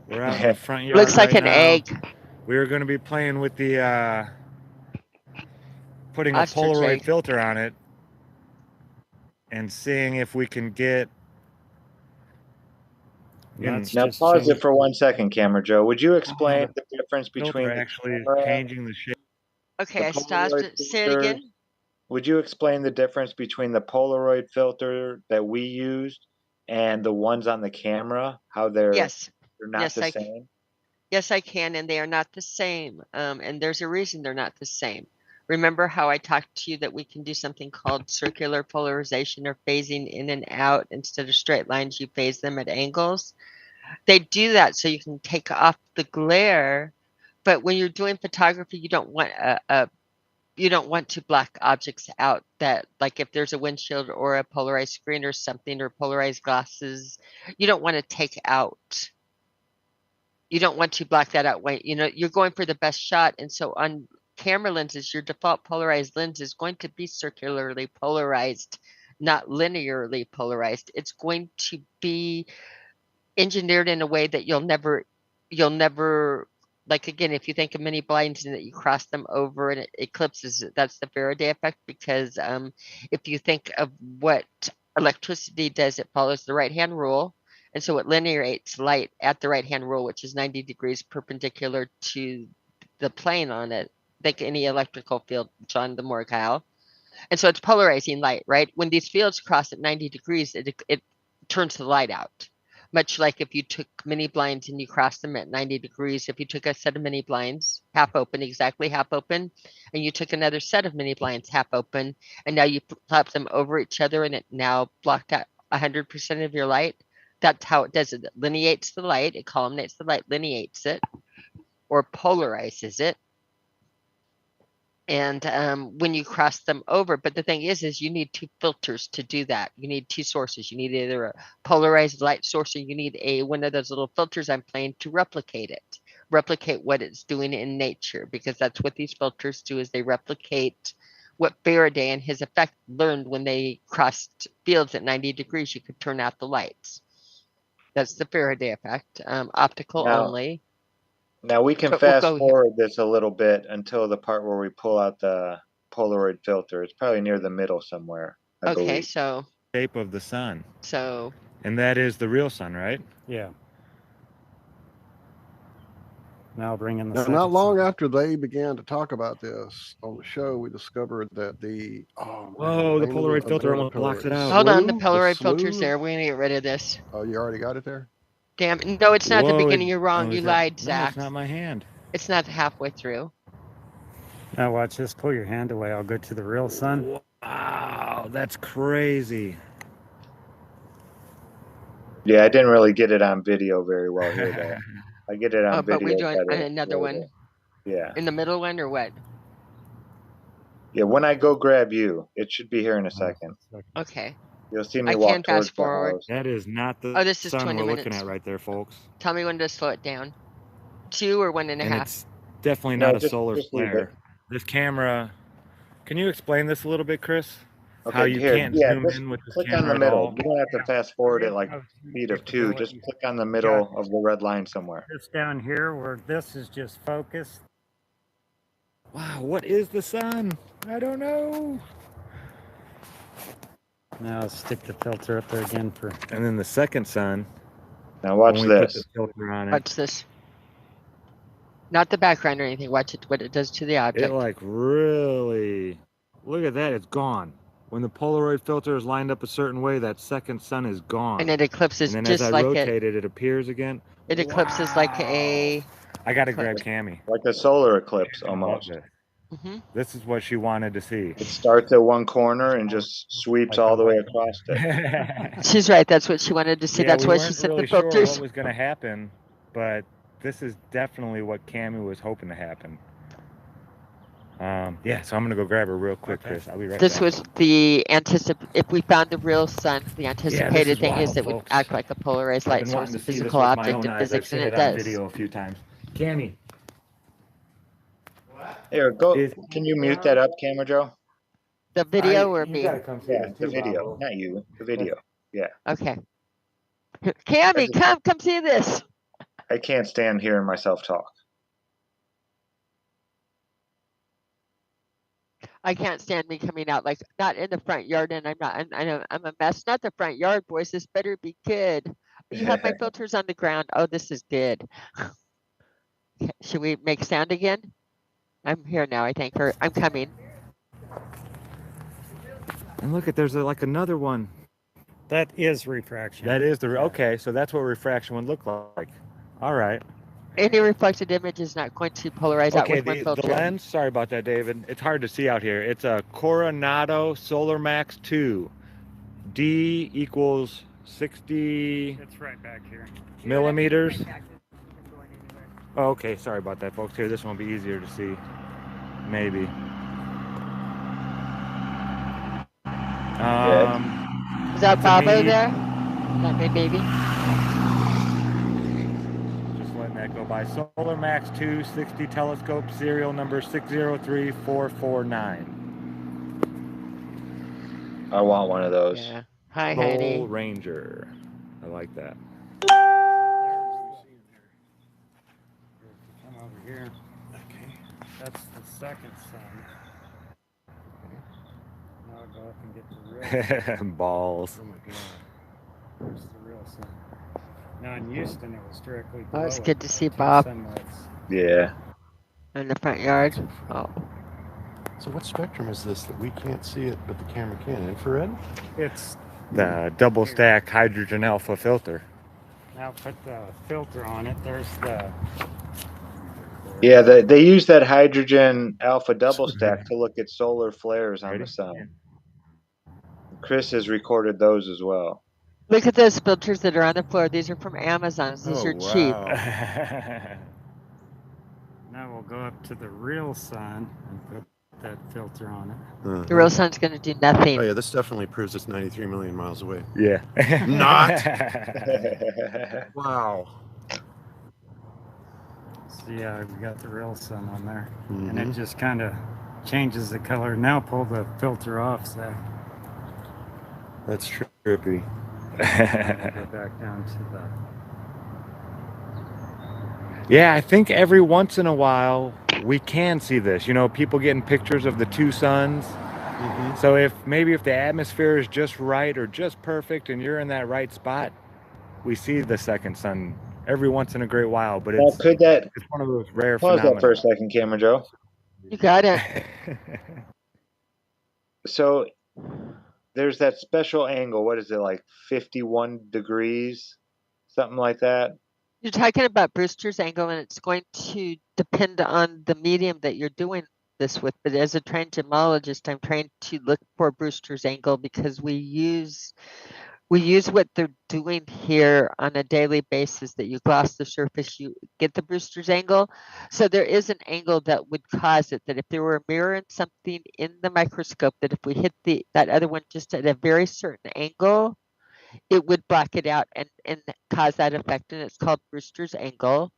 We're out in the front yard. Looks like right an now. egg. We were going to be playing with the putting Ostrich a Polaroid egg. filter on it and seeing if we can get. Now pause it for 1 second, Camera Joe. Would you explain the difference between the actually camera, changing the shape? Okay, I stopped Polaroid it. Say it filter? again. Would you explain the difference between the Polaroid filter that we used and the ones on the camera? How they're not the same? Yes, I can, and they are not the same. And there's a reason they're not the same. Remember how I talked to you that we can do something called circular polarization or phasing in and out instead of straight lines, you phase them at angles. They do that so you can take off the glare, but when you're doing photography, you don't want you don't want to black objects out that, like if there's a windshield or a polarized screen or something or polarized glasses, you don't want to take out. You don't want to black that out. You're going for the best shot. And so on camera lenses, your default polarized lens is going to be circularly polarized, not linearly polarized. It's going to be engineered in a way that you'll never, like, again, if you think of mini blinds and that you cross them over and it eclipses it, that's the Faraday effect. Because if you think of what electricity does, it follows the right-hand rule. And so it lineates light at the right-hand rule, which is 90 degrees perpendicular to the plane on it. Think any electrical field, John the Morgile. And so it's polarizing light, right? When these fields cross at 90 degrees, it turns the light out. Much like if you took mini blinds and you crossed them at 90 degrees, if you took a set of mini blinds, half open, exactly half open, and you took another set of mini blinds, half open, and now you flap them over each other and it now blocked out 100% of your light, that's how it does it. It lineates the light, it columnates the light, lineates it, or polarizes it. And when you cross them over, but the thing is you need two filters to do that. You need two sources. You need either a polarized light source or you need one of those little filters I'm playing to replicate it. replicate what it's doing in nature, because that's what these filters do, is they replicate what Faraday and his effect learned when they crossed fields at 90 degrees. You could turn out the lights. That's the Faraday effect. Optical only. Now we can fast forward this a little bit until the part where we pull out the Polaroid filter. It's probably near the middle somewhere, I believe. So shape of the sun. So. And that is the real sun, right? Yeah. Now bring in the Now, second not long sun. after they began to talk about this on the show, we discovered that the the Polaroid filter almost blocks it out. Hold on, the Polaroid filter's there. We're gonna get rid of this. Oh, you already got it there? Damn, no, it's not the beginning. You're wrong. Oh, You lied, No, Zach. it's not my hand. It's not halfway through. Now watch this. Pull your hand away. I'll go to the real sun. Wow, that's crazy. Yeah, I didn't really get it on video very well here, though. I get it on video. But we're doing better another one. Yeah. In the middle one or what? Yeah, when I go grab you, it should be here in a second. Okay. You'll see me I walk can towards fast forward. the house. That is not the this is sun 20 we're minutes. looking at right there, folks. Tell me when to slow it down. 2 or 1.5. And it's definitely not a solar just leave flare. it. This camera, can you explain this a little bit, Chris? Okay, How you here, can't yeah, zoom just in with this click on camera the at middle. all? You don't have to fast forward it like speed of 2. Just click on the middle of the red line somewhere. It's down here where this is just focused. Wow, what is the sun? I don't know. Now I'll stick the filter up there again for. And then the second sun. Now watch when we put this. the filter on it, Watch this. Not the background or anything. Watch it. What it does to the object. it like really. Look at that. It's gone. When the Polaroid filter is lined up a certain way, that second sun is gone. And it eclipses and then just as I like rotate it, it appears again. It eclipses like a. I gotta grab Cammy. Like a solar eclipse almost. This is what she wanted to see. It starts at one corner and just sweeps all the way across it. She's right. That's what she wanted to see. Yeah, That's we why weren't she set really the filters. sure what was going to happen, but this is definitely what Cammy was hoping to happen. Yeah, so I'm gonna go grab her real quick, Chris. I'll be right This back. was the if we found the real sun, the anticipated thing is it would folks. act like a polarized light I've been source, wanting a to see this physical with my object own in eyes. physics, I've and seen it on does. video a few times. Cammy. Here, go. Can you mute that up, Camera Joe? The video or you me? gotta come see Yeah, this the too, video, Bobo. not you. The video. Yeah. Okay. Cammy, come see this. I can't stand hearing myself talk. I can't stand me coming out like not in the front yard, and I'm not. I'm a mess. Not the front yard, boys. This better be good. You have my filters on the ground. Oh, this is good. Should we make sound again? I'm here now. I think, or I'm coming. And look at there's like another one. That is refraction. That is the okay. So that's what refraction would look like. All right. Any reflected image is not going to polarize out Okay, with one the filter. lens. Sorry about that, David. It's hard to see out here. It's a Coronado Solar Max 2. D equals 60 It's right back here. millimeters. Oh, okay, sorry about that, folks. Here, this one will be easier to see. Maybe. Is that to Bobo me- there? Not me, baby. Just letting that go by. Solar Max 2 60 telescope, serial number 603449. I want one of those. Yeah. Hi, Soul honey. Ranger. I like that. Come over here. Okay. That's the second sun. Now I'll go up and get the real. Balls. Oh my god. There's the real sun. Now in Houston, it was directly Oh, below it's it. good to see Two Bob sunlights. Yeah. in the front yard. Oh, So what spectrum is this that we can't see it, but the camera can? Infrared? It's The double stack hydrogen alpha filter. now put the filter on it. There's the. Yeah, they use that hydrogen alpha double stack to look at solar flares on the sun. Chris has recorded those as well. look at those filters that are on the floor. These are from Amazon. These are cheap. Now we'll go up to the real sun and put that filter on it. The real sun's going to do nothing. Oh yeah, this definitely proves it's 93 million miles away. Yeah. Not. Wow. So yeah, we got the real sun on there, Mm-hmm. and it just kind of changes the color. Now pull the filter off, so That's trippy. go back down to the. Yeah, I think every once in a while we can see this. You know, people getting pictures of the two suns. Mm-hmm. So if the atmosphere is just right or just perfect and you're in that right spot, we see the second sun every once in a great while. But Well, could that it's one of those rare pause that for a phenomena. second, Camera Joe? You got it. So there's that special angle. What is it, like 51 degrees, something like that? You're talking about Brewster's angle, and it's going to depend on the medium that you're doing this with. But as a trained gemologist, I'm trying to look for Brewster's angle because we use what they're doing here on a daily basis, that you gloss the surface, you get the Brewster's angle. So there is an angle that would cause it, that if there were a mirror and something in the microscope, that if we hit that other one just at a very certain angle, it would black it out and cause that effect, and it's called Brewster's angle.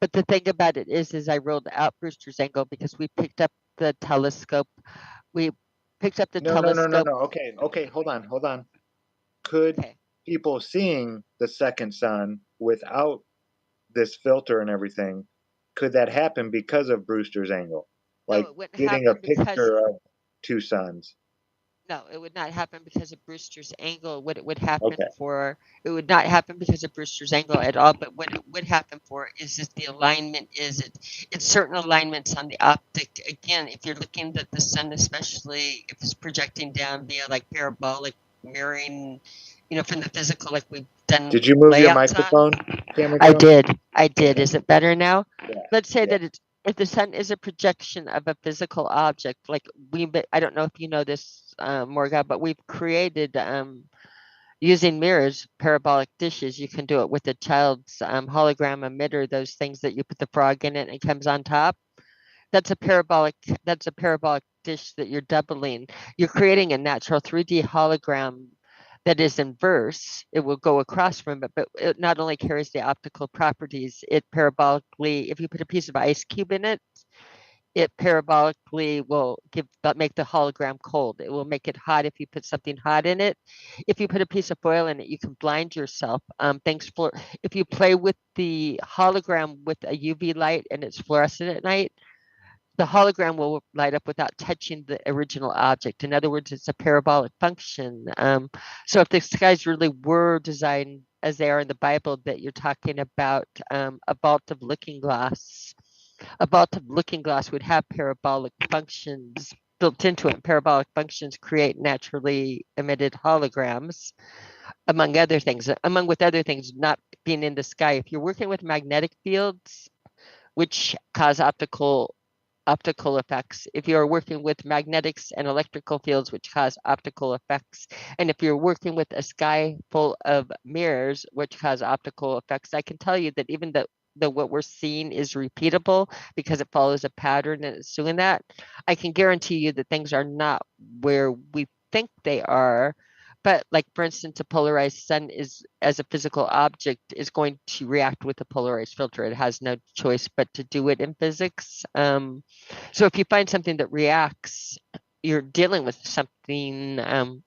But the thing about it is I rolled out Brewster's angle because we picked up the telescope. We picked up the No. telescope. Okay, hold on. Could Okay. people seeing the second sun without this filter and everything, could that happen because of Brewster's angle? No, Like it wouldn't getting a happen because picture of two suns. no, it would not happen because of Brewster's angle. What it would happen Okay. for, it would not happen because of Brewster's angle at all. But what it would happen for is the alignment is it's certain alignments on the optic. Again, if you're looking at the sun, especially if it's projecting down via like parabolic mirroring, from the physical, like we've done Did you move your layouts on. microphone, Camera I Joe? did. Okay. Is it better now? Yeah. Let's say Yeah. that if the sun is a projection of a physical object, like I don't know if you know this, Morgile, but we've created using mirrors, parabolic dishes. You can do it with a child's hologram emitter, those things that you put the frog in it and it comes on top. That's a parabolic dish that you're doubling. You're creating a natural 3D hologram that is inverse. It will go across from it, but it not only carries the optical properties, it parabolically, if you put a piece of ice cube in it, it parabolically will make the hologram cold. It will make it hot if you put something hot in it. If you put a piece of foil in it, you can blind yourself. If you play with the hologram with a UV light and it's fluorescent at night, the hologram will light up without touching the original object. In other words, it's a parabolic function. So if the skies really were designed as they are in the Bible, that you're talking about a vault of looking glass. A vault of looking glass would have parabolic functions built into it. Parabolic functions create naturally emitted holograms, among other things. With other things not being in the sky. If you're working with magnetic fields, which cause optical effects, if you're working with magnetics and electrical fields which cause optical effects, and if you're working with a sky full of mirrors which cause optical effects, I can tell you that even the what we're seeing is repeatable because it follows a pattern and it's doing that. I can guarantee you that things are not where we think they are. But like, for instance, a polarized sun is, as a physical object, is going to react with a polarized filter. It has no choice but to do it in physics. So if you find something that reacts, you're dealing with something.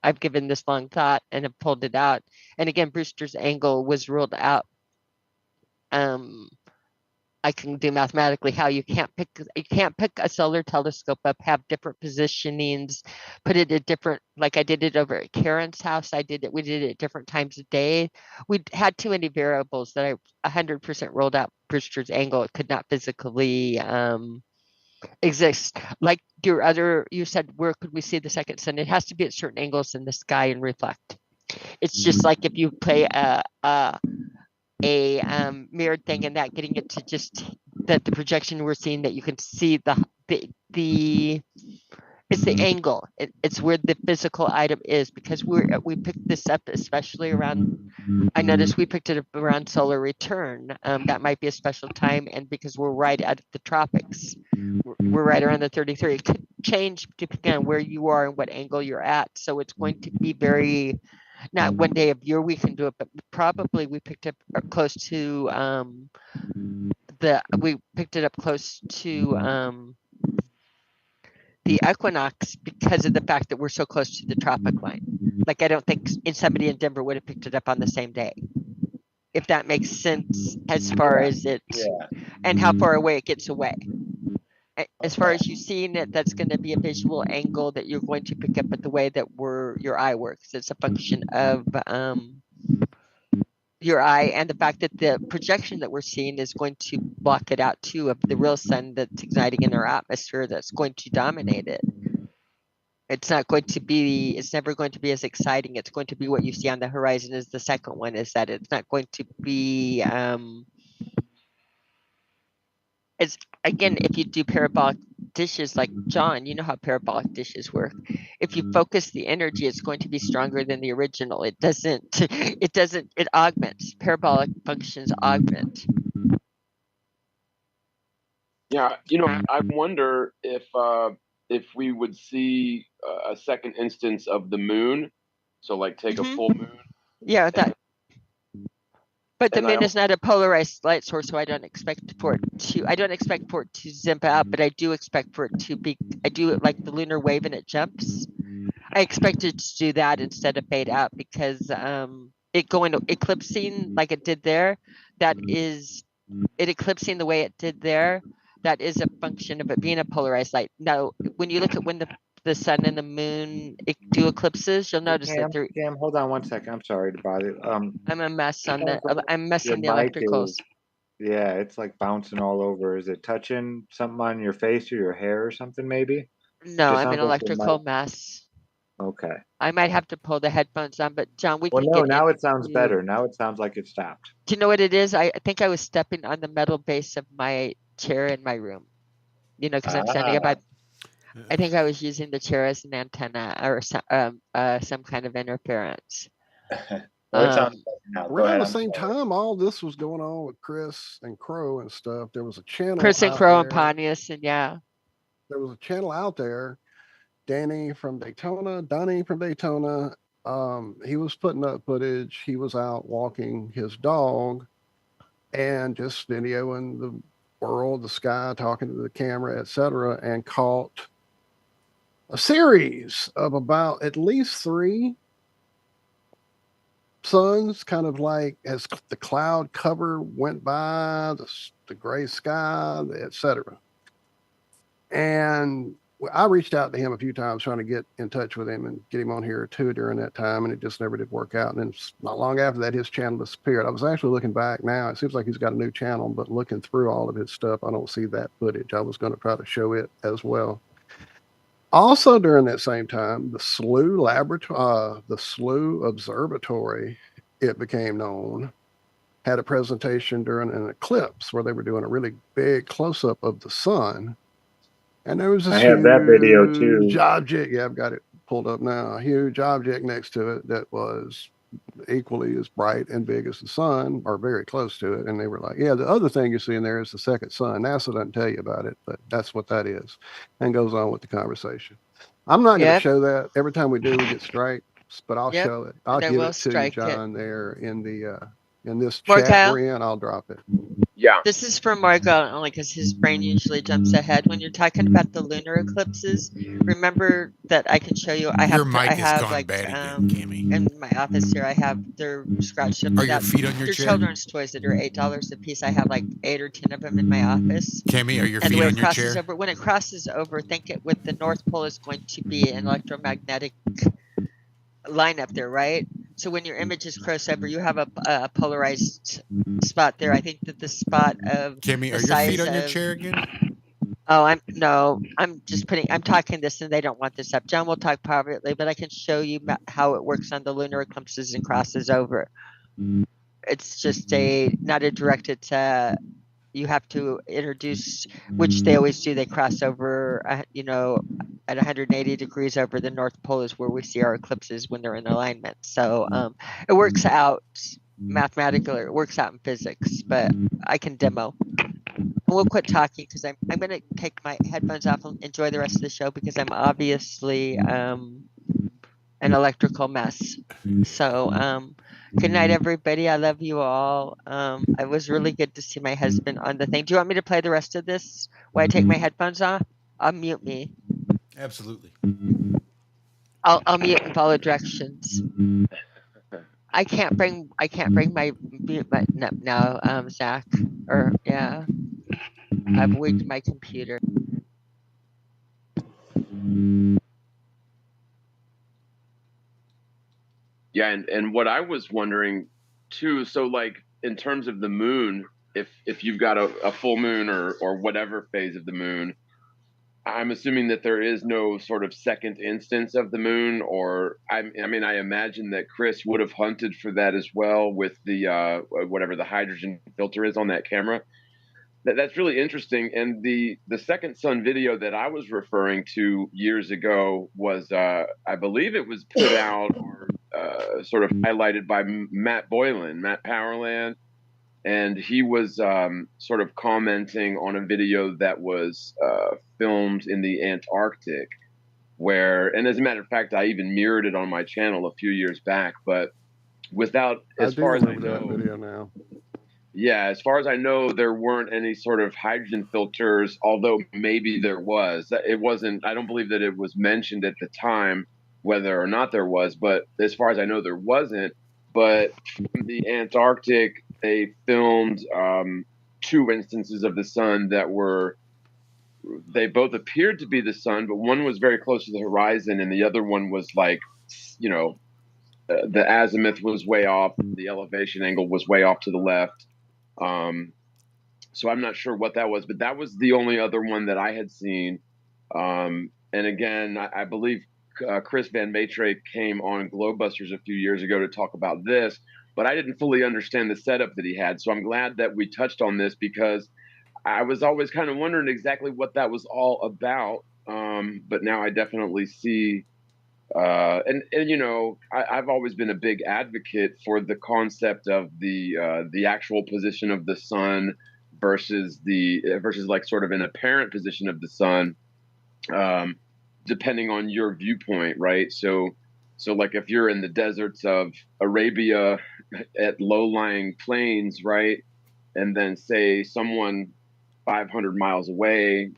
I've given this long thought and have pulled it out. And again, Brewster's angle was ruled out. I can do mathematically how you can't pick a solar telescope up, have different positionings, put it at different, like I did it over at Karen's house. We did it at different times of day. We had too many variables that I 100% rolled out Brewster's angle. It could not physically exist. Like you said, where could we see the second sun? It has to be at certain angles in the sky and reflect. It's just like if you play a mirrored thing and that getting it to just that the projection we're seeing, that you can see the it's the angle. It's where the physical item is, because we picked this up especially around. I noticed we picked it up around solar return. That might be a special time, and because we're right at the tropics, we're right around the 33. It could change depending on where you are and what angle you're at. So it's going to be very, not one day of year we can do it, but probably we picked up close to we picked it up close to the equinox because of the fact that we're so close to the tropic line. Like I don't think somebody in Denver would have picked it up on the same day, if that makes sense as far as it and how far away it gets away. As far as you seeing it, that's going to be a visual angle that you're going to pick up at the way that your eye works. It's a function of your eye and the fact that the projection that we're seeing is going to block it out too of the real sun that's igniting in our atmosphere that's going to dominate it. It's never going to be as exciting. It's going to be what you see on the horizon. Is the second one is that it's not going to be it's again, if you do parabolic dishes like John, you know how parabolic dishes work. If you focus the energy, it's going to be stronger than the original. It augments. Parabolic functions augment. Yeah, I wonder if we would see a second instance of the moon. So like take a full moon. Yeah, but the moon is not a polarized light source, so I don't expect for it to zip out, but I do expect for it to be. I do it like the lunar wave and it jumps. I expect it to do that instead of fade out because it going to eclipsing like it did there. That is it eclipsing the way it did there. That is a function of it being a polarized light. Now, when you look at when the sun and the moon do eclipses, you'll notice that they're. Cam, hold on one second. I'm sorry to bother you. I'm a mess on I'm messing the your mic electricals. Yeah, it's like bouncing all over. Is it touching something on your face or your hair or something maybe? No, I'm an electrical mess. Okay. I might have to pull the headphones on, but John, we can Well, get now it sounds better. Now it sounds like it stopped. Do you know what it is? I think I was stepping on the metal base of my chair in my room. Because I'm standing up. I think I was using the chair as an antenna or some kind of interference. Around the same time, all this was going on with Chris and Crow and stuff. There was a channel. Chris and Crow and Pontius, and there was a channel out there. Donnie from Daytona. He was putting up footage. He was out walking his dog, and just videoing the world, the sky, talking to the camera, etc., and caught a series of about at least 3 suns, kind of like as the cloud cover went by, the gray sky, etc. And I reached out to him a few times trying to get in touch with him and get him on here too during that time, and it just never did work out. And then not long after that, his channel disappeared. I was actually looking back now. It seems like he's got a new channel, but looking through all of his stuff, I don't see that footage. I was going to try to show it as well. Also during that same time, the SLU Observatory, it became known, had a presentation during an eclipse where they were doing a really big close-up of the sun. And there was this have that video too. Object. Yeah, I've got it pulled up now. A huge object next to it that was equally as bright and big as the sun, or very close to it. And they were like, yeah, the other thing you see in there is the second sun. NASA doesn't tell you about it, but that's what that is. And goes on with the conversation. I'm not going to show that. Every time we do, we get strikes, but I'll show it. I'll give it to you, John, there in this chat we're in. I'll drop it. Yeah. This is from Morgile only because his brain usually jumps ahead when you're talking about the lunar eclipses. Remember that I can show you. Your mic has gone bad again, Cammy. In my office here, I have they're scratched up. Are your feet on your chair? They're children's toys that are $8 a piece. I have like 8 or 10 of them in my office. Cammy, are your feet on your chair? When it crosses over, think it with the North Pole is going to be an electromagnetic line up there, right? So when your images cross over, you have a polarized spot there. I think that the spot of Cammy, are your feet on your chair again? Oh, I'm talking this and they don't want this up. John will talk privately, but I can show you how it works on the lunar eclipses and crosses over. It's just not a directed you have to introduce, which they always do. They cross over, at 180 degrees over the North Pole is where we see our eclipses when they're in alignment. So it works out mathematically. It works out in physics, but I can demo. We'll quit talking because I'm going to take my headphones off and enjoy the rest of the show because I'm obviously an electrical mess. So Good night, everybody. I love you all. It was really good to see my husband on the thing. Do you want me to play the rest of this while I take my headphones off? I'll mute me. Absolutely. I'll mute and follow directions. I can't bring my mute button up now, Zach. Or yeah, I've wigged my computer. Yeah, and what I was wondering too, so like in terms of the moon, if you've got a full moon or whatever phase of the moon, I'm assuming that there is no sort of second instance of the moon, or I mean, I imagine that Chris would have hunted for that as well with the whatever the hydrogen filter is on that camera. That's really interesting. And the second sun video that I was referring to years ago was, I believe it was put out or sort of highlighted by Matt Boylan, Matt Powerland, and he was sort of commenting on a video that was filmed in the Antarctic, where, and as a matter of fact, I even mirrored it on my channel a few years back, but without, as far as I know, that video now. Yeah, as far as I know, there weren't any sort of hydrogen filters, although maybe there was. It wasn't, I don't believe that it was mentioned at the time whether or not there was, but as far as I know, there wasn't. But from the Antarctic, they filmed two instances of the sun that were, they both appeared to be the sun, but one was very close to the horizon, and the other one was like, you know, the azimuth was way off, the elevation angle was way off to the left. So I'm not sure what that was, but that was the only other one that I had seen. And again, I believe Chris Van Maitre came on Globebusters a few years ago to talk about this, but I didn't fully understand the setup that he had. So I'm glad that we touched on this because I was always kind of wondering exactly what that was all about. But now I definitely see. And you know, I've always been a big advocate for the concept of the actual position of the sun versus versus like sort of an apparent position of the sun, depending on your viewpoint, right? So like if you're in the deserts of Arabia at low-lying plains, right, and then say someone 500 miles away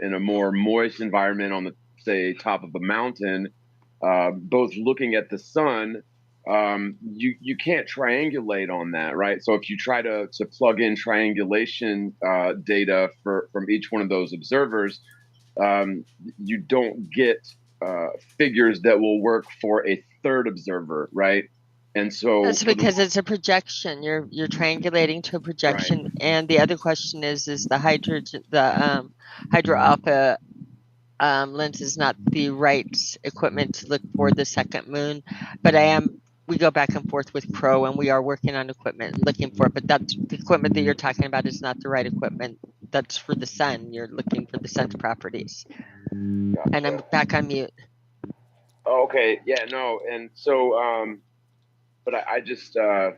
in a more moist environment on the say top of a mountain, both looking at the sun, you can't triangulate on that, right? So if you try to plug in triangulation data from each one of those observers, you don't get figures that will work for a third observer, right? And so That's because it's a projection. You're triangulating to a projection. Right. And the other question is the hydrogen, the hydro alpha lens is not the right equipment to look for the second moon, but we go back and forth with Crow and we are working on equipment and looking for it, but that's the equipment that you're talking about is not the right equipment. That's for the sun. You're looking for the sun's properties. Gotcha. And I'm back on mute. Oh, okay. Yeah, no. And so, but I just, I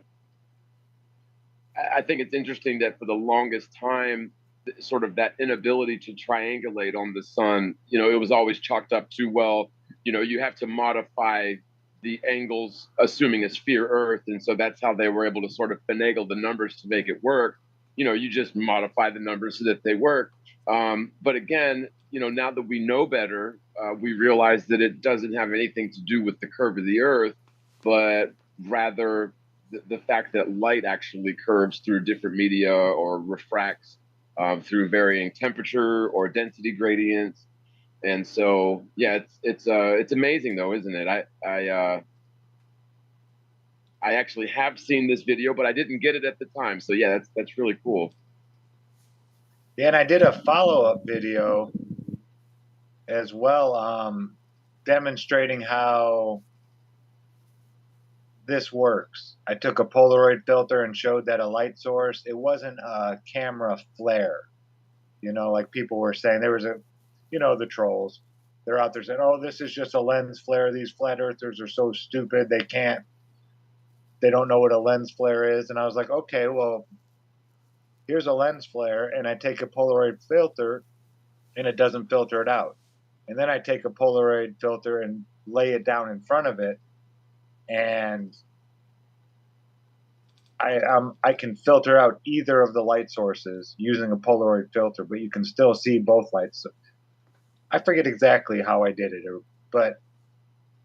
think it's interesting that for the longest time, sort of that inability to triangulate on the sun, you know, it was always chalked up to, well, you know, you have to modify the angles, assuming a sphere Earth. And so that's how they were able to sort of finagle the numbers to make it work. You know, you just modify the numbers so that they work. But again, you know, now that we know better, we realize that it doesn't have anything to do with the curve of the Earth, but rather the fact that light actually curves through different media or refracts through varying temperature or density gradients. And so, yeah, it's amazing though, isn't it? I actually have seen this video, but I didn't get it at the time. So yeah, that's really cool. Yeah, and I did a follow-up video as well, demonstrating how this works. I took a Polaroid filter and showed that a light source, it wasn't a camera flare. You know, like people were saying, there was the trolls. They're out there saying, oh, this is just a lens flare. These flat earthers are so stupid. They don't know what a lens flare is. And I was like, okay, well, here's a lens flare. And I take a Polaroid filter and it doesn't filter it out. And then I take a Polaroid filter and lay it down in front of it. And I can filter out either of the light sources using a Polaroid filter, but you can still see both lights. So I forget exactly how I did it, but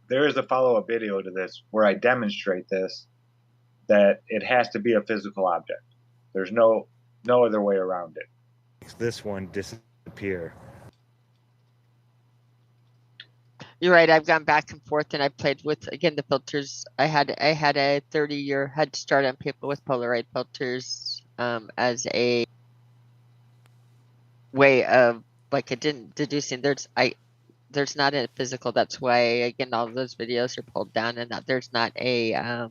there is a follow-up video to this where I demonstrate this, that it has to be a physical object. There's no other way around it. This one disappear. You're right. I've gone back and forth, and I played with, again, the filters. I had a 30-year head start on people with Polaroid filters as a way of, like, it didn't deducing. There's not a physical. That's why, again, all of those videos are pulled down, and that there's not a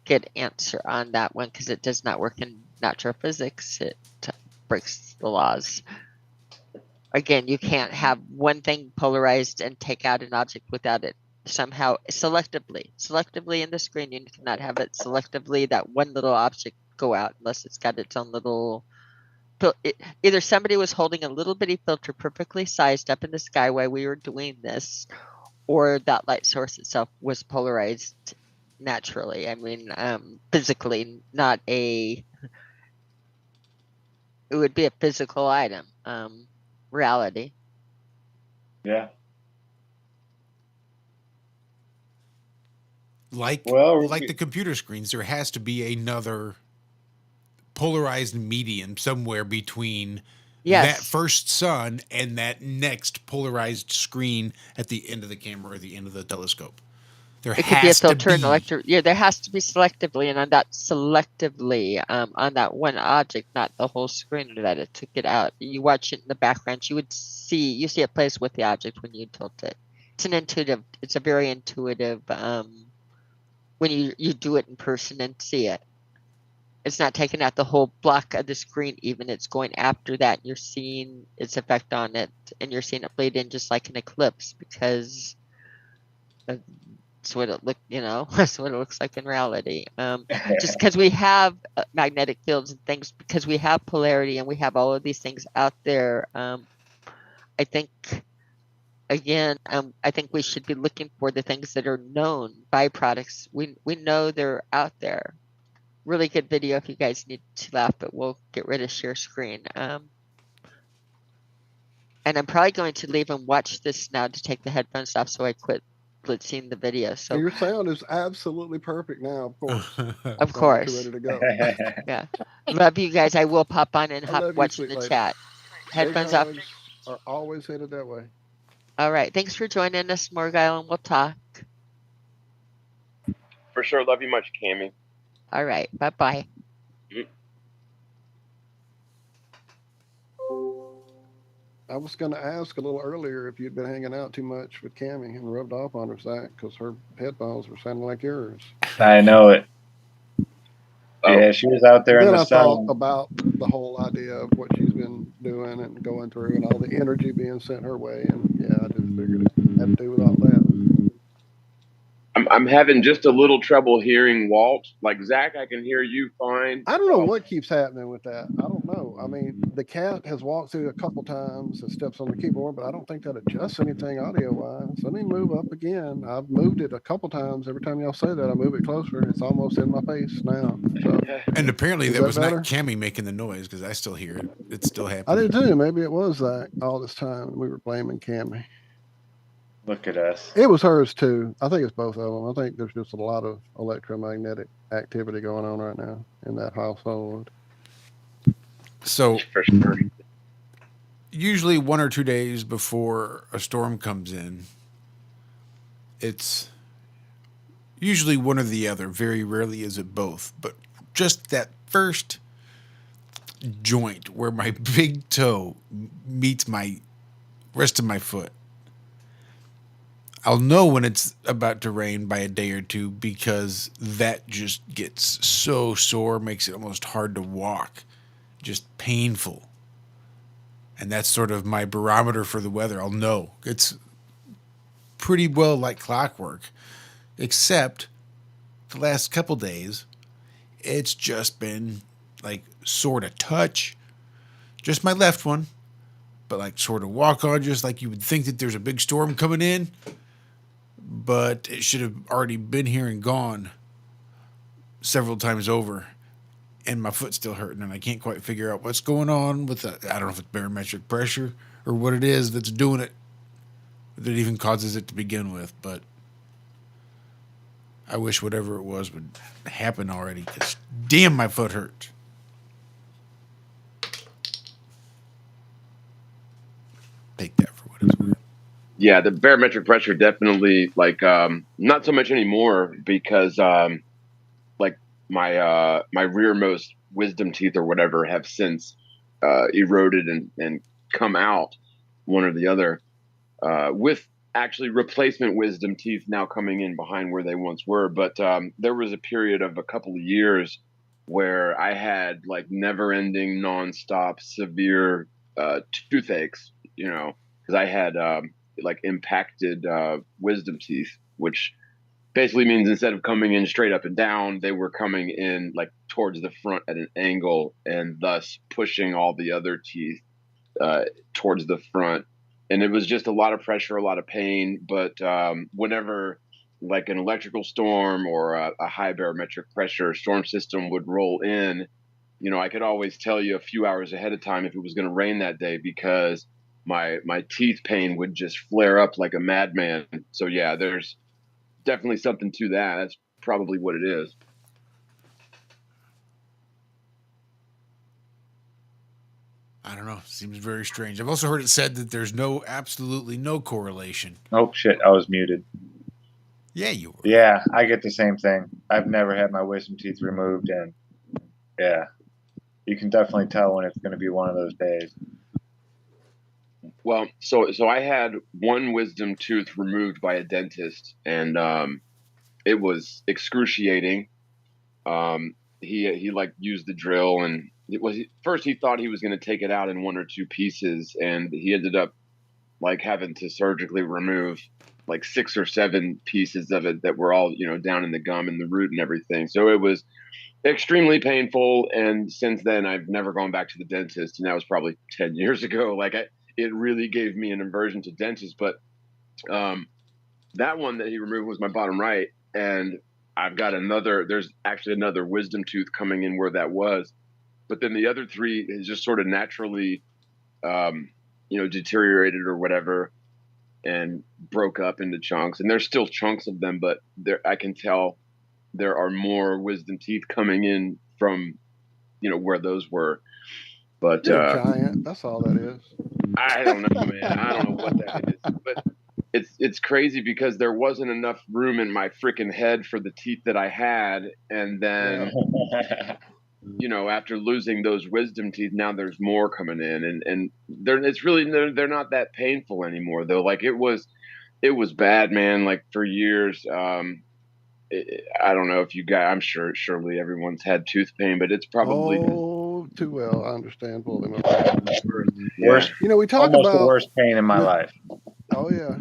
good answer on that one, because it does not work in natural physics. It breaks the laws. Again, you can't have one thing polarized and take out an object without it somehow selectively in the screen. You cannot have it selectively, that one little object go out, unless it's got its own little either somebody was holding a little bitty filter perfectly sized up in the sky while we were doing this, or that light source itself was polarized naturally. I mean, physically, not a, it would be a physical item. Reality. Yeah. Like the computer screens, there has to be another polarized medium somewhere between that first sun and that next polarized screen at the end of the camera or the end of the telescope. There it could be a filter and electric. Yeah, there has to be selectively, and on that selectively, on that one object, not the whole screen that it took it out. You watch it in the background, you see it plays with the object when you tilt it. It's a very intuitive when you do it in person and see it. It's not taking out the whole block of the screen even, it's going after that. You're seeing its effect on it, and you're seeing it bleed in just like an eclipse, because that's what it that's what it looks like in reality. Just because we have magnetic fields and things, because we have polarity and we have all of these things out there, I think, again, I think we should be looking for the things that are known byproducts. We know they're out there. Really good video if you guys need to laugh, but we'll get rid of share screen. And I'm probably going to leave and watch this now to take the headphones off, so I quit blitzing the video. So and your sound is absolutely perfect now, of course. Of course. You're ready to go. Yeah. Love you guys. I will pop on and watch the lady. chat. Headphones off. Are always headed that way. All right. Thanks for joining us, Morgile, and we'll talk. For sure. Love you much, Cammie. All right. Bye-bye. I was going to ask a little earlier if you'd been hanging out too much with Cammie and rubbed off on her, Zach, because her headphones were sounding like yours. I know it. Yeah, she was out there in the sun. Then I thought about the whole idea of what she's been doing and going through, and all the energy being sent her way. And yeah, I just figured it had to do with all that. I'm having just a little trouble hearing Walt. Like, Zach, I can hear you fine. I don't know what keeps happening with that. I don't know. I mean, the cat has walked through a couple times and steps on the keyboard, but I don't think that adjusts anything audio-wise. Let me move up again. I've moved it a couple times. Every time y'all say that, I move it closer. It's almost in my face now. So, and apparently that was better? Not Cammie making the noise, because I still hear it. It's still happening. I did too. Maybe it was Zach all this time. We were blaming Cammie. Look at us. It was hers too. I think it's both of them. I think there's just a lot of electromagnetic activity going on right now in that household. So, for sure. Usually 1 or 2 days before a storm comes in, it's usually one or the other. Very rarely is it both. But just that first joint where my big toe meets my rest of my foot, I'll know when it's about to rain by a day or two, because that just gets so sore, makes it almost hard to walk, just painful. And that's sort of my barometer for the weather. I'll know. It's pretty well like clockwork, except the last couple days, it's just been like sort of touch, just my left one, but like sort of walk on, just like you would think that there's a big storm coming in, but it should have already been here and gone. several times over, and my foot's still hurting, and I can't quite figure out what's going on with the. I don't know if it's barometric pressure or what it is that's doing it, that even causes it to begin with. But I wish whatever it was would happen already, because damn, my foot hurts. Take that for what it's worth. Yeah, the barometric pressure definitely, like, not so much anymore, because like my rearmost wisdom teeth or whatever have since eroded and come out, one or the other, with actually replacement wisdom teeth now coming in behind where they once were. But there was a period of a couple of years where I had like never-ending, nonstop, severe toothaches, because I had like impacted wisdom teeth, which basically means instead of coming in straight up and down, they were coming in like towards the front at an angle, and thus pushing all the other teeth towards the front. And it was just a lot of pressure, a lot of pain. But whenever like an electrical storm or a high barometric pressure storm system would roll in, I could always tell you a few hours ahead of time if it was going to rain that day, because my teeth pain would just flare up like a madman. So yeah, there's definitely something to that. That's probably what it is. I don't know. Seems very strange. I've also heard it said that there's absolutely no correlation. Oh shit, I was muted. Yeah, you were. Yeah, I get the same thing. I've never had my wisdom teeth removed, and yeah, you can definitely tell when it's going to be one of those days. Well, so I had one wisdom tooth removed by a dentist, and it was excruciating. He like used the drill, and first he thought he was going to take it out in one or two pieces, and he ended up like having to surgically remove like 6 or 7 pieces of it that were all down in the gum and the root and everything. So it was extremely painful, and since then I've never gone back to the dentist, and that was probably 10 years ago. Like it really gave me an aversion to dentists. But that one that he removed was my bottom right, and I've got there's actually another wisdom tooth coming in where that was, but then the other 3 is just sort of naturally deteriorated or whatever, and broke up into chunks, and there's still chunks of them, but I can tell there are more wisdom teeth coming in from where those were. But You're a giant. That's all that is. I don't know, man. I don't know what that is, but it's crazy, because there wasn't enough room in my freaking head for the teeth that I had, and then after losing those wisdom teeth, now there's more coming in, and they're not that painful anymore though. Like it was bad, man. Like for years. I don't know if you guys, I'm sure surely everyone's had tooth pain, but it's probably too well. I understand pulling them apart. Worst, we talk almost about the worst pain in my life. Oh yeah,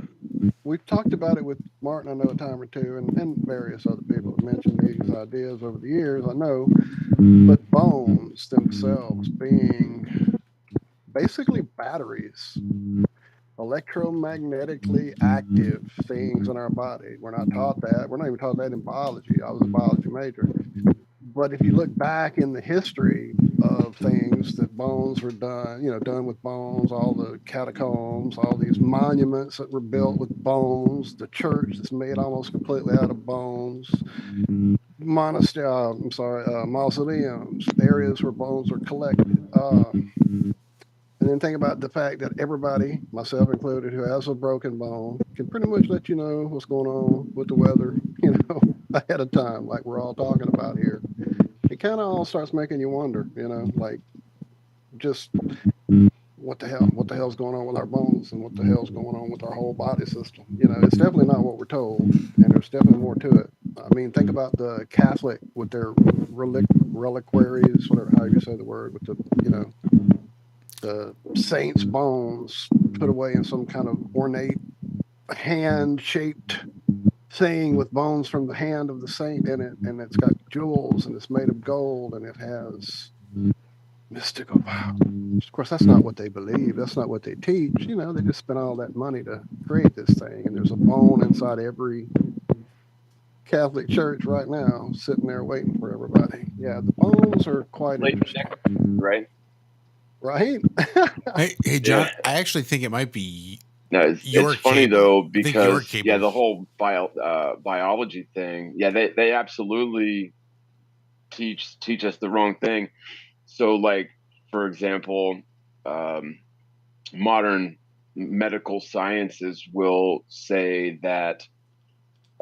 we've talked about it with Martin, I know, a time or two, and various other people have mentioned these ideas over the years, I know. But bones themselves being basically batteries, electromagnetically active things in our body. We're not taught that. We're not even taught that in biology. I was a biology major. But if you look back in the history of things that bones were done with bones, all the catacombs, all these monuments that were built with bones, the church that's made almost completely out of bones, mausoleums, areas where bones are collected. And then think about the fact that everybody, myself included, who has a broken bone can pretty much let you know what's going on with the weather, ahead of time, like we're all talking about here. It kind of all starts making you wonder, like just what the hell's going on with our bones, and what the hell's going on with our whole body system. It's definitely not what we're told, and there's definitely more to it. I mean, think about the Catholic with their reliquaries, whatever, how you say the word, with the saints' bones put away in some kind of ornate hand-shaped thing with bones from the hand of the saint in it, and it's got jewels, and it's made of gold, and it has mystical powers. Of course, that's not what they believe. That's not what they teach. They just spent all that money to create this thing, and there's a bone inside every Catholic Church right now, sitting there waiting for everybody. Yeah, the phones are quite interesting. Right? Right? Hey, John, I actually think it might be No, your it's funny cable. though, I think your because cable. the whole biology thing, they absolutely teach us the wrong thing. So, like, for example, modern medical sciences will say that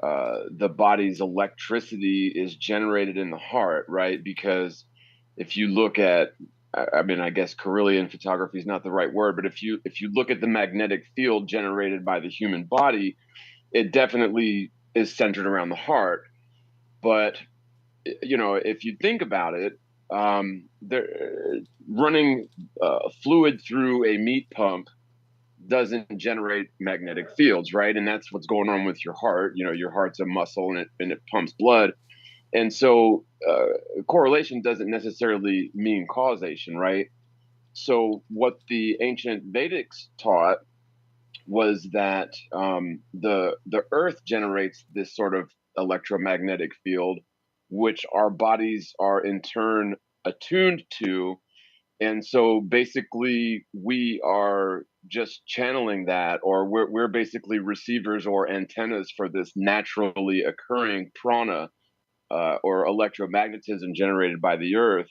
the body's electricity is generated in the heart, right? Because if you look at, I mean, I guess Carillion photography is not the right word, but if you look at the magnetic field generated by the human body, it definitely is centered around the heart. But if you think about it, running fluid through a meat pump doesn't generate magnetic fields, right? And that's what's going on with your heart. Your heart's a muscle, and it pumps blood. And so correlation doesn't necessarily mean causation, right? So what the ancient Vedics taught was that the earth generates this sort of electromagnetic field, which our bodies are in turn attuned to. And so basically we are just channeling that, or we're basically receivers or antennas for this naturally occurring prana, or electromagnetism generated by the earth.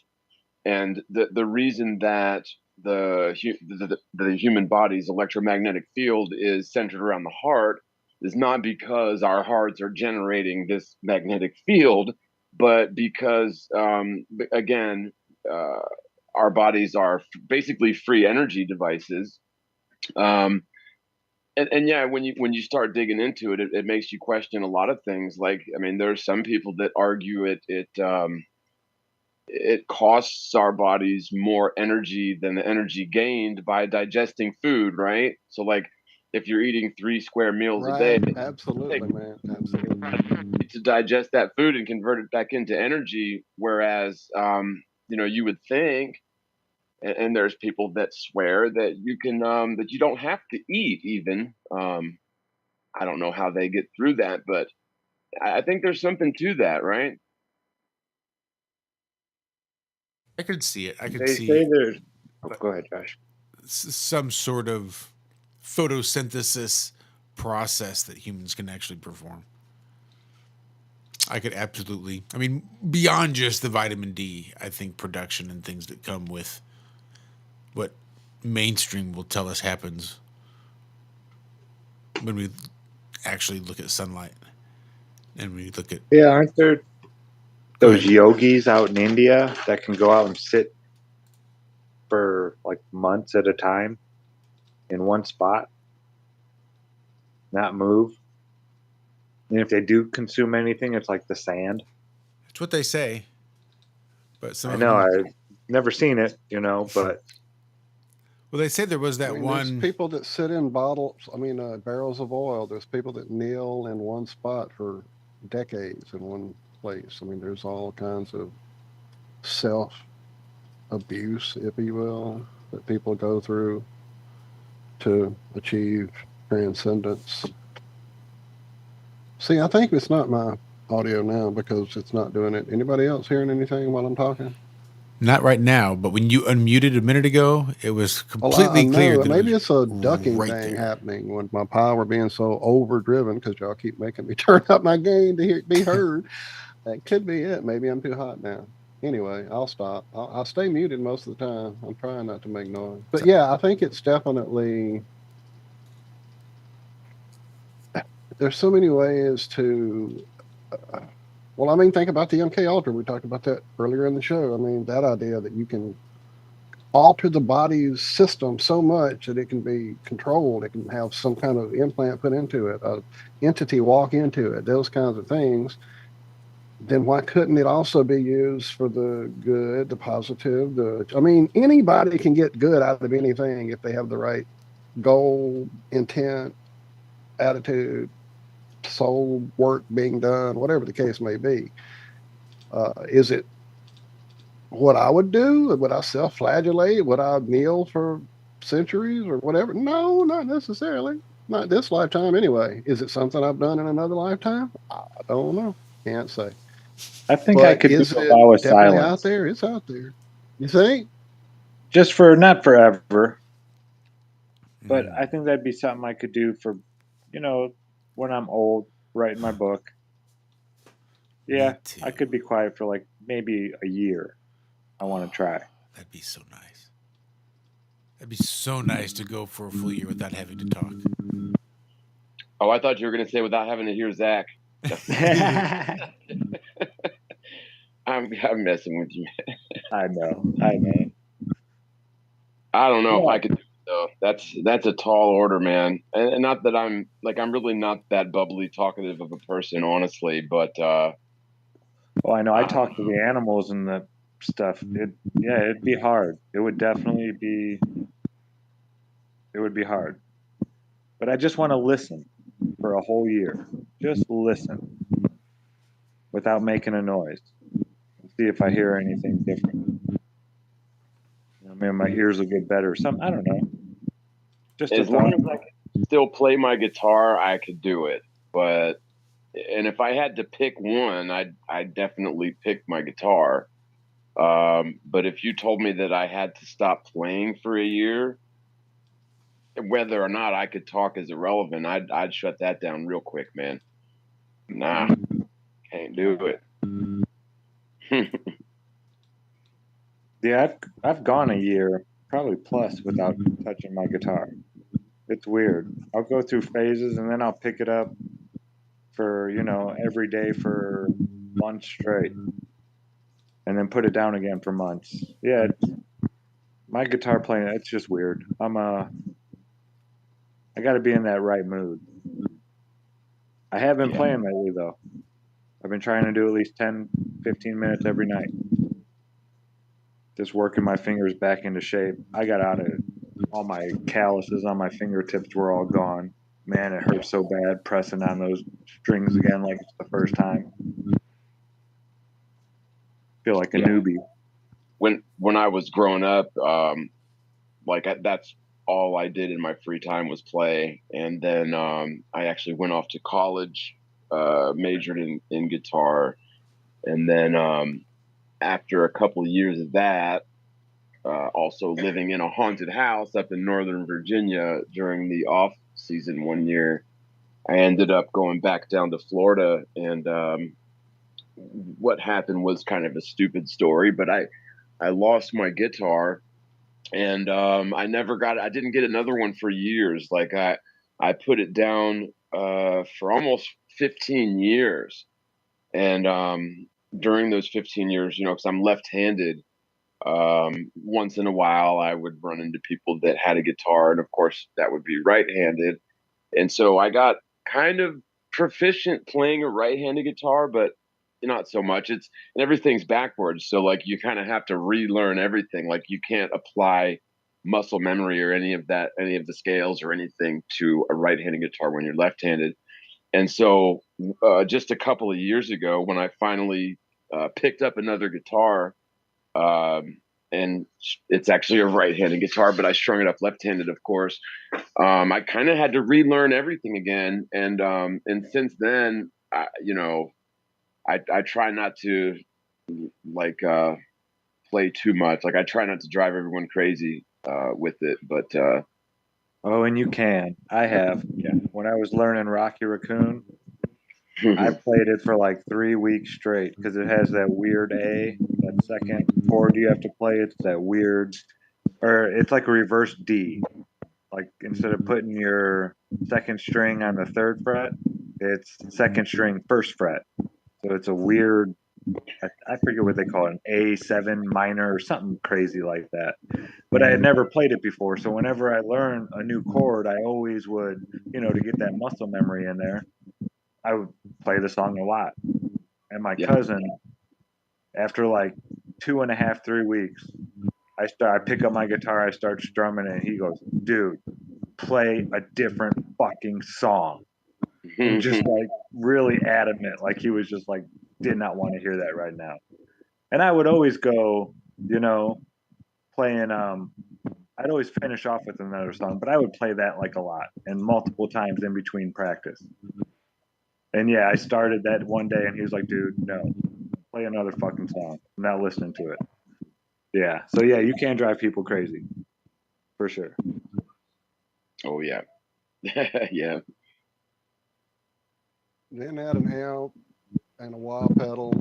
And the reason that the human body's electromagnetic field is centered around the heart is not because our hearts are generating this magnetic field, but because again, our bodies are basically free energy devices. And yeah, when you start digging into it, it makes you question a lot of things. Like, I mean, there are some people that argue it costs our bodies more energy than the energy gained by digesting food, right? So, like, if you're eating 3 square meals a day, Absolutely, man. Absolutely. to digest that food and convert it back into energy. Whereas, you would think, and there's people that swear that you can, that you don't have to eat even. I don't know how they get through that, but I think there's something to that, right? I could see it. I could They see say there's. Oh, go ahead, Josh. some sort of photosynthesis process that humans can actually perform. I could absolutely, I mean, beyond just the vitamin D, I think production and things that come with what mainstream will tell us happens when we actually look at sunlight and we look at. Yeah, aren't there Go those ahead. yogis out in India that can go out and sit for like months at a time in one spot, not move? And if they do consume anything, it's like the sand. It's what they say, but some I of know, them. I've never seen it, but Well, they say there was I that mean, there's one. people that sit in barrels of oil. There's people that kneel in one spot for decades in one place. I mean, there's all kinds of self abuse, if you will, that people go through to achieve transcendence. See, I think it's not my audio now because it's not doing it. Anybody else hearing anything while I'm talking? Not right now, but when you unmuted a minute ago, it was Well, completely I clear know that maybe it it's was a ducking right thing there. happening with my power being so overdriven because y'all keep making me turn up my gain to be heard. That could be it. Maybe I'm too hot now. Anyway, I'll stop. I'll stay muted most of the time. I'm trying not to make noise. But yeah, I think it's definitely. There's so many ways to. Well, I mean, think about the MK Ultra. We talked about that earlier in the show. I mean, that idea that you can alter the body's system so much that it can be controlled. It can have some kind of implant put into it, an entity walk into it, those kinds of things. Then why couldn't it also be used for the good, the positive? I mean, anybody can get good out of anything if they have the right goal, intent, attitude, soul work being done, whatever the case may be. Is it what I would do? Would I self-flagellate? Would I kneel for centuries or whatever? No, not necessarily. Not this lifetime anyway. Is it something I've done in another lifetime? I don't know. Can't say. I think I But could do is a it vow of definitely out silence. there? It's out there. You think? Just for not forever, but Mm. I think that'd be something I could do for, you know, when I'm old, writing my book. Yeah, Me too. I could be quiet for like maybe a year. I want to try. That'd be so nice. That'd be so nice to go for a full year without having to talk. Oh, I thought you were going to say without having to hear Zach. I'm messing with you. I know. I know. I don't know if I Yeah. could do it though. That's a tall order, man. And not that I'm really not that bubbly, talkative of a person, honestly. But Well, I know. I I don't talk to know. the animals and the stuff. Yeah, it'd be hard. It would definitely be. It would be hard. But I just want to listen for a whole year. Just listen without making a noise. See if I hear anything different. You know, maybe my ears will get better. Some I don't know. Just a As long thought. as I can still play my guitar, I could do it. But and if I had to pick one, I'd definitely pick my guitar. But if you told me that I had to stop playing for a year, whether or not I could talk is irrelevant. I'd shut that down real quick, man. Nah, can't do it. Yeah, I've gone a year, probably plus, without touching my guitar. It's weird. I'll go through phases and then I'll pick it up for, every day for months straight and then put it down again for months. Yeah, my guitar playing, it's just weird. I got to be in that right mood. I have been Yeah. playing lately though. I've been trying to do at least 10, 15 minutes every night. Just working my fingers back into shape. I got out of it. All my calluses on my fingertips were all gone. Man, it hurts so bad pressing on those strings again like it's the first time. Feel like a Yeah. newbie. When I was growing up, that's all I did in my free time was play. And then I actually went off to college, majored in guitar, and then after a couple of years of that, also living in a haunted house up in Northern Virginia during the off season one year, I ended up going back down to Florida. And what happened was kind of a stupid story, but I lost my guitar, and I didn't get another one for years. Like I put it down for almost 15 years. And during those 15 years, because I'm left-handed, once in a while I would run into people that had a guitar, and of course that would be right-handed. And so I got kind of proficient playing a right-handed guitar, but not so much. And everything's backwards, so like you kind of have to relearn everything. Like you can't apply muscle memory or any of the scales or anything to a right-handed guitar when you're left-handed. And so just a couple of years ago, when I finally picked up another guitar, um, and it's actually a right-handed guitar, but I strung it up left-handed, of course. I kind of had to relearn everything again, and since then, I try not to like play too much. Like I try not to drive everyone crazy with it, but Oh, and you can. I have. Yeah. When I was learning Rocky Raccoon, I played it for like 3 weeks straight because it has that weird A, that second chord you have to play. It's that weird, or it's like a reverse D. Like instead of putting your second string on the third fret, it's second string first fret. So it's a weird, I forget what they call it, an A7 minor or something crazy like that. But I had never played it before. So whenever I learn a new chord, I always would, to get that muscle memory in there, I would play the song a lot. And my yeah, cousin, after like 2.5, 3 weeks, I pick up my guitar, I start strumming it. He goes, dude, play a different fucking song. And just like really adamant, like he was just like did not want to hear that right now. And I would always go, playing I'd always finish off with another song, but I would play that like a lot and multiple times in between practice. And yeah, I started that one day, and he was like, "Dude, no, play another fucking song. I'm not listening to it." Yeah. So yeah, you can drive people crazy, for sure. Oh yeah. Yeah. Then add an amp and a wah pedal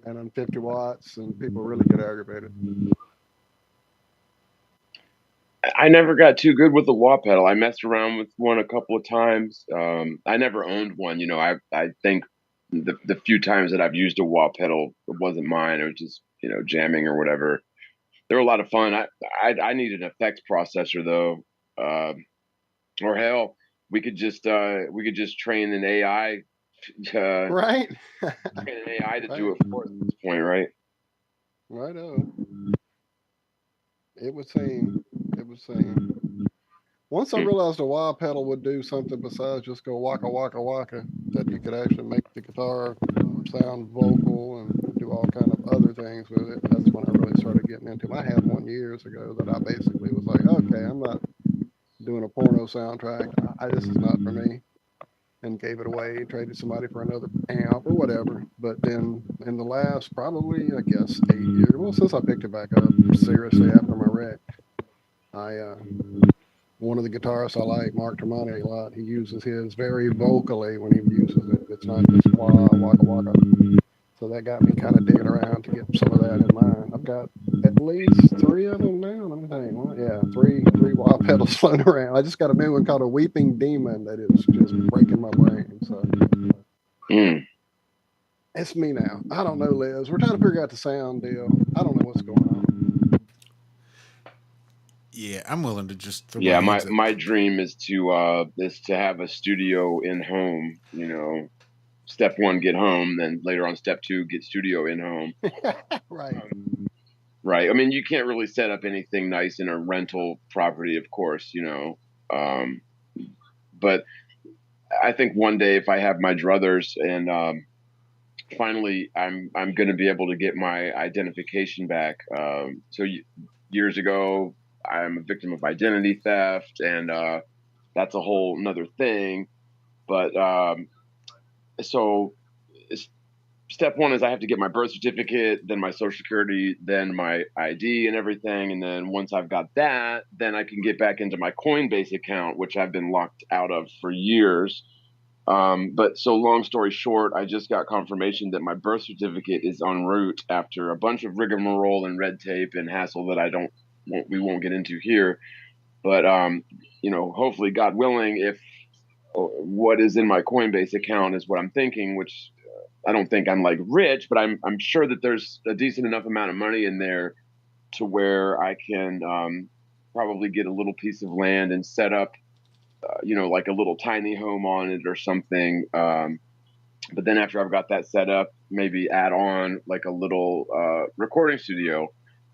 and then 50 watts, and people really get aggravated. I never got too good with the wah pedal. I messed around with one a couple of times. I never owned one. You know, I think the few times that I've used a wah pedal, it wasn't mine. It was just, you know, jamming or whatever. They're a lot of fun. I need an effects processor though, or hell, we could just train an AI, Right? train an AI to Right. do it for us at this point, right? Right on. It would seem. It would seem. Once I realized a wah pedal would do something besides just go waka waka waka, that you could actually make the guitar sound vocal and do all kind of other things with it, that's when I really started getting into it. I had one years ago that I basically was like, okay, I'm not doing a porno soundtrack. This is not for me. And gave it away, traded somebody for another amp or whatever. But then in the last probably, I guess, 8 years, well, since I picked it back up seriously after my wreck, one of the guitarists I like, Mark Tremonti, a lot, he uses his very vocally when he uses it. It's not just wah, waka waka. So that got me kind of digging around to get some of that in mind. I've got at least 3 of them now. Let me think. Well, yeah, three wah pedals floating around. I just got a new one called a Weeping Demon that is just breaking my brain. So it's me now. I don't know, Liz. We're trying to figure out the sound deal. I don't know what's going on. Yeah, I'm willing to just throw Yeah, my hands up. my dream is to have a studio in home. You know, step one, get home. Then later on, step two, get studio in home. Right. Right. I mean, you can't really set up anything nice in a rental property, of course. You know, but I think one day if I have my druthers and finally I'm going to be able to get my identification back. Years ago, I'm a victim of identity theft, and that's a whole nother thing. But so step one is I have to get my birth certificate, then my social security, then my ID and everything. And then once I've got that, then I can get back into my Coinbase account, which I've been locked out of for years. But so long story short, I just got confirmation that my birth certificate is en route after a bunch of rigmarole and red tape and hassle that we won't get into here. But, you know, hopefully, God willing, if what is in my Coinbase account is what I'm thinking, which I don't think I'm like rich, but I'm sure that there's a decent enough amount of money in there to where I can probably get a little piece of land and set up, you know, like a little tiny home on it or something. But then after I've got that set up, maybe add on like a little recording studio,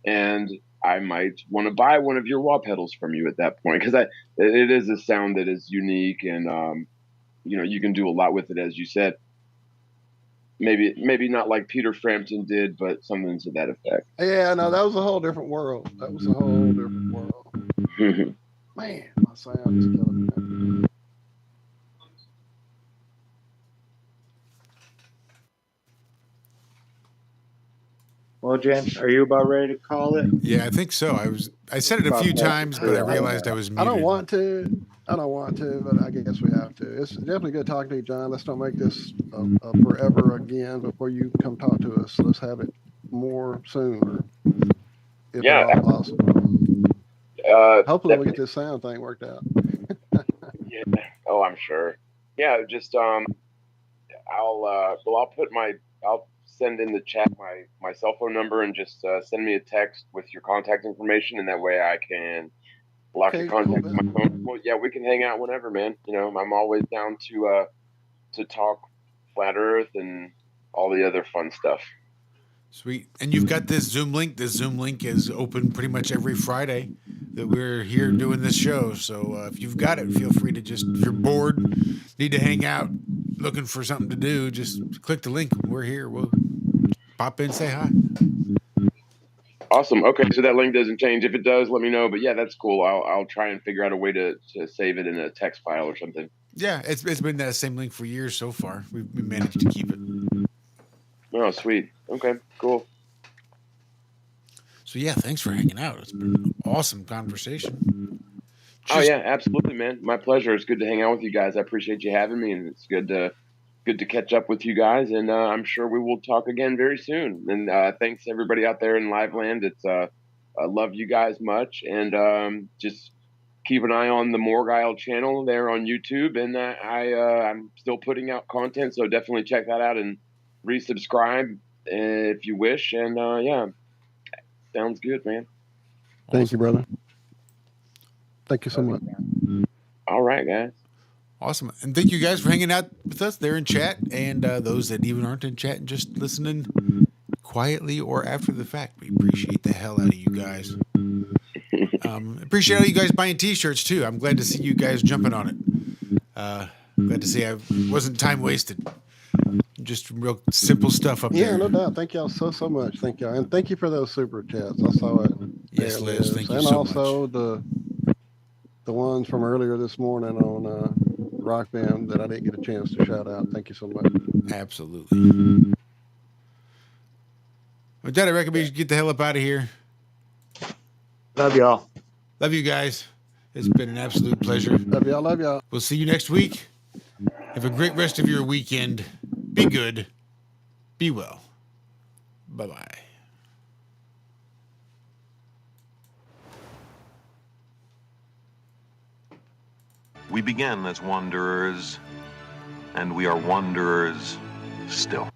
and I might want to buy one of your wah pedals from you at that point, because it is a sound that is unique, and you know, you can do a lot with it, as you said. Maybe not like Peter Frampton did, but something to that effect. Yeah, no, that was a whole different world. That was a whole different world. Man, my sound is killing me. Well, Jen, are you about ready to call it? Yeah, I think so. I said it a few times, but I realized I was muted. I don't want to, but I guess we have to. It's definitely good talking to you, John. Let's don't make this forever again before you come talk to us. Let's have it more sooner, if at all possible. Hopefully we get this sound thing worked out. Yeah. Oh, I'm sure. Yeah, just I'll send in the chat my cell phone number, and just send me a text with your contact information, and that way I can lock your contact in my phone. Well, yeah, we can hang out whenever, man. You know, I'm always down to talk flat Earth and all the other fun stuff. Sweet. And you've got this Zoom link. This Zoom link is open pretty much every Friday that we're here doing this show. So if you've got it, feel free to just, if you're bored, need to hang out, looking for something to do, just click the link. We're here. We'll pop in, say hi. Awesome. Okay, so that link doesn't change. If it does, let me know. But yeah, that's cool. I'll try and figure out a way to save it in a text file or something. Yeah, it's been that same link for years so far. We managed to keep it. Oh, sweet. Okay, cool. So yeah, thanks for hanging out. It's been an awesome conversation. Oh yeah, absolutely, man. My pleasure. It's good to hang out with you guys. I appreciate you having me, and it's good to catch up with you guys. And I'm sure we will talk again very soon. And thanks everybody out there in live land. It's I love you guys much, and just keep an eye on the Morgile channel there on YouTube. And I'm still putting out content, so definitely check that out and resubscribe if you wish. And yeah, sounds good, man. Thank you, brother. Thank you so much. All right, guys. Awesome. And thank you guys for hanging out with us there in chat, and those that even aren't in chat and just listening quietly or after the fact. We appreciate the hell out of you guys. Appreciate all you guys buying t-shirts too. I'm glad to see you guys jumping on it. Glad to see I wasn't time wasted. Just real simple stuff up there. Yeah, no doubt. Thank y'all so much. Thank y'all. And thank you for those super chats. I saw it. Yes, Liz. Thank you and so also much. the ones from earlier this morning on Rock Band that I didn't get a chance to shout out. Thank you so much. Absolutely. With that, I reckon we should get the hell up out of here. Love y'all. Love you guys. It's been an absolute pleasure. Love y'all. Love y'all. We'll see you next week. Have a great rest of your weekend. Be good. Be well. Bye-bye. We began as wanderers, and we are wanderers still.